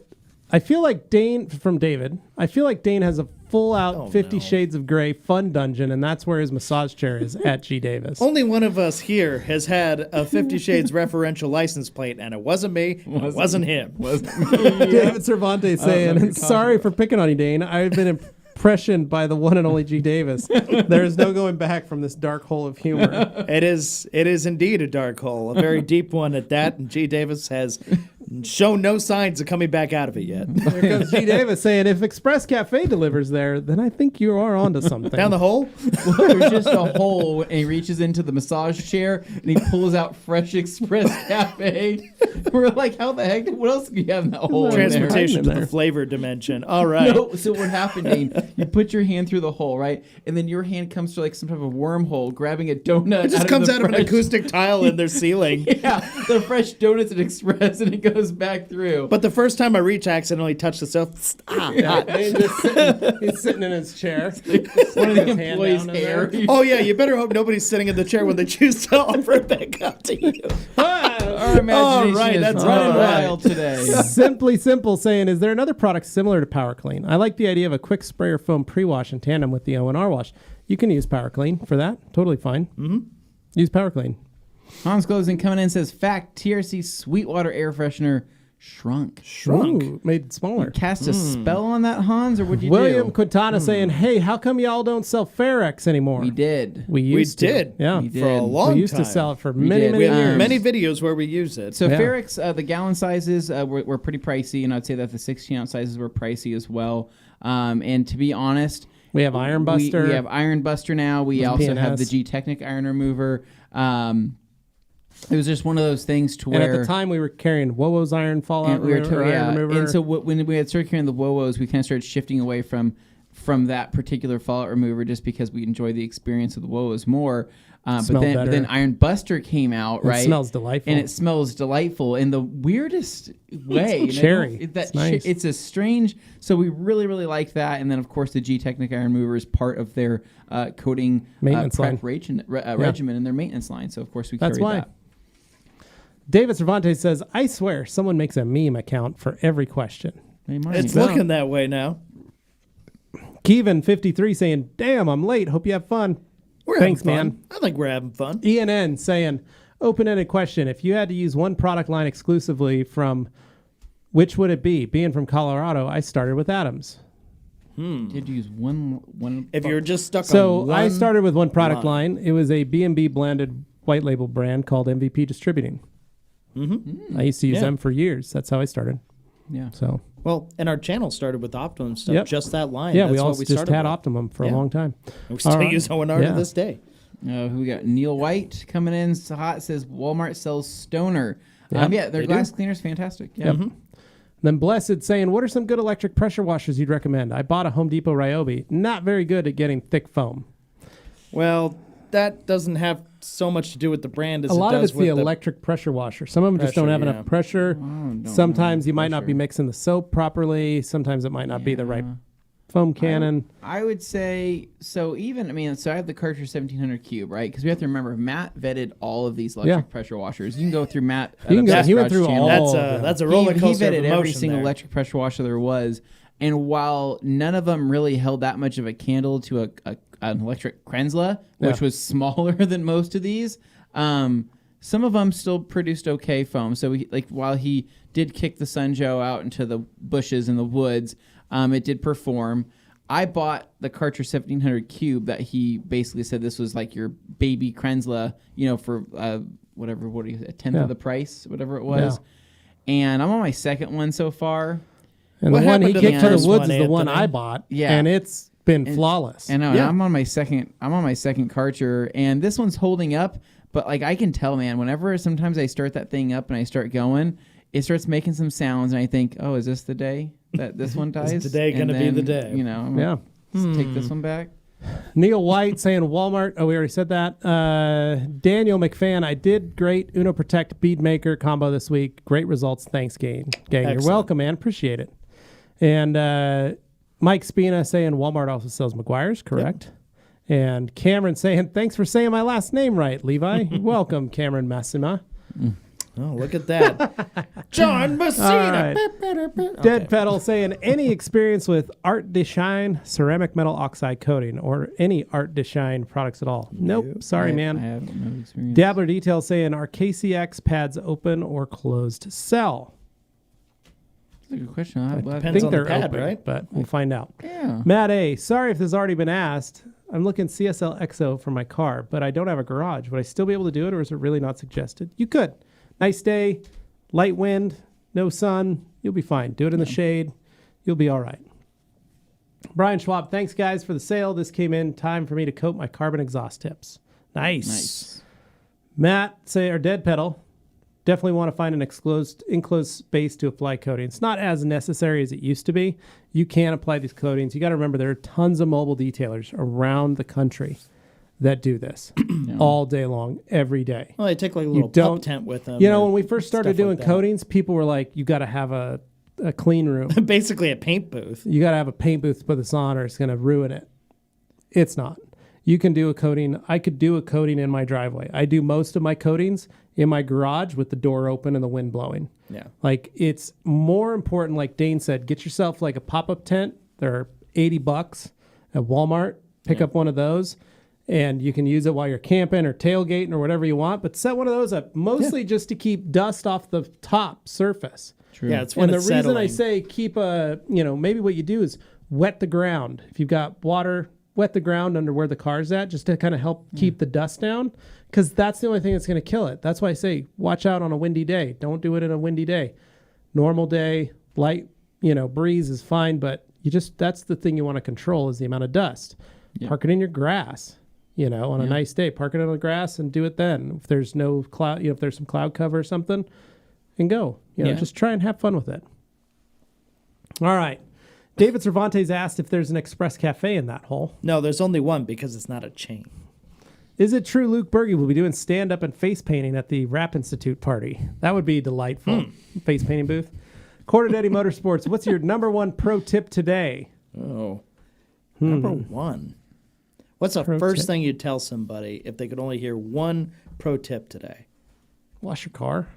I feel like Dane has a full-out 50 Shades of Grey fun dungeon, and that's where his massage chair is at G. Davis. Only one of us here has had a 50 Shades referential license plate, and it wasn't me, it wasn't him. David Cervantes saying, sorry for picking on you, Dane. I've been impressioned by the one and only G. Davis. There is no going back from this dark hole of humor. It is indeed a dark hole, a very deep one at that, and G. Davis has shown no signs of coming back out of it yet. There comes G. Davis saying, if Express Cafe delivers there, then I think you are onto something. Down the hole? There's just a hole, and he reaches into the massage chair, and he pulls out Fresh Express Cafe. We're like, how the heck? What else do you have in that hole? Transportation to there. the flavor dimension. All right. No, so what happened, Dane? You put your hand through the hole, right? And then your hand comes through like some type of wormhole, grabbing a donut. It just comes out of an acoustic tile in their ceiling. Yeah, the Fresh Donuts at Express, and it goes back through. But the first time I reach, I accidentally touched the soap. He's sitting in his chair. One of the His hand employees' down in hair. there. Oh, yeah, you better hope nobody's sitting in the chair when they choose to offer it back up to you. Our imagination right, is that's running right. wild today. Simply Simple saying, is there another product similar to Power Clean? I like the idea of a quick sprayer foam pre-wash in tandem with the O&R wash. You can use Power Clean for that. Totally fine. Mm-hmm. Use Power Clean. Hans Closing coming in says, fact, TRC Sweetwater air freshener shrunk. Ooh, made smaller. Cast a spell on that, Hans, or what'd you William do? Quintana saying, hey, how come y'all don't sell Ferrex anymore? We did. We used to. did. Yeah. We For a did. long We used time. to sell it for We many, did. many We- years. Many videos where we use it. So Yeah. Ferrex, the gallon sizes were pretty pricey, and I'd say that the 16-ounce sizes were pricey as well. And to be honest, We have Iron Buster. We have Iron Buster now. We With also have PNS. the G-Technic iron remover. It was just one of those things to And where... at the time, we were carrying Wowo's Iron Fallout and we were Iron Remover. And so when we had started carrying the Wowos, we kind of started shifting away from that particular fallout remover just because we enjoy the experience of the Wowos more. But Smelled then better. Iron Buster came out, right? It smells delightful. And it smells delightful in the weirdest way. And I cherry. don't- that It's nice. It's a strange. So we really, really like that. And then of course the G-Technic Iron Remover is part of their coating Maintenance line. preparation regimen in their maintenance line. So of course we That's carry why. that. David Cervantes says, I swear someone makes a meme account for every question. Hey, Mike. It's looking that way now. Kevin53 saying, damn, I'm late. Hope you have fun. We're Thanks, having fun. man. I think we're having fun. ENN saying, open-ended question. If you had to use one product line exclusively from, which would it be? Being from Colorado, I started with Adams. Did you use one? If you're just stuck So on one I started with one product line. line. It was a B&B blended white label brand called MVP Distributing. I used to use Yeah. them for years. That's how I started. Yeah. So Well, and our channel started with Optimum stuff, Yep. just that line. yeah, That's we what all we just started had with. Optimum for Yeah. a long time. We still All right. use O&R Yeah. to this day. Who we got? Neil White coming in hot says Walmart sells Stoner. Yeah, Their they glass cleaner's fantastic. Yeah. Yep. Then Blessed saying, what are some good electric pressure washers you'd recommend? I bought a Home Depot Ryobi. Not very good at getting thick foam. Well, that doesn't have so much to do with the brand as A lot it of does it's with the electric pressure washer. Some of them just don't Pressure, have yeah. enough pressure. don't Sometimes know you might not be pressure. mixing the soap properly. Sometimes it might not be the right foam cannon. I would say so. So I have the Karcher 1700 Cube, right? Because we have to remember Matt vetted all of these electric Yeah. pressure washers. You can go through Matt. You can go- he went Scratch through channel. all- That's a roller He coaster vetted of every emotion single there. electric pressure washer there was, and while none of them really held that much of a candle to an electric Krenzla, which Yeah. was smaller than most of these, some of them still produced okay foam. So while he did kick the Sunjoe out into the bushes and the woods, it did perform. I bought the Karcher 1700 Cube that he basically said this was like your baby Krenzla, for a tenth Yeah. of the price, whatever it was. And I'm on my second one so far. And What the one he happened to the kicked to the first woods one, is the one Anthony? I bought. Yeah. And it's been flawless. I know. Yeah. And I'm on my second Karcher, and this one's holding up. But I can tell, man. Whenever sometimes I start that thing up and I start going, it starts making some sounds, and I think, is this the day that this one dies? today And gonna be the then, day? Yeah. Take this one back. Neil White saying Walmart. Oh, we already said that. Daniel McFan, I did great Uno Protect Bead Maker combo this week. Great results. Thanks, gang. You're welcome, man. Appreciate it. And Mike Spina saying Walmart also sells McGuire's. Correct. Yep. And Cameron saying, thanks for saying my last name right, Levi. You're welcome, Cameron Massima. Oh, look at that. John Messina. Right. Dead Pedal saying, any experience with Art de Shine ceramic metal oxide coating or any Art de Shine products at all? Nope. Sorry, man. I have no experience. Dabbler Detail saying, are KCX pads open or closed to sell? That's a good question. I Depends think on the they're pad, open, right? but we'll find out. Yeah. Matt A, sorry if this has already been asked. I'm looking CSL XO for my car, but I don't have a garage. Would I still be able to do it, or is it really not suggested? You could. Nice day, light wind, no sun. You'll be fine. Do it in the shade. You'll be all right. Brian Schwab, thanks, guys, for the sale. This came in time for me to coat my carbon exhaust tips. Nice. Matt, or Dead Pedal, definitely want to find an enclosed space to apply coating. It's not as necessary as it used to be. You can apply these coatings. You got to remember there are tons of mobile detailers around the country that do this all day long, every day. Well, they take like a little pup tent with them. You know, when we first started doing coatings, people were like, you got to have a clean room. Basically a paint booth. You got to have a paint booth to put this on or it's going to ruin it. It's not. You can do a coating. I could do a coating in my driveway. I do most of my coatings in my garage with the door open and the wind blowing. Yeah. Like, it's more important, like Dane said, get yourself like a pop-up tent. They're $80 at Walmart. Pick up one of those. And you can use it while you're camping or tailgating or whatever you want. But set one of those up, mostly just to keep dust off the top surface. True. Yeah, it's when and it's the reason settling. I say keep maybe what you do is wet the ground. If you've got water, wet the ground under where the car's at, just to kind of help keep the dust down. Because that's the only thing that's going to kill it. That's why I say watch out on a windy day. Don't do it in a windy day. Normal day, light, breeze is fine. But that's the thing you want to control is the amount of dust. Yeah. Park it in your grass. On a nice day, park it on the grass and do it then. If there's no cloud, if there's some cloud cover or something, and go. Just try and have fun with it. All right. David Cervantes asked if there's an Express Cafe in that hole. No, there's only one because it's not a chain. Is it true Luke Berge will be doing stand-up and face painting at the Rap Institute party? That would be delightful. Face painting booth. Quarter Daddy Motorsports, what's your number one pro tip today? Oh, number one. What's the first thing you'd tell somebody if they could only hear one pro tip today? Wash your car.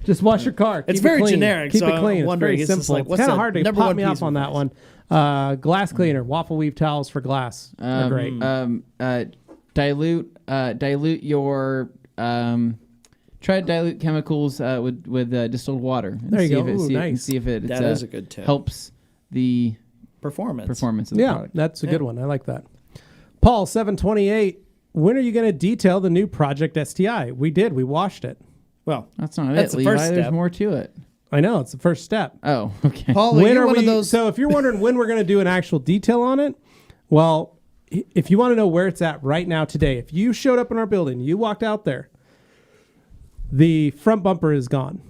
Just wash your car. It's very generic. Keep so it clean. I'm wondering, it's very simple. It's kind of hard to pop me off on that one. Glass cleaner, waffle weave towels for glass. Are great. Dilute your. Try to dilute chemicals with distilled water. There you go. Nice. See if it that is a good tip. Helps the performance of the product. That's a good one. I like that. Paul 728. When are you going to detail the new Project STI? We did. We washed it. Well, that's not that's it. The Levi, first step. There's more to it. I know it's the first step. Oh, okay. Paul, when are are one we? Of those... So if you're wondering when we're going to do an actual detail on it, well, if you want to know where it's at right now today, if you showed up in our building, you walked out there, the front bumper is gone.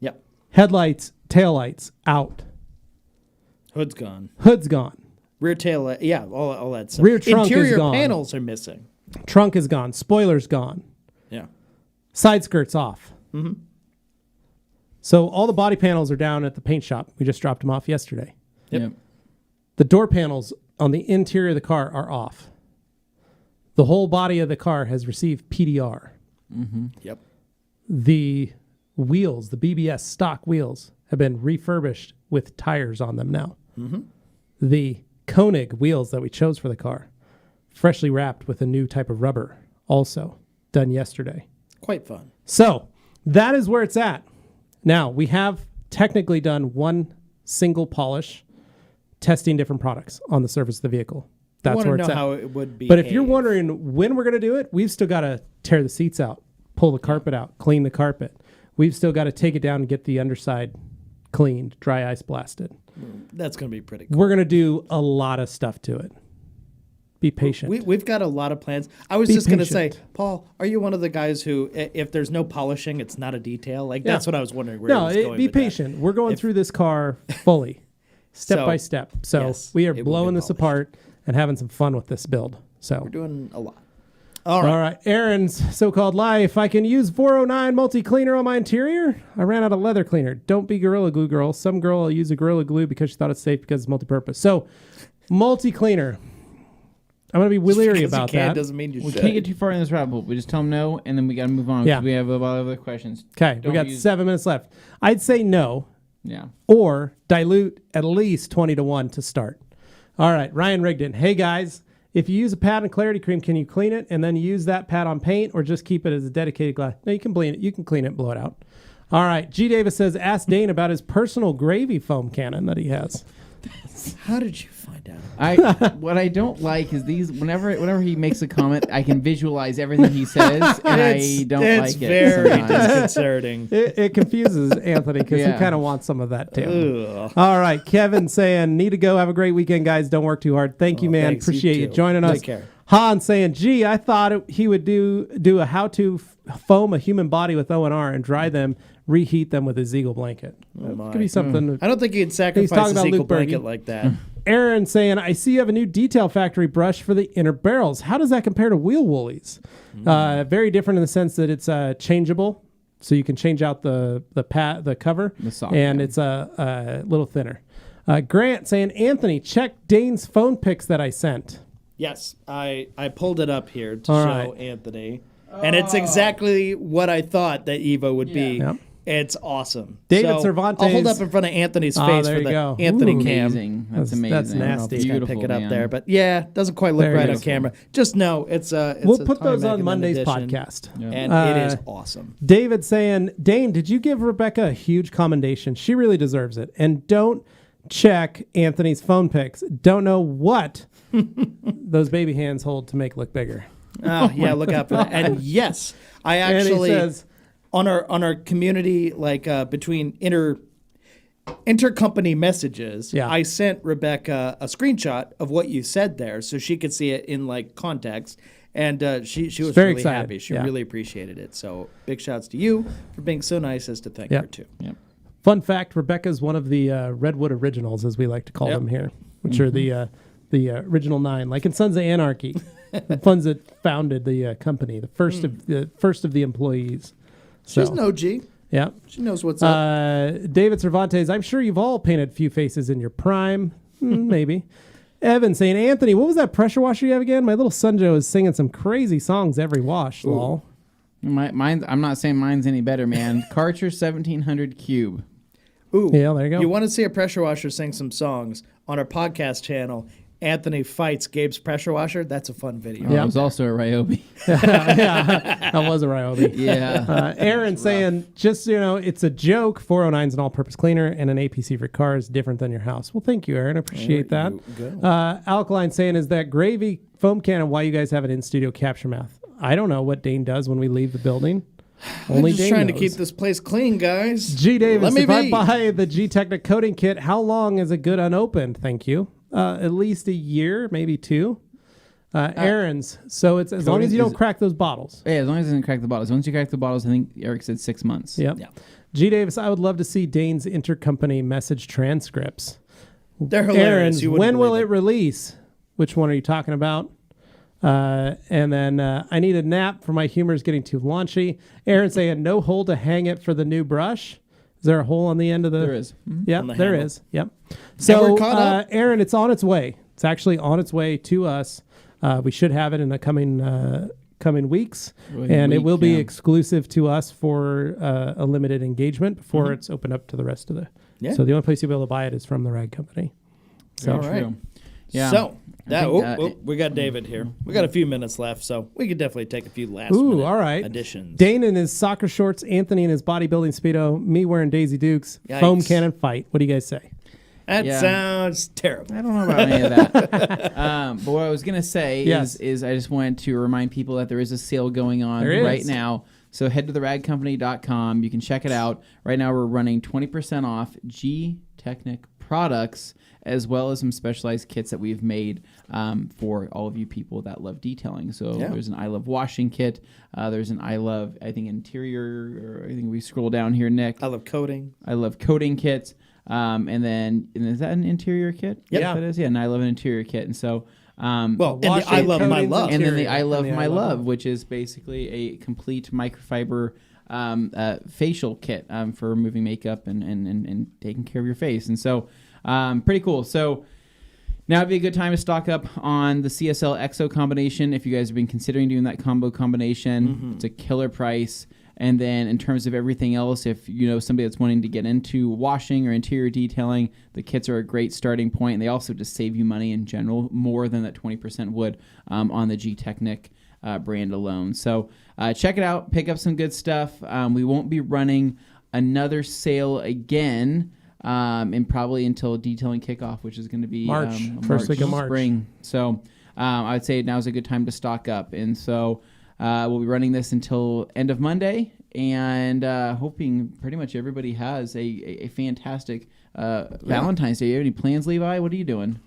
Yep. Headlights, taillights out. Hood's gone. Hood's gone. Rear tail, all that stuff. Rear trunk Interior is gone. panels are missing. Trunk is gone. Spoiler's gone. Yeah. Side skirt's off. Mm-hmm. So all the body panels are down at the paint shop. We just dropped them off yesterday. Yep. The door panels on the interior of the car are off. The whole body of the car has received PDR. Mm-hmm. Yep. The wheels, the BBS stock wheels, have been refurbished with tires on them now. Mm-hmm. The Koenig wheels that we chose for the car, freshly wrapped with a new type of rubber, also done yesterday. Quite fun. So that is where it's at. Now, we have technically done one single polish testing different products on the surface of the vehicle. That's where it's at. How it would be. But if you're wondering when we're going to do it, we've still got to tear the seats out, pull the carpet out, clean the carpet. We've still got to take it down and get the underside cleaned, dry ice blasted. That's going to be pretty cool. We're going to do a lot of stuff to it. Be patient. We've got a lot of plans. I was just going to say, Paul, are you one of the guys who, if there's no polishing, it's not a detail? That's what I was wondering. Be patient. We're going through this car fully, step by step. So we are blowing this apart. and having some fun with this build. So We're doing a lot. all right. Aaron's so-called life. I can use 409 multi-cleaner on my interior. I ran out of leather cleaner. Don't be Gorilla Glue girl. Some girl will use a Gorilla Glue because she thought it's safe because it's multi-purpose. So multi-cleaner. I'm going to be leery about that. Doesn't mean you We should. can't get too far in this rabbit hole. We just tell them no, and then we got to move on. Yeah. Because we have a lot of other questions. Okay, we Don't got use- 7 minutes left. I'd say no, Yeah. or dilute at least 20-1 to start. All right, Ryan Rigdon. Hey, guys, if you use a pad and clarity cream, can you clean it and then use that pad on paint or just keep it as a dedicated glass? No, you can clean it. You can clean it and blow it out. All right, G. Davis says, ask Dane about his personal gravy foam cannon that he has. How did you find out? What I don't like is these. Whenever he makes a comment, I can visualize everything he says, and I don't it's like it. very sometimes. disconcerting. It confuses Anthony because he Yeah. kind of wants some of that too. Ugh. All right, Kevin saying, need to go. Have a great weekend, guys. Don't work too hard. Thank you, man. thanks, you Appreciate you too. joining us. Take care. Han saying, gee, I thought he would do a how-to foam a human body with O&R and dry them, reheat them with his Eagle blanket. my. Could be something. I don't think you'd sacrifice talking his about equal Luke blanket Berge. like that. Aaron saying, I see you have a new Detail Factory brush for the inner barrels. How does that compare to Wheel Woolies? Very different in the sense that it's changeable, so you can change out the cover, The soft, and yeah. it's a little thinner. Grant saying, Anthony, check Dane's phone pics that I sent. Yes, I pulled it up here to All show right. Anthony, and it's exactly what I thought that Evo would be. Yep. It's awesome. David So, Cervantes- I'll hold up in front of Anthony's Oh, face there for you the go. Anthony Ooh. cam. Amazing. That's That's amazing. nasty. I don't know if he's gonna Beautiful, pick it up man. there, but yeah, doesn't quite look Very right on beautiful. camera. Just know it's We'll a put Time those on Magazine Monday's edition, podcast. and it is awesome. David saying, Dane, did you give Rebecca a huge commendation? She really deserves it. And don't check Anthony's phone pics. Don't know what those baby hands hold to make look bigger. Oh, yeah, look out for that. And yes, I And he actually says, on our community, like between intercompany messages, Yeah. I sent Rebecca a screenshot of what you said there so she could see it in like context. And she was very really excited. happy. She Yeah. really appreciated it. So big shouts to you for being so nice as to thank Yep. her too. Yep. fun fact, Rebecca's one of the Redwood Originals, as we like to call Yep. them here, which are the original 9, like in Sons of Anarchy, the ones that founded the company, the first of the employees. She's So, an OG. yeah. She knows what's up. David Cervantes, I'm sure you've all painted few faces in your prime. Maybe. Evan saying, Anthony, what was that pressure washer you have again? My little son Joe is singing some crazy songs every wash, lol. Mine's, I'm not saying mine's any better, man. Karcher 1700 Cube. Ooh, Yeah, there you go. You want to see a pressure washer sing some songs on our podcast channel? Anthony fights Gabe's pressure washer. That's a fun video. Yeah. It was also a Ryobi. Yeah, that was a Ryobi. Yeah. Aaron saying, just, it's a joke. 409's an all-purpose cleaner and an APC for cars different than your house. Well, thank you, Aaron. Appreciate that. you go. Alkaline saying, is that gravy foam cannon why you guys have an in-studio capture mouth? I don't know what Dane does when we leave the building. Only I'm just Dane trying to knows. keep this place clean, guys. G. Davis, Let me if I be. buy the G-Technic coating kit, how long is it good unopened? Thank you. At least a year, maybe 2. Aaron's, so it's as long coating as you don't is- crack those bottles. Yeah, as long as it doesn't crack the bottles. Once you crack the bottles, I think Eric said 6 months. Yep. Yeah. G. Davis, I would love to see Dane's intercompany message transcripts. They're hilarious. Aaron's, You wouldn't when will believe it release? Which one are you talking about? And then I need a nap for my humor is getting too launchy. Aaron saying no hole to hang it for the new brush. Is there a hole on the end of the? There is. Yep, On the there handle. is. Yep. So, we're caught up. Aaron, it's on its way. It's actually on its way to us. We should have it in the coming weeks, and it will be exclusive to us for a limited engagement before it's opened up to the rest of the. Yeah. So the only place you'll be able to buy it is from the rag company. So All right. True. Yeah. So that think, we got David here. We got a few minutes left, so we could definitely take a few last Ooh, minute all right. additions. Dane in his soccer shorts, Anthony in his bodybuilding Speedo, me wearing Daisy Dukes, foam Yikes. cannon fight. What do you guys say? That Yeah. sounds terrible. I don't know about any of that. But what I was going to say Yes. is I just wanted to remind people that there is a sale going on There is. right now. So head to theragcompany.com. You can check it out. Right now we're running 20% off G-Technic products as well as some specialized kits that we've made for all of you people that love detailing. So Yeah. there's an I Love Washing kit. There's an I Love, I think, interior, or I think we scroll down here, Nick. I love coding. I Love Coating kit. And is that an interior kit? Yep. Yeah. That is. Yeah, and I love an interior kit. And so Well, and the Washing, I Love My coatings, Love. and then the interior, I Love and the My I Love Love, which is basically a complete microfiber facial kit for removing makeup and taking care of your face. And so pretty cool. So now would be a good time to stock up on the CSL EXO combination if you guys have been considering doing that combo combination. It's a killer price. And then in terms of everything else, if you know somebody that's wanting to get into washing or interior detailing, the kits are a great starting point. And they also just save you money in general, more than that 20% would on the G-Technic brand alone. So check it out. Pick up some good stuff. We won't be running another sale again and probably until detailing kickoff, which is going to be March, first week of March. Spring. So I would say now's a good time to stock up. And so we'll be running this until end of Monday, and hoping pretty much everybody has a fantastic Valentine's Day. You have any plans, Levi? What are you doing?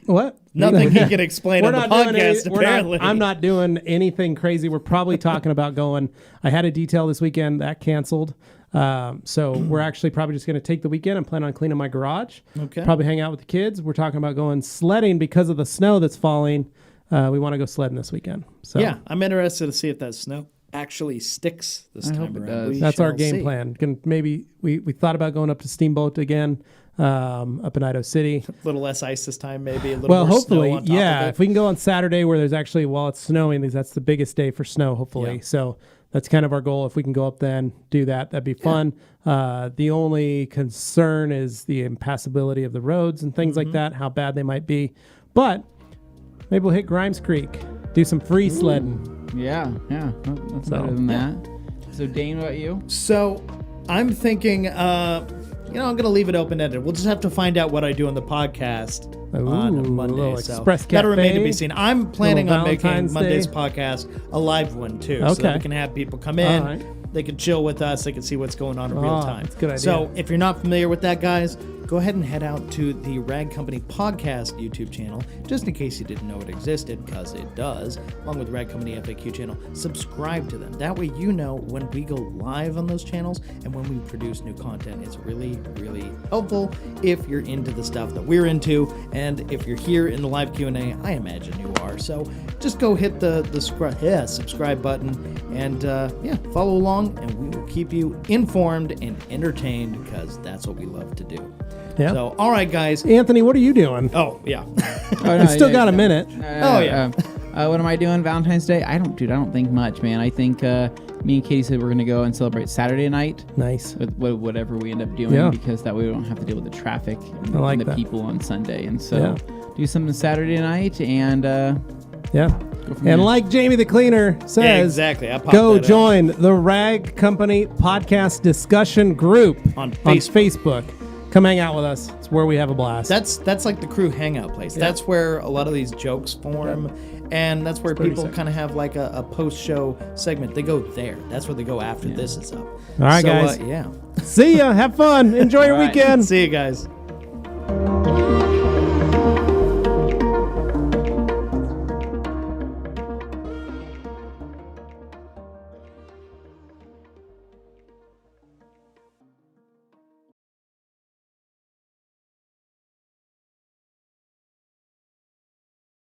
What? Nothing he can explain on the not doing podcast, any- apparently. I'm not doing anything crazy. We're probably talking about going. I had a detail this weekend that canceled. So we're actually probably just going to take the weekend and plan on cleaning my garage. Okay. Probably hang out with the kids. We're talking about going sledding because of the snow that's falling. We want to go sledding this weekend. So Yeah, I'm interested to see if that snow actually sticks this I time hope it around. does. We that's our shall game see. plan. Maybe we thought about going up to Steamboat again, up in Idaho City. A little less ice this time, maybe. A little Well, more hopefully, snow on top yeah. of it. If we can go on Saturday where there's actually, while it's snowing, that's the biggest day for snow, hopefully. Yeah. So that's kind of our goal. If we can go up then, do that, that'd be fun. The only concern is the impassability of the roads and things like that, how bad they might be. But maybe we'll hit Grimes Creek, do some free sledding. Yeah. Well, that's So, better than that. So, Dane, what about you? So I'm thinking, I'm going to leave it open-ended. We'll just have to find out what I do on the podcast Ooh, on a Monday. little So Express that'll remain to Cafe, be seen. I'm planning little on making Valentine's Monday's Day. podcast a live one, too, so that Okay. we can have people come in. All right. They can chill with us. They can see what's going on in real time. that's a good idea. So if you're not familiar with that, guys, go ahead and head out to the Rag Company Podcast YouTube channel, just in case you didn't know it existed, because it does, along with Rag Company FAQ channel. Subscribe to them. That way you know when we go live on those channels and when we produce new content. It's really, really helpful if you're into the stuff that we're into. And if you're here in the live Q&A, I imagine you are. So just go hit the subscribe button and follow along, and we will keep you informed and entertained, because that's what we love to do. Yeah. So, all right, guys. Anthony, what are you doing? Oh, yeah. You still got a minute. Oh, yeah. What am I doing Valentine's Day? I don't think much, man. I think me and Katie said we're going to go and celebrate Saturday night Nice. with whatever we end up doing, Yeah. because that way we don't have to deal with the traffic and, I like and the that. people on Sunday. And so Yeah. do something Saturday night and Yeah. go from And there. like Jamie the Cleaner says, Yeah, exactly. I popped go that up. join the Rag Company Podcast Discussion Group On Facebook. Come hang out with us. It's where we have a blast. That's like the crew hangout place. That's where a lot of these jokes form, and that's where pretty people sick. kind of have like a post-show segment. They go there. That's where they go after this is up. All right, So, guys. yeah. See ya. Have fun. Enjoy your All right. weekend. See you guys.